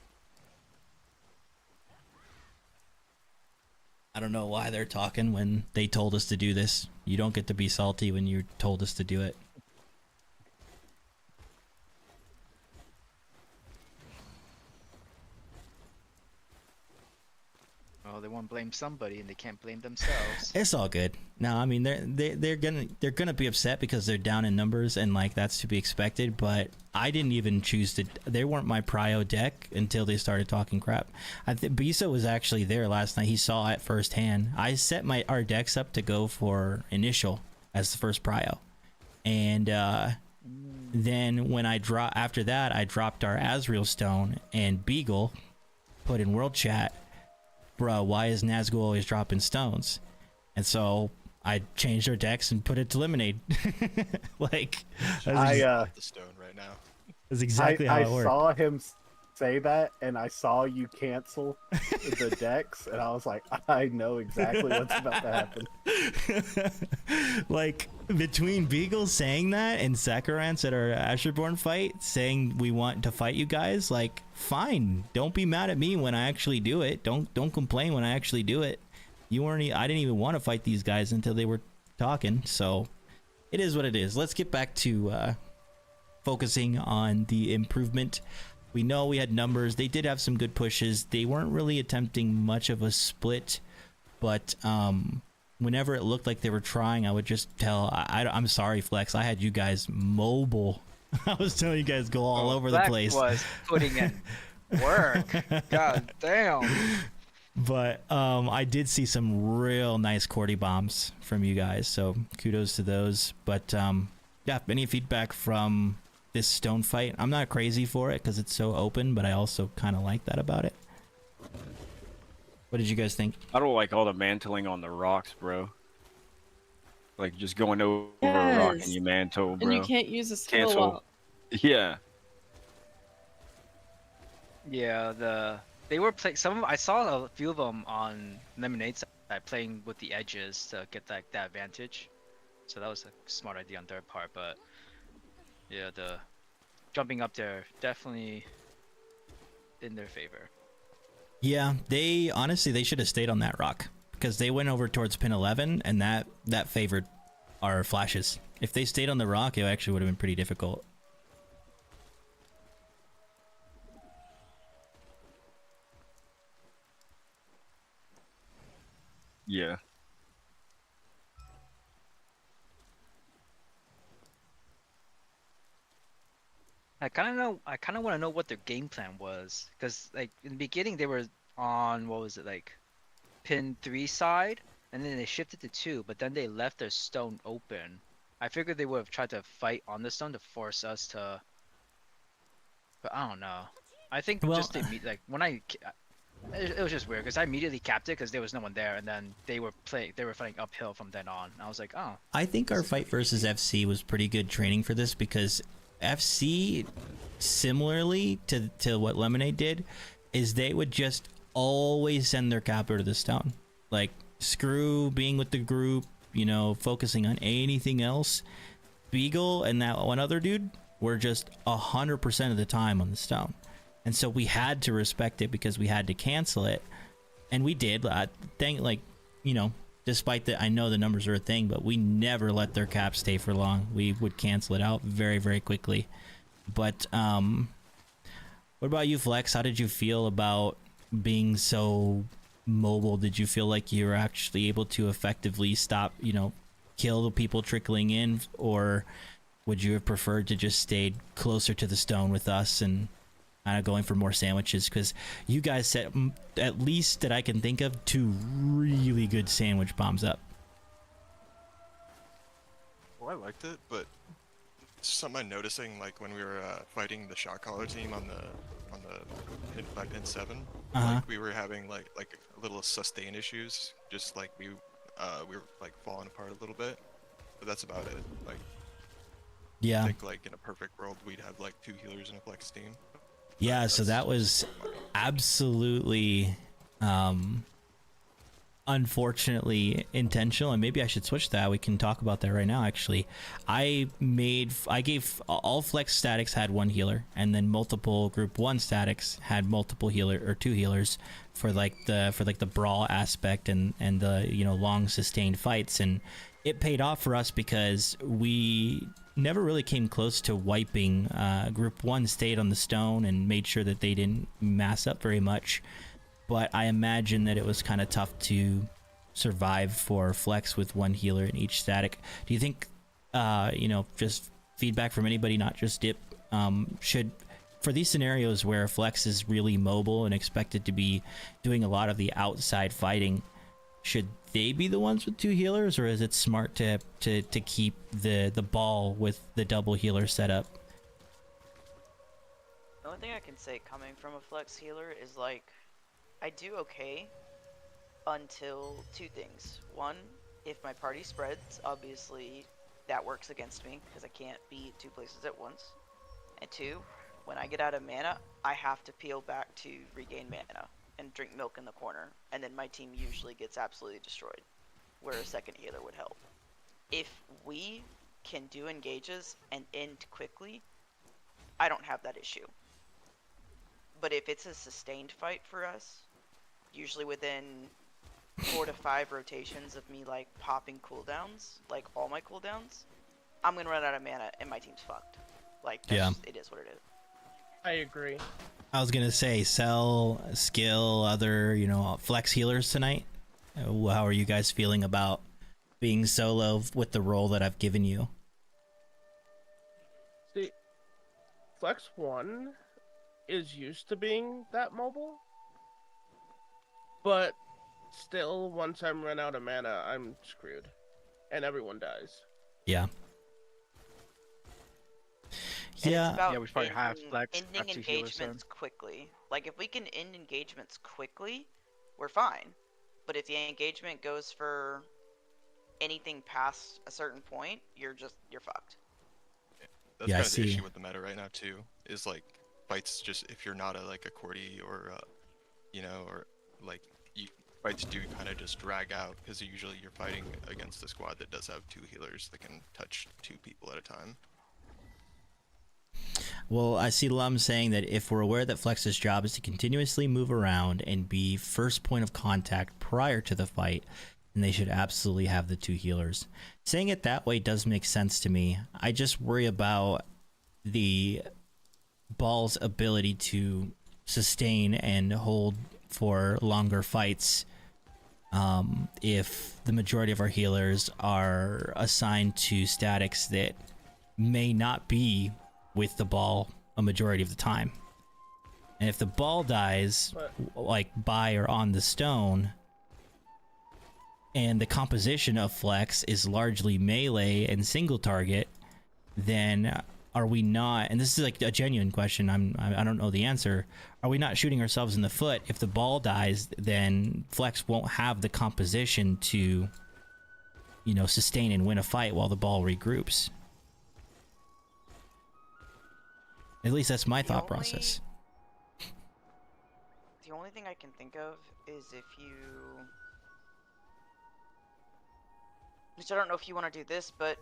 I don't know why they're talking when they told us to do this. You don't get to be salty when you told us to do it. Well, they want to blame somebody and they can't blame themselves. It's all good. No, I mean they're gonna be upset because they're down in numbers, and like that's to be expected. But I didn't even choose to. They weren't my prio deck until they started talking crap. Bisa was actually there last night. He saw it firsthand. I set our decks up to go for initial as the first prio, and then when after that I dropped our Azrael Stone, and Beagle put in world chat, bro, why is Nazgul always dropping stones? And so I changed our decks and put it to Lemonade. Like, the stone right now. That's exactly how it worked. I saw him say that, and I saw you cancel the decks, and I was like, I know exactly what's about to happen. Like, between Beagle saying that and Sakurance at our Asherborn fight saying we want to fight you guys, like, fine. Don't be mad at me when I actually do it. Don't complain when I actually do it. I didn't even want to fight these guys until they were talking, so it is what it is. Let's get back to focusing on the improvement. We know we had numbers. They did have some good pushes. They weren't really attempting much of a split, but whenever it looked like they were trying, I would just tell, I'm sorry, Flex, I had you guys mobile. I was telling you guys go all over the place. Was putting in work. God damn. But I did see some real nice Cordy bombs from you guys, so kudos to those. But yeah, any feedback from this stone fight. I'm not crazy for it because it's so open, but I also kind of like that about it. What did you guys think? I don't like all the mantling on the rocks, bro. Like just going over a rock and Yes. you mantle, bro. And you can't use a skill Cancel. while... Yeah. Yeah, they were playing. I saw a few of them on Lemonade side playing with the edges to get that advantage. So that was a smart idea on their part. But yeah, the jumping up there definitely in their favor. Yeah, they should have stayed on that rock because they went over towards pin 11 and that favored our flashes. If they stayed on the rock, it actually would have been pretty difficult. Yeah. I kind of want to know what their game plan was, because like in the beginning they were on, what was it, like pin 3 side, and then they shifted to 2, but then they left their stone open. I figured they would have tried to fight on the stone to force us to, but I don't know. I think just like when it was just weird because I immediately capped it because there was no one there, and then they were fighting uphill from then on. I was like, oh. I think our fight versus FC was pretty good training for this because FC, similarly to what Lemonade did, is they would just always send their capper to the stone. Like, screw being with the group, you know, focusing on anything else. Beagle and that one other dude were just 100% of the time on the stone. And so we had to respect it because we had to cancel it. And we did. Despite that, I know the numbers are a thing, but we never let their cap stay for long. We would cancel it out very, very quickly. But what about you, Flex? How did you feel about being so mobile? Did you feel like you were actually able to effectively stop, kill the people trickling in? Or would you have preferred to just stay closer to the stone with us and kind of going for more sandwiches? Because you guys set, at least that I can think of, 2 really good sandwich bombs up. Well, I liked it, but something I'm noticing, like when we were fighting the shot caller team on the pin 7, like we were having like a little sustain issues, just like we were like falling apart a little bit, but that's about it. Like, yeah, I think like in a perfect world we'd have like 2 healers in a flex team. Yeah, so that was absolutely unfortunately intentional, and maybe I should switch that. We can talk about that right now. Actually, I gave all flex statics had 1 healer, and then multiple group 1 statics had multiple 2 healers for the brawl aspect and the long sustained fights. And it paid off for us because we never really came close to wiping. Group 1 stayed on the stone and made sure that they didn't mass up very much. But I imagine that it was kind of tough to survive for Flex with 1 healer in each static. Do you think, just feedback from anybody, not just Dip, for these scenarios where Flex is really mobile and expected to be doing a lot of the outside fighting, should they be the ones with 2 healers, or is it smart to keep the ball with the double healer setup? The only thing I can say coming from a Flex healer is like, I do okay until 2 things. 1, if my party spreads, obviously that works against me because I can't be at 2 places at once. And 2, when I get out of mana, I have to peel back to regain mana and drink milk in the corner, and then my team usually gets absolutely destroyed, where a second healer would help. If we can do engages and end quickly, I don't have that issue. But if it's a sustained fight for us, usually within 4 to 5 rotations of me like popping cooldowns, like all my cooldowns, I'm gonna run out of mana and my team's fucked. Like, it is what it is. I agree. I was gonna say, sell, skill, other, flex healers tonight. How are you guys feeling about being solo with the role that I've given you? See, Flex 1 is used to being that mobile, but still, once I'm run out of mana, I'm screwed, and everyone dies. Yeah. And Yeah. it's about Yeah, we probably have ending, flex, ending have 2 healers then. engagements quickly. Like, if we can end engagements quickly, we're fine. But if the engagement goes for anything past a certain point, you're fucked. That's Yeah, I kind of the see. issue with the meta right now too. Is like fights just if you're not a Cordy or you know, or like fights do kind of just drag out because usually you're fighting against a squad that does have 2 healers that can touch 2 people at a time. Well, I see Lum saying that if we're aware that Flex's job is to continuously move around and be first point of contact prior to the fight, then they should absolutely have the 2 healers. Saying it that way does make sense to me. I just worry about the ball's ability to sustain and hold for longer fights if the majority of our healers are assigned to statics that may not be with the ball a majority of the time. And if the ball dies like by or on the stone and the composition of Flex is largely melee and single target, then are we not, and this is like a genuine question, I don't know the answer, are we not shooting ourselves in the foot? If the ball dies, then Flex won't have the composition to, you know, sustain and win a fight while the ball regroups. At least that's my thought process. The only thing I can think of is if you... Which I don't know if you want to do this, but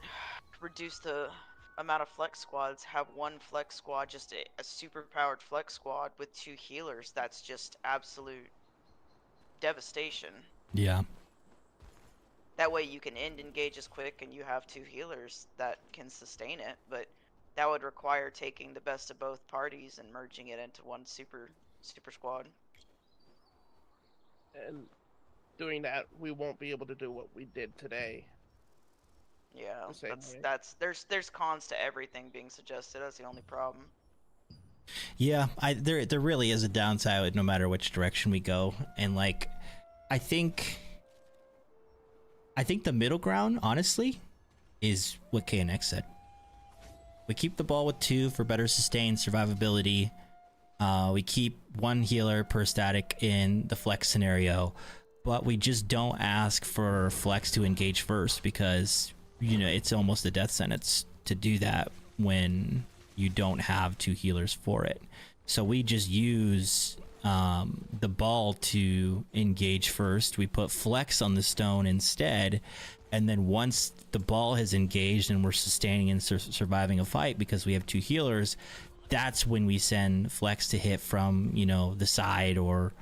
reduce the amount of flex squads, have 1 flex squad, just a super powered flex squad with 2 healers. That's just absolute devastation. Yeah. That way you can end engages quick and you have 2 healers that can sustain it, but that would require taking the best of both parties and merging it into 1 super squad. And doing that, we won't be able to do what we did today. Yeah, The same way. there's cons to everything being suggested. That's the only problem. Yeah, there really is a downside no matter which direction we go, and like, I think the middle ground, honestly, is what KNX said. We keep the ball with 2 for better sustained survivability. We keep 1 healer per static in the flex scenario, but we just don't ask for flex to engage first because, you know, it's almost a death sentence to do that when you don't have 2 healers for it. So we just use the ball to engage first. We put flex on the stone instead, and then once the ball has engaged and we're sustaining and surviving a fight because we have 2 healers, that's when we send flex to hit from, you know, the side or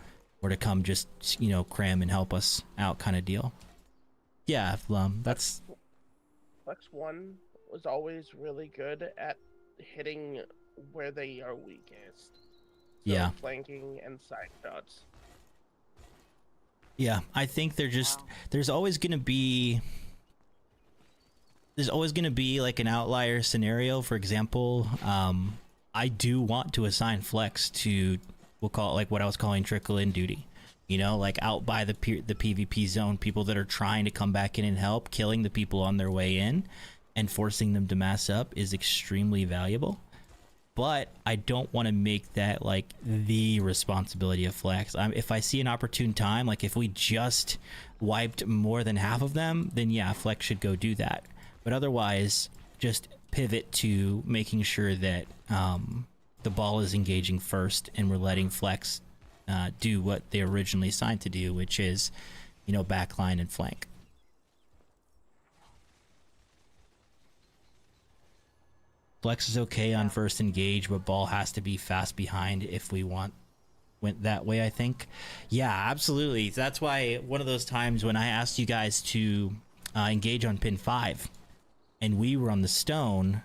to come just, you know, cram and help us out kind of deal. Yeah, that's... Flex 1 was always really good at hitting where they are weakest. So yeah. Flanking and side shots. Yeah, I think they're just... There's always going to be like an outlier scenario. For example, I do want to assign flex to, we'll call it like what I was calling trickle in duty. You know, like out by the PvP zone, people that are trying to come back in and help, killing the people on their way in and forcing them to mass up is extremely valuable. But I don't want to make that like the responsibility of flex. If I see an opportune time, like if we just wiped more than half of them, then yeah, flex should go do that. But otherwise, just pivot to making sure that the ball is engaging first and we're letting flex do what they originally signed to do, which is, you know, backline and flank. Flex is okay on first engage, but ball has to be fast behind if we went that way, I think. Yeah, absolutely. That's why one of those times when I asked you guys to engage on pin 5 and we were on the stone,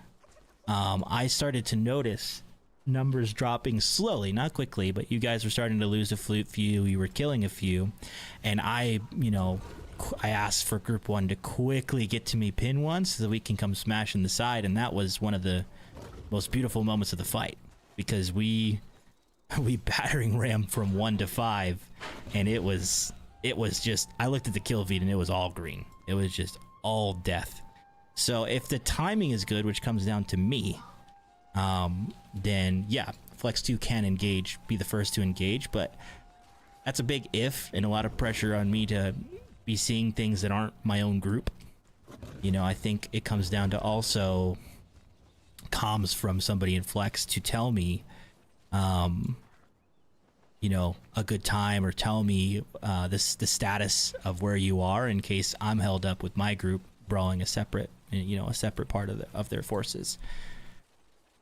I started to notice numbers dropping slowly, not quickly, but you guys were starting to lose a few, you were killing a few, and I asked for group 1 to quickly get to me pin 1 so that we can come smash in the side, and that was one of the most beautiful moments of the fight, because we battering ram from 1 to 5, and it was just, I looked at the kill feed and it was all green. It was just all death. So if the timing is good, which comes down to me, then yeah, Flex 2 can engage, be the first to engage, but that's a big if and a lot of pressure on me to be seeing things that aren't my own group. You know, I think it comes down to also comms from somebody in Flex to tell me, you know, a good time, or tell me the status of where you are in case I'm held up with my group brawling a separate part of their forces.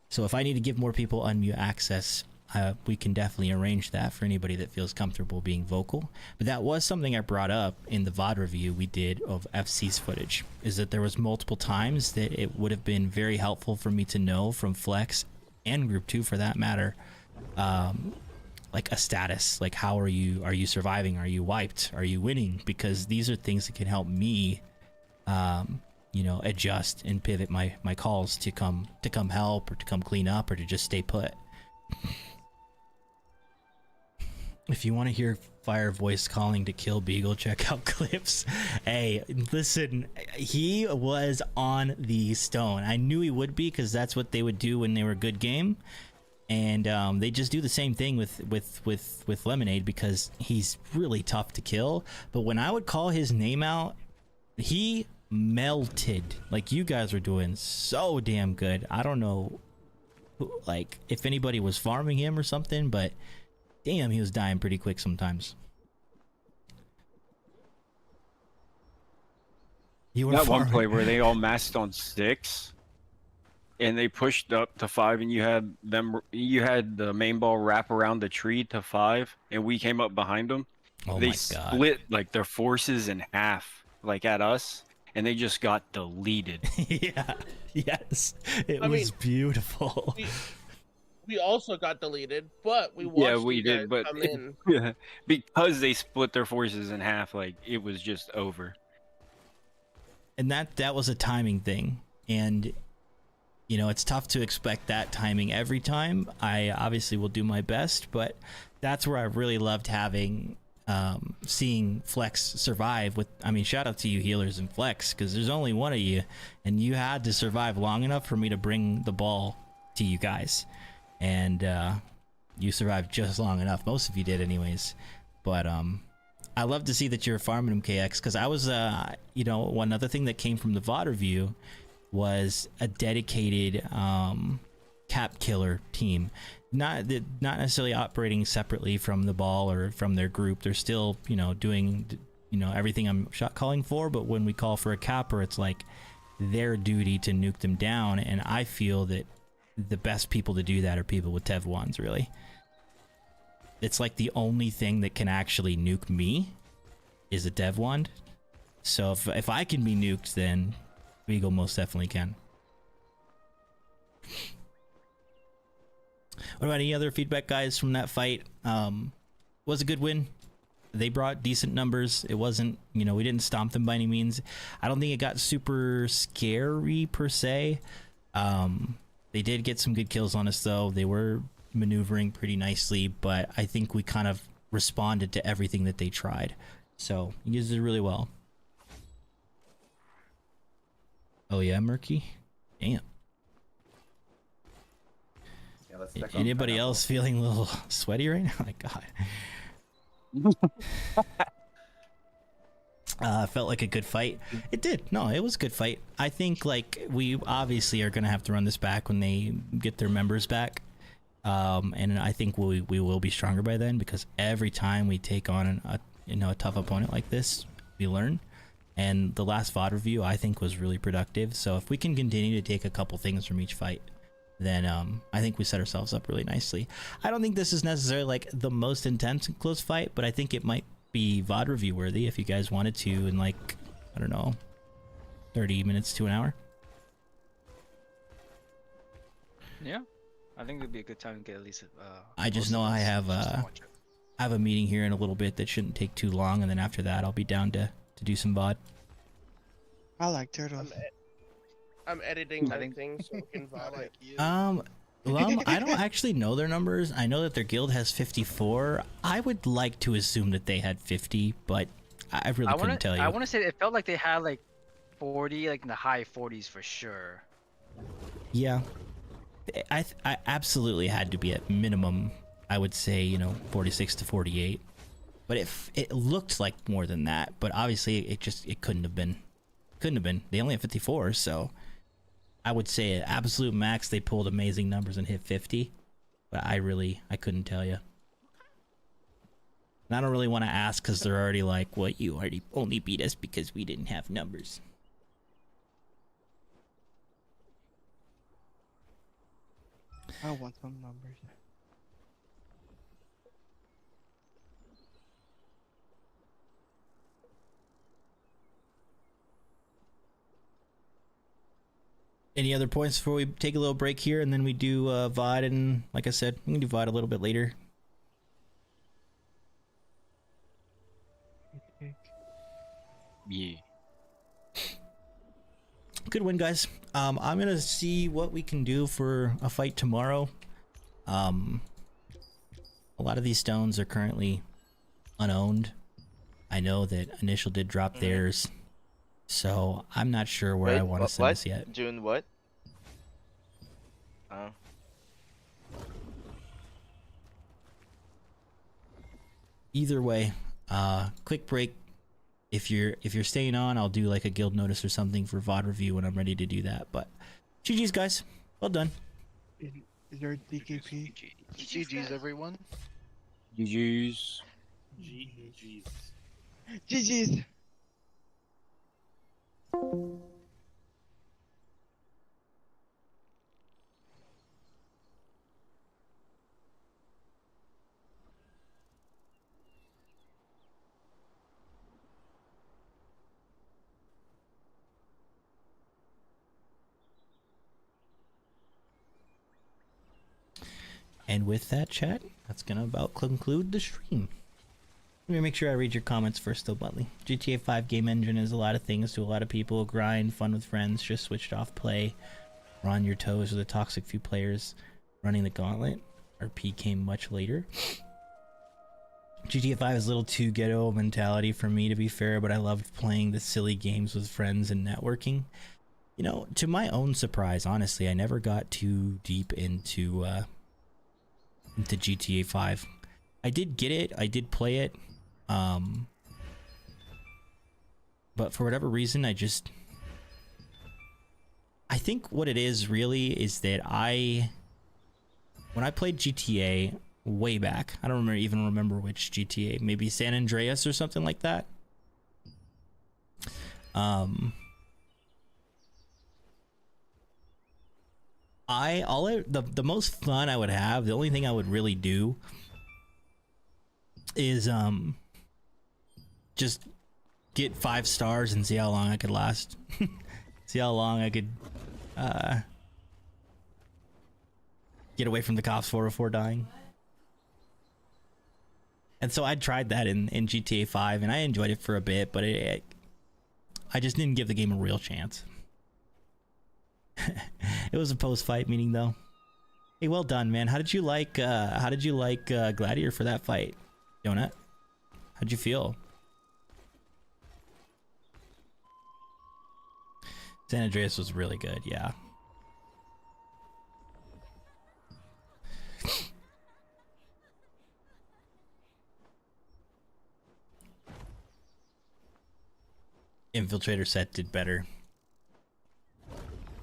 So if I need to give more people unmute access, we can definitely arrange that for anybody that feels comfortable being vocal. But that was something I brought up in the VOD review we did of FC's footage, is that there was multiple times that it would have been very helpful for me to know from Flex and Group 2 for that matter, like a status, like how are you surviving? Are you wiped? Are you winning? Because these are things that can help me, you know, adjust and pivot my calls to come help, or to come clean up, or to just stay put. If you want to hear Fire voice calling to kill Beagle, check out clips. Hey, listen, he was on the stone. I knew he would be, because that's what they would do when they were good game. And they just do the same thing with Lemonade, because he's really tough to kill. But when I would call his name out, he melted. Like, you guys were doing so damn good. I don't know, like, if anybody was farming him or something, but damn, he was dying pretty quick sometimes. You were that one farming. play where they all massed on 6 and they pushed up to 5, and you had the main ball wrap around the tree to 5, and we came up behind them. Oh They my God. split like their forces in half, like at us, and they just got deleted. Yeah, yes, it I was mean, beautiful. We also got deleted, but we watched Yeah, we you did, guys but come in. yeah, because they split their forces in half, like it was just over. And that was a timing thing, and you know, it's tough to expect that timing every time. I obviously will do my best, but that's where I really loved having seeing Flex survive with. I mean, shout out to you healers and Flex, because there's only one of you, and you had to survive long enough for me to bring the ball to you guys, and you survived just long enough. Most of you did anyways, but I love to see that you're farming them, KX, because I was you know, one other thing that came from the VOD review was a dedicated cap killer team, not necessarily operating separately from the ball or from their group. They're still, you know, doing, you know, everything I'm shot calling for, but when we call for a capper, it's like their duty to nuke them down. And I feel that the best people to do that are people with Tev wands, really. It's like the only thing that can actually nuke me is a Dev wand. So if I can be nuked, then Beagle most definitely can. What about any other feedback, guys, from that fight? Was a good win. They brought decent numbers. It wasn't, you know, we didn't stomp them by any means. I don't think it got super scary per se. They did get some good kills on us, though. They were maneuvering pretty nicely, but I think we kind of responded to everything that they tried. So you guys did really well. Oh yeah, Murky? Damn. Yeah, let's check on Anybody Pineapple. else feeling a little sweaty right now? My God. Felt like a good fight. It did. No, it was a good fight. I think, like, we obviously are going to have to run this back when they get their members back. And I think we will be stronger by then, because every time we take on a tough opponent like this, we learn. And the last VOD review, I think, was really productive. So if we can continue to take a couple things from each fight, then I think we set ourselves up really nicely. I don't think this is necessarily like the most intense and close fight, but I think it might be VOD review worthy if you guys wanted to in, like, I don't know, 30 minutes to an hour. Yeah, I think it'd be a good time to get at least. I just know I have a meeting here in a little bit that shouldn't take too long, and then after that I'll be down to do some VOD. I like turtles. I'm editing my thing so we can VOD it. I don't actually know their numbers. I know that their guild has 54. I would like to assume that they had 50, but I really couldn't tell you. I want to say it felt like they had like 40, like in the high 40s for sure. Yeah. I absolutely had to be at minimum, I would say, you know, 46 to 48. But it looked like more than that, but obviously it couldn't have been. Couldn't have been. They only have 54, so I would say at absolute max they pulled amazing numbers and hit 50. But I couldn't tell you. And I don't really want to ask because they're already like, well, you already only beat us because we didn't have numbers. I want some numbers. Any other points before we take a little break here and then we do VOD? And like I said, we can do VOD a little bit later. Yeah. Good win, guys. I'm gonna see what we can do for a fight tomorrow. A lot of these stones are currently unowned. I know that Initial did drop theirs, so I'm not sure where I want to send this yet. June what? Oh. Either way, quick break. If you're staying on, I'll do like a guild notice or something for VOD review when I'm ready to do that. But GG's, guys. Well done. Is there a DKP? GG's, everyone. GG's. GG's. GG's. And with that, chat, that's gonna about conclude the stream. Let me make sure I read your comments first, though, Bluntly. GTA 5 game engine is a lot of things to a lot of people. Grind, fun with friends, just switched off play. We're on your toes with a toxic few players running the gauntlet. RP came much later. GTA 5 is a little too ghetto mentality for me, to be fair, but I loved playing the silly games with friends and networking. You know, to my own surprise, honestly, I never got too deep into GTA 5. I did get it, I did play it, but for whatever reason, I think what it is really is that when I played GTA way back, I don't even remember which GTA, maybe San Andreas or something like that. The most fun I would have, the only thing I would really do is just get 5 stars and see how long I could last. See how long I could get away from the cops before dying. And so I tried that in GTA 5 and I enjoyed it for a bit, but I just didn't give the game a real chance. It was a post-fight meeting though. Hey, well done, man. How did you like Gladiator for that fight, Donut? How'd you feel? San Andreas was really good, yeah. Infiltrator set did better.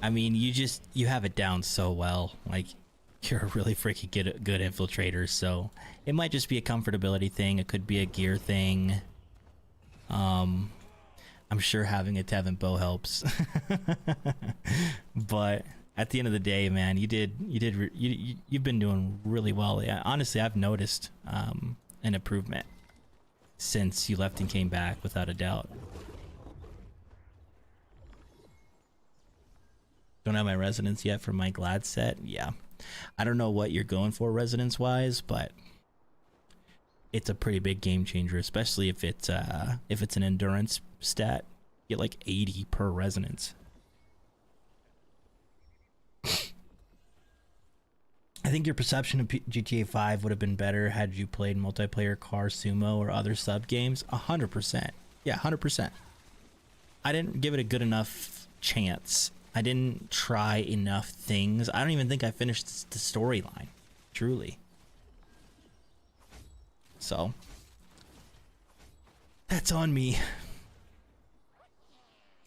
I mean, you have it down so well. Like, you're a really freaking good infiltrator, so it might just be a comfortability thing. It could be a gear thing. I'm sure having a Tevin bow helps. But at the end of the day, man, you've been doing really well. Yeah, honestly, I've noticed an improvement since you left and came back, without a doubt. Don't have my resonance yet for my Glad set. Yeah, I don't know what you're going for resonance wise, but it's a pretty big game changer, especially if it's an endurance stat. You get like 80 per resonance. I think your perception of GTA 5 would have been better had you played multiplayer car sumo or other sub games. 100%. Yeah, 100%. I didn't give it a good enough chance. I didn't try enough things. I don't even think I finished the storyline, truly. So that's on me.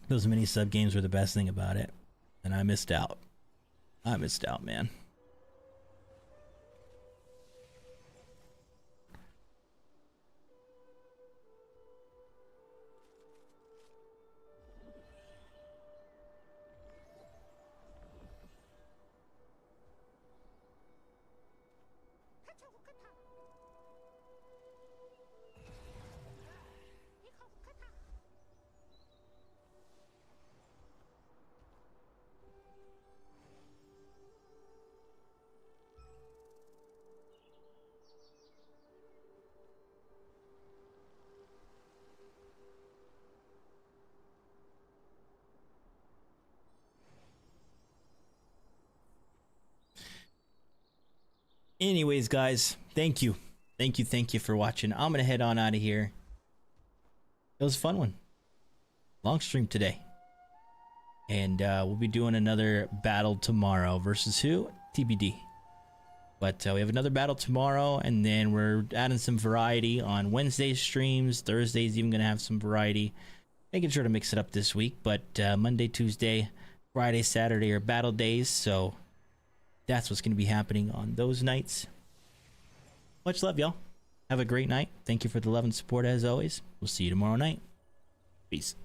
Those mini sub games were the best thing about it, and I missed out. I missed out, man. Anyways, guys, thank you for watching. I'm gonna head on out of here. It was a fun one. Long stream today, and we'll be doing another battle tomorrow. Versus who? TBD. But we have another battle tomorrow, and then we're adding some variety on Wednesday's streams. Thursday's even gonna have some variety, making sure to mix it up this week. But Monday, Tuesday, Friday, Saturday are battle days, so that's what's going to be happening on those nights. Much love, y'all. Have a great night. Thank you for the love and support as always. We'll see you tomorrow night. Peace.